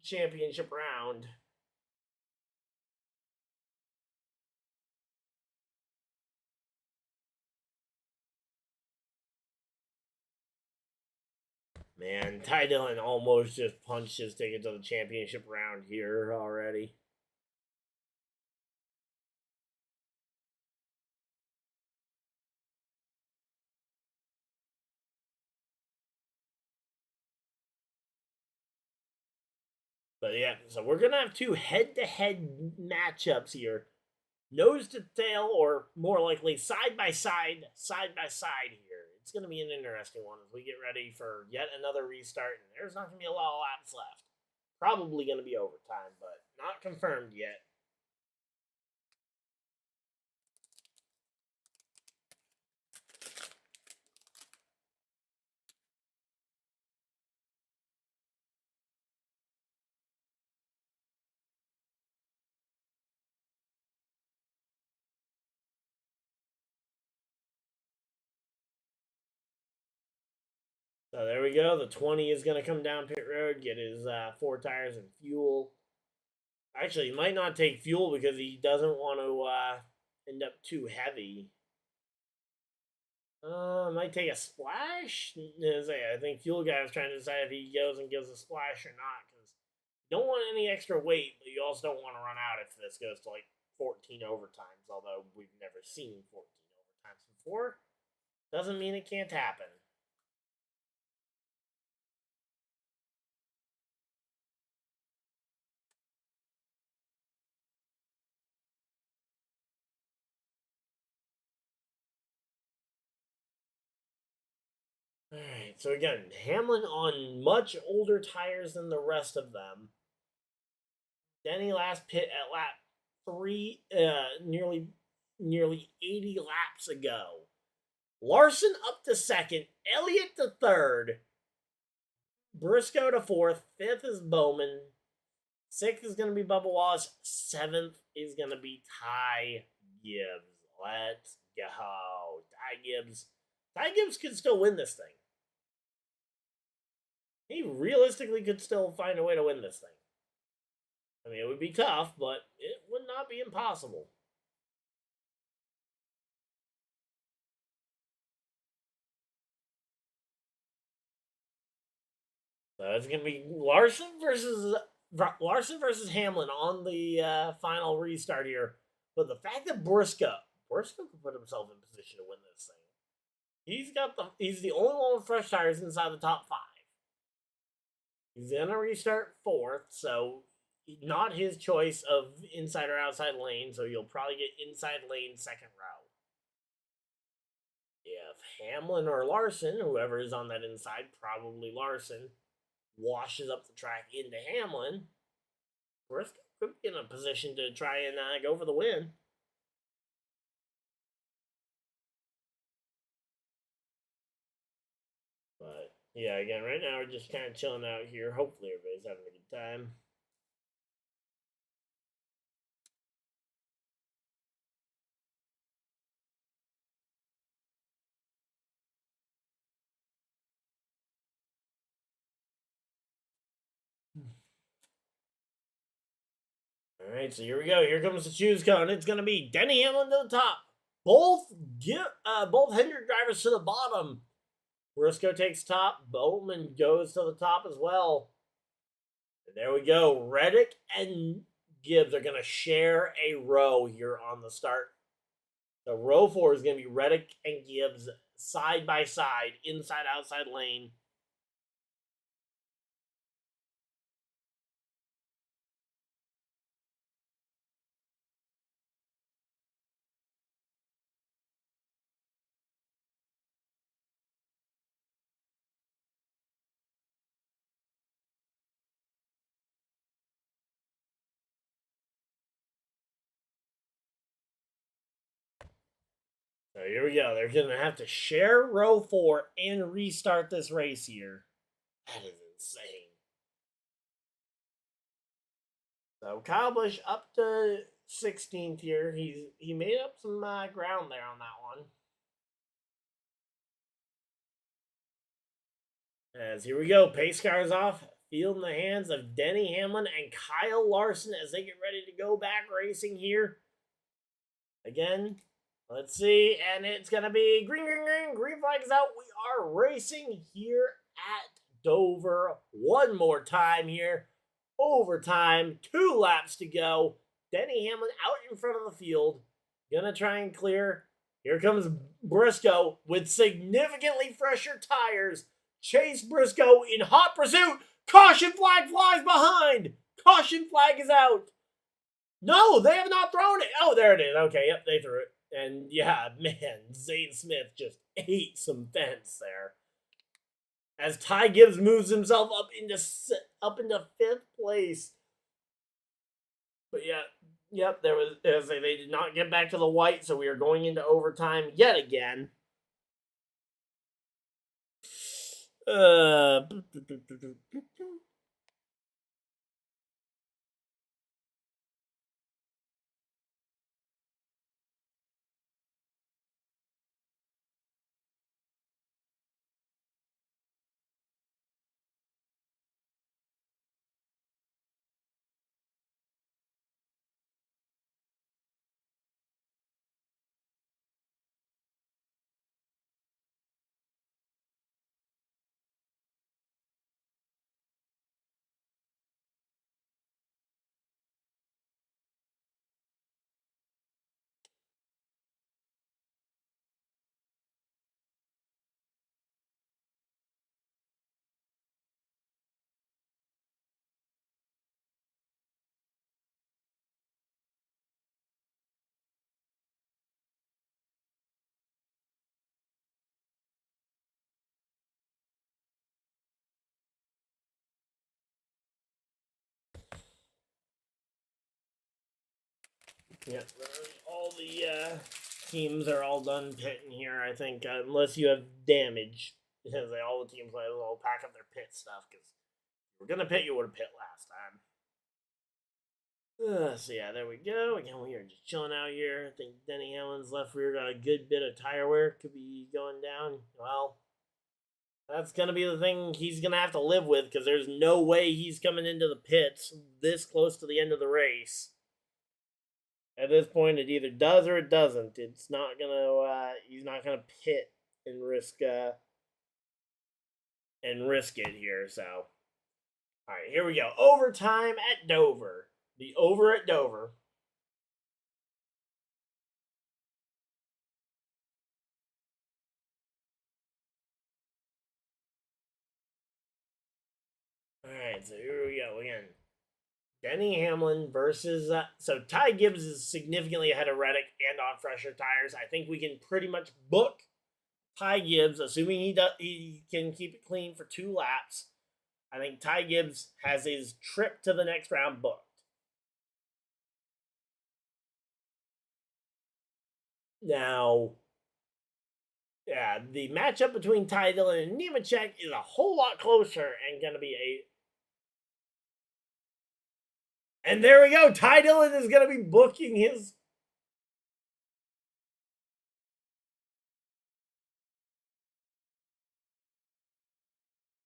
championship round. Man, Ty Dillon almost just punched his ticket to the championship round here already. But yeah, so we're going to have two head-to-head matchups here. Nose to tail, or more likely side by side here. It's going to be an interesting one as we get ready for yet another restart. And there's not going to be a lot of laps left. Probably going to be overtime, but not confirmed yet. So there we go. The 20 is going to come down pit road, get his 4 tires and fuel. Actually, he might not take fuel because he doesn't want to end up too heavy. Might take a splash. I think fuel guy was trying to decide if he goes and gives a splash or not, because you don't want any extra weight, but you also don't want to run out if this goes to like 14 overtimes, although we've never seen 14 overtimes before. Doesn't mean it can't happen. Alright, so again, Hamlin on much older tires than the rest of them. Denny last pit at lap 3, nearly 80 laps ago. Larson up to second, Elliott to third, Briscoe to fourth, fifth is Bowman, sixth is going to be Bubba Wallace, seventh is going to be Ty Gibbs. Let's go. Ty Gibbs. Ty Gibbs could still win this thing. He realistically could still find a way to win this thing. I mean, it would be tough, but it would not be impossible. So it's going to be Larson versus Hamlin on the final restart here. But the fact that Briscoe could put himself in position to win this thing. He's the only one with fresh tires inside the top 5. He's gonna restart 4th, so not his choice of inside or outside lane, so you'll probably get inside lane second row. If Hamlin or Larson, whoever is on that inside, probably Larson, washes up the track into Hamlin, Briscoe could be in a position to try and go for the win. But yeah, again, right now we're just kind of chilling out here. Hopefully everybody's having a good time. All right, so here we go. Here comes the choose cone. It's going to be Denny Hamlin to the top. Both Hendrick drivers to the bottom. Briscoe takes top. Bowman goes to the top as well. And there we go. Reddick and Gibbs are going to share a row here on the start. So row 4 is going to be Reddick and Gibbs side by side, inside outside lane. So here we go. They're going to have to share row 4 and restart this race here. That is insane. So Kyle Busch up to 16th here. He made up some ground there on that one. As here we go. Pace cars off. Field in the hands of Denny Hamlin and Kyle Larson as they get ready to go back racing here. Again, let's see. And it's going to be green, green, green. Green flag is out. We are racing here at Dover one more time here. Overtime. 2 laps to go. Denny Hamlin out in front of the field. Gonna try and clear. Here comes Briscoe with significantly fresher tires. Chase Briscoe in hot pursuit. Caution flag flies behind. Caution flag is out. No, they have not thrown it. Oh, there it is. Okay, yep, they threw it. And yeah, man, Zane Smith just ate some fence there. As Ty Gibbs moves himself up into 5th place. But yeah, yep, they did not get back to the white, so we are going into overtime yet again. Yep, all the teams are all done pitting here, I think, unless you have damage. Because all the teams will pack up their pit stuff, because if we're going to pit, you would have pit last time. So yeah, there we go. Again, we are just chilling out here. I think Denny Hamlin's left rear got a good bit of tire wear. Could be going down. Well, that's going to be the thing he's going to have to live with, because there's no way he's coming into the pits this close to the end of the race. At this point, it either does or it doesn't. It's not gonna. He's not gonna pit and risk it here. So, all right, here we go. Overtime at Dover. The over at Dover. All right, so here we go again. Denny Hamlin versus so Ty Gibbs is significantly ahead of Reddick and on fresher tires. I think we can pretty much book Ty Gibbs, assuming he can keep it clean for 2 laps. I think Ty Gibbs has his trip to the next round booked. Now, yeah, the matchup between Ty Dillon and Nemechek is a whole lot closer and going to be a. And there we go. Ty Dillon is going to be booking his.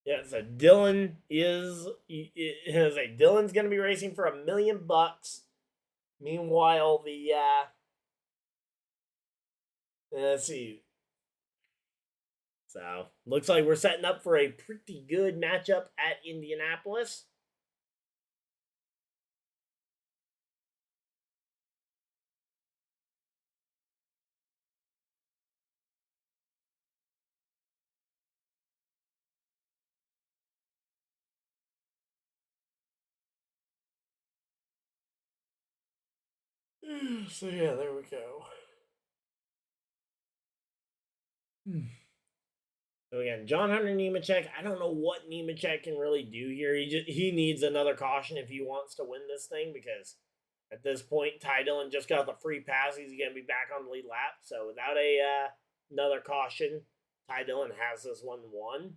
Yeah, so Dillon is. Dillon's going to be racing for $1 million. Meanwhile, let's see. So, looks like we're setting up for a pretty good matchup at Indianapolis. So, yeah, there we go. So again, John Hunter Nemechek. I don't know what Nemechek can really do here. He needs another caution if he wants to win this thing, because at this point, Ty Dillon just got the free pass. He's going to be back on the lead lap. So without another caution, Ty Dillon has this one won.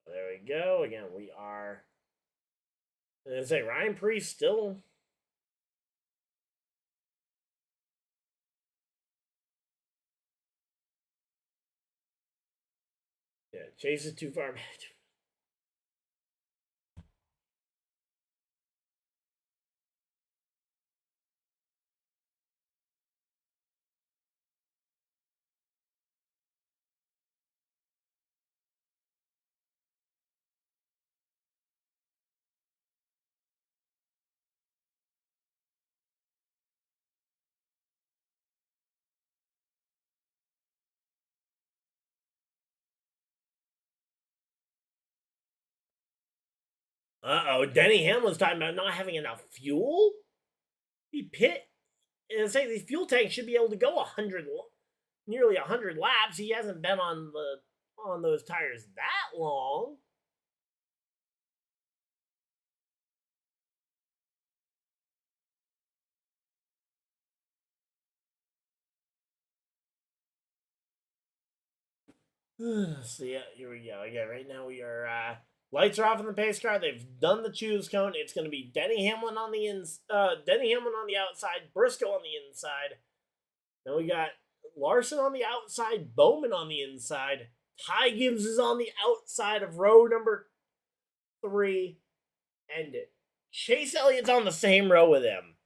There we go. Again, we are. I say Ryan Preece still. Yeah, Chase is too far back. Denny Hamlin's talking about not having enough fuel. He pit. And say the fuel tank should be able to go 100, nearly 100 laps. He hasn't been on those tires that long. So yeah, here we go. Again, right now we are lights are off in the pace car. They've done the choose cone. It's going to be Denny Hamlin on the Denny Hamlin on the outside, Briscoe on the inside. Then we got Larson on the outside, Bowman on the inside. Ty Gibbs is on the outside of row number 3, and Chase Elliott's on the same row with him.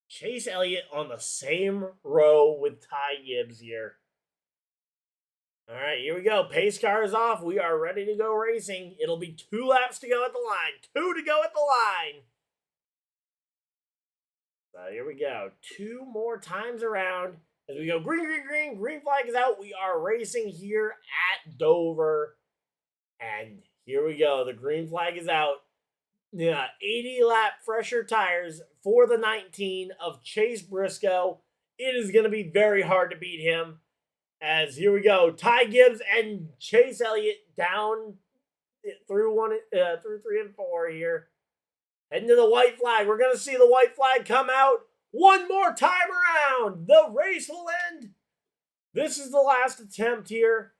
Chase Elliott on the same row with Ty Gibbs here. All right, here we go. Pace car is off. We are ready to go racing. It'll be 2 laps to go at the line. 2 to go at the line. So here we go. 2 more times around. As we go green, green, green. Green flag is out. We are racing here at Dover. And here we go. The green flag is out. Yeah, 80 lap fresher tires for the 19 of Chase Briscoe. It is going to be very hard to beat him. As here we go, Ty Gibbs and Chase Elliott down through 3 and 4 here. Heading to the white flag. We're going to see the white flag come out one more time around. The race will end. This is the last attempt here.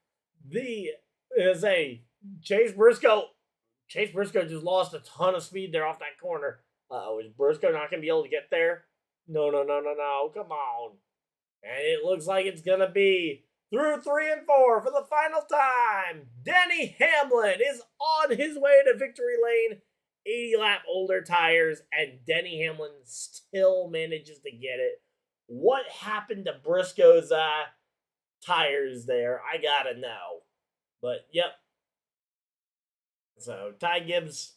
Chase Briscoe. Chase Briscoe just lost a ton of speed there off that corner. Is Briscoe not going to be able to get there? No. Come on. And it looks like it's going to be through 3 and 4 for the final time. Denny Hamlin is on his way to victory lane. 80 lap older tires, and Denny Hamlin still manages to get it. What happened to Briscoe's tires there? I gotta know. But yep. So Ty Gibbs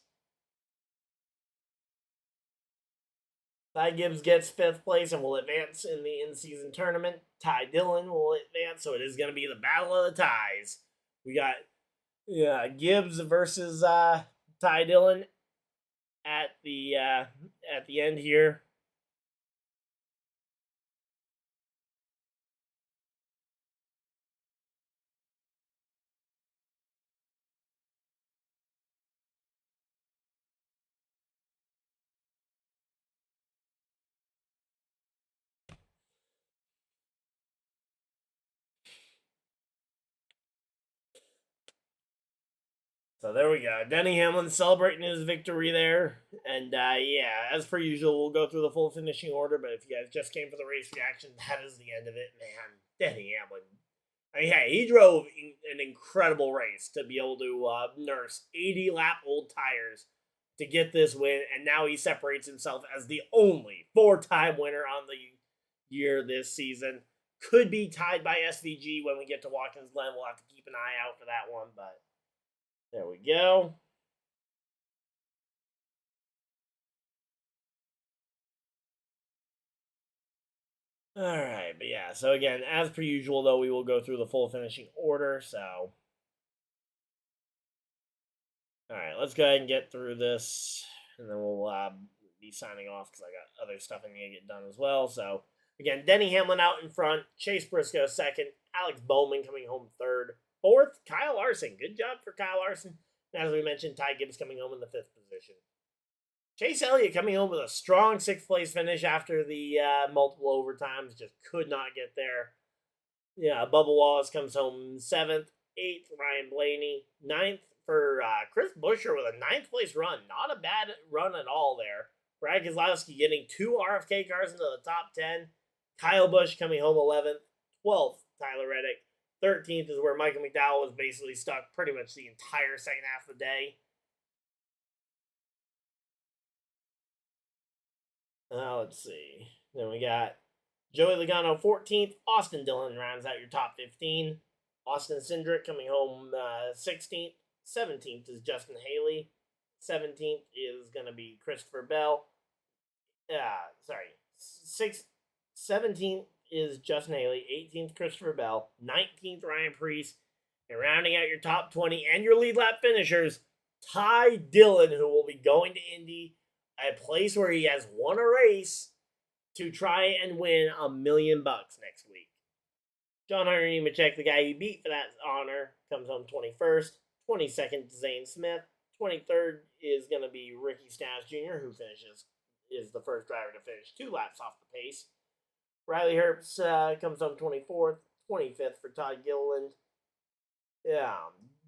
Ty Gibbs gets 5th place and will advance in the in-season tournament. Ty Dillon will advance, so it is going to be the battle of the ties. We got Gibbs versus Ty Dillon at the end here. So there we go. Denny Hamlin celebrating his victory there. And yeah, as per usual, we'll go through the full finishing order. But if you guys just came for the race reaction, that is the end of it, man. Denny Hamlin. I mean, hey, he drove an incredible race to be able to nurse 80 lap old tires to get this win. And now he separates himself as the only 4-time winner on the year this season. Could be tied by SVG when we get to Watkins Glen. We'll have to keep an eye out for that one, but there we go. All right, but yeah, so again, as per usual, though, we will go through the full finishing order, so. All right, let's go ahead and get through this, and then we'll be signing off because I got other stuff I need to get done as well. So, again, Denny Hamlin out in front, Chase Briscoe 2nd, Alex Bowman coming home 3rd, 4th, Kyle Larson. Good job for Kyle Larson. And as we mentioned, Ty Gibbs coming home in the 5th position. Chase Elliott coming home with a strong 6th place finish after the multiple overtimes. Just could not get there. Yeah, Bubba Wallace comes home 7th. 8th, Ryan Blaney. 9th for Chris Buescher with a 9th place run. Not a bad run at all there. Brad Keselowski getting 2 RFK cars into the top 10. Kyle Busch coming home 11th. 12th, Tyler Reddick. 13th is where Michael McDowell was basically stuck pretty much the entire second half of the day. Let's see. Then we got Joey Logano 14th. Austin Dillon rounds out your top 15. Austin Cindric coming home 16th. 17th is Justin Haley. 17th is going to be Christopher Bell. 17th is Justin Haley. 18th, Christopher Bell. 19th, Ryan Preece. And rounding out your top 20 and your lead lap finishers, Ty Dillon, who will be going to Indy, a place where he has won a race, to try and win $1 million next week. John Hunter Nemechek, the guy he beat for that honor, comes home 21st. 22nd, Zane Smith. 23rd is going to be Ricky Stenhouse Jr., who is the first driver to finish 2 laps off the pace. Riley Herbst comes home 24th. 25th for Todd Gilliland.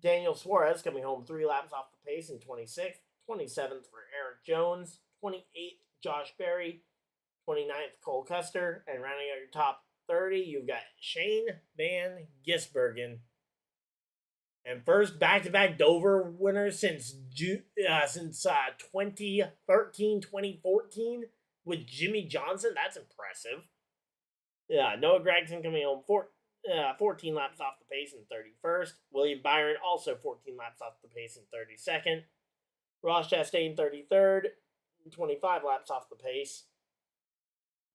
Daniel Suarez coming home 3 laps off the pace in 26th. 27th for Eric Jones. 28th, Josh Berry. 29th, Cole Custer. And rounding out your top 30, you've got Shane Van Gisbergen. And first back-to-back Dover winner since 2013, 2014 with Jimmy Johnson. That's impressive. Noah Gragson coming home 14 laps off the pace in 31st. William Byron also 14 laps off the pace in 32nd. Ross Chastain 33rd, 25 laps off the pace.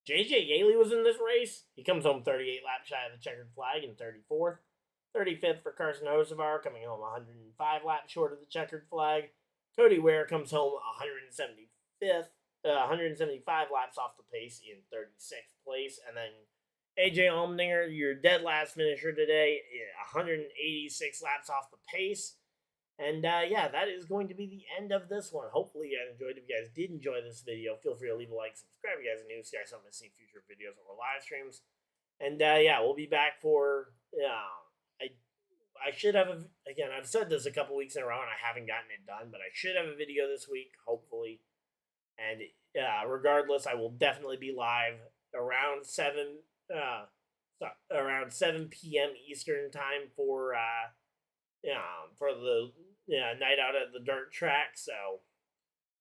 JJ Yaley was in this race. He comes home 38 laps shy of the checkered flag in 34th. 35th for Carson Hocevar, coming home 105 laps short of the checkered flag. Cody Ware comes home 175 laps off the pace in 36th place. And then AJ Allmendinger, your dead last finisher today, 186 laps off the pace. And yeah, that is going to be the end of this one. Hopefully you guys enjoyed. If you guys did enjoy this video, feel free to leave a like, subscribe if you guys are new, so you guys don't miss any future videos or live streams. And yeah, we'll be back for I should have again, I've said this a couple weeks in a row and I haven't gotten it done, but I should have a video this week, hopefully. And regardless, I will definitely be live around 7 p.m. Eastern time for the night out at the dirt track. So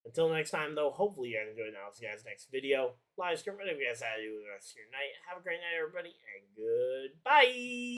until next time, though, hopefully you guys enjoyed, and I'll see you guys next video. Live stream, whatever you guys have to do with the rest of your night. Have a great night, everybody, and goodbye.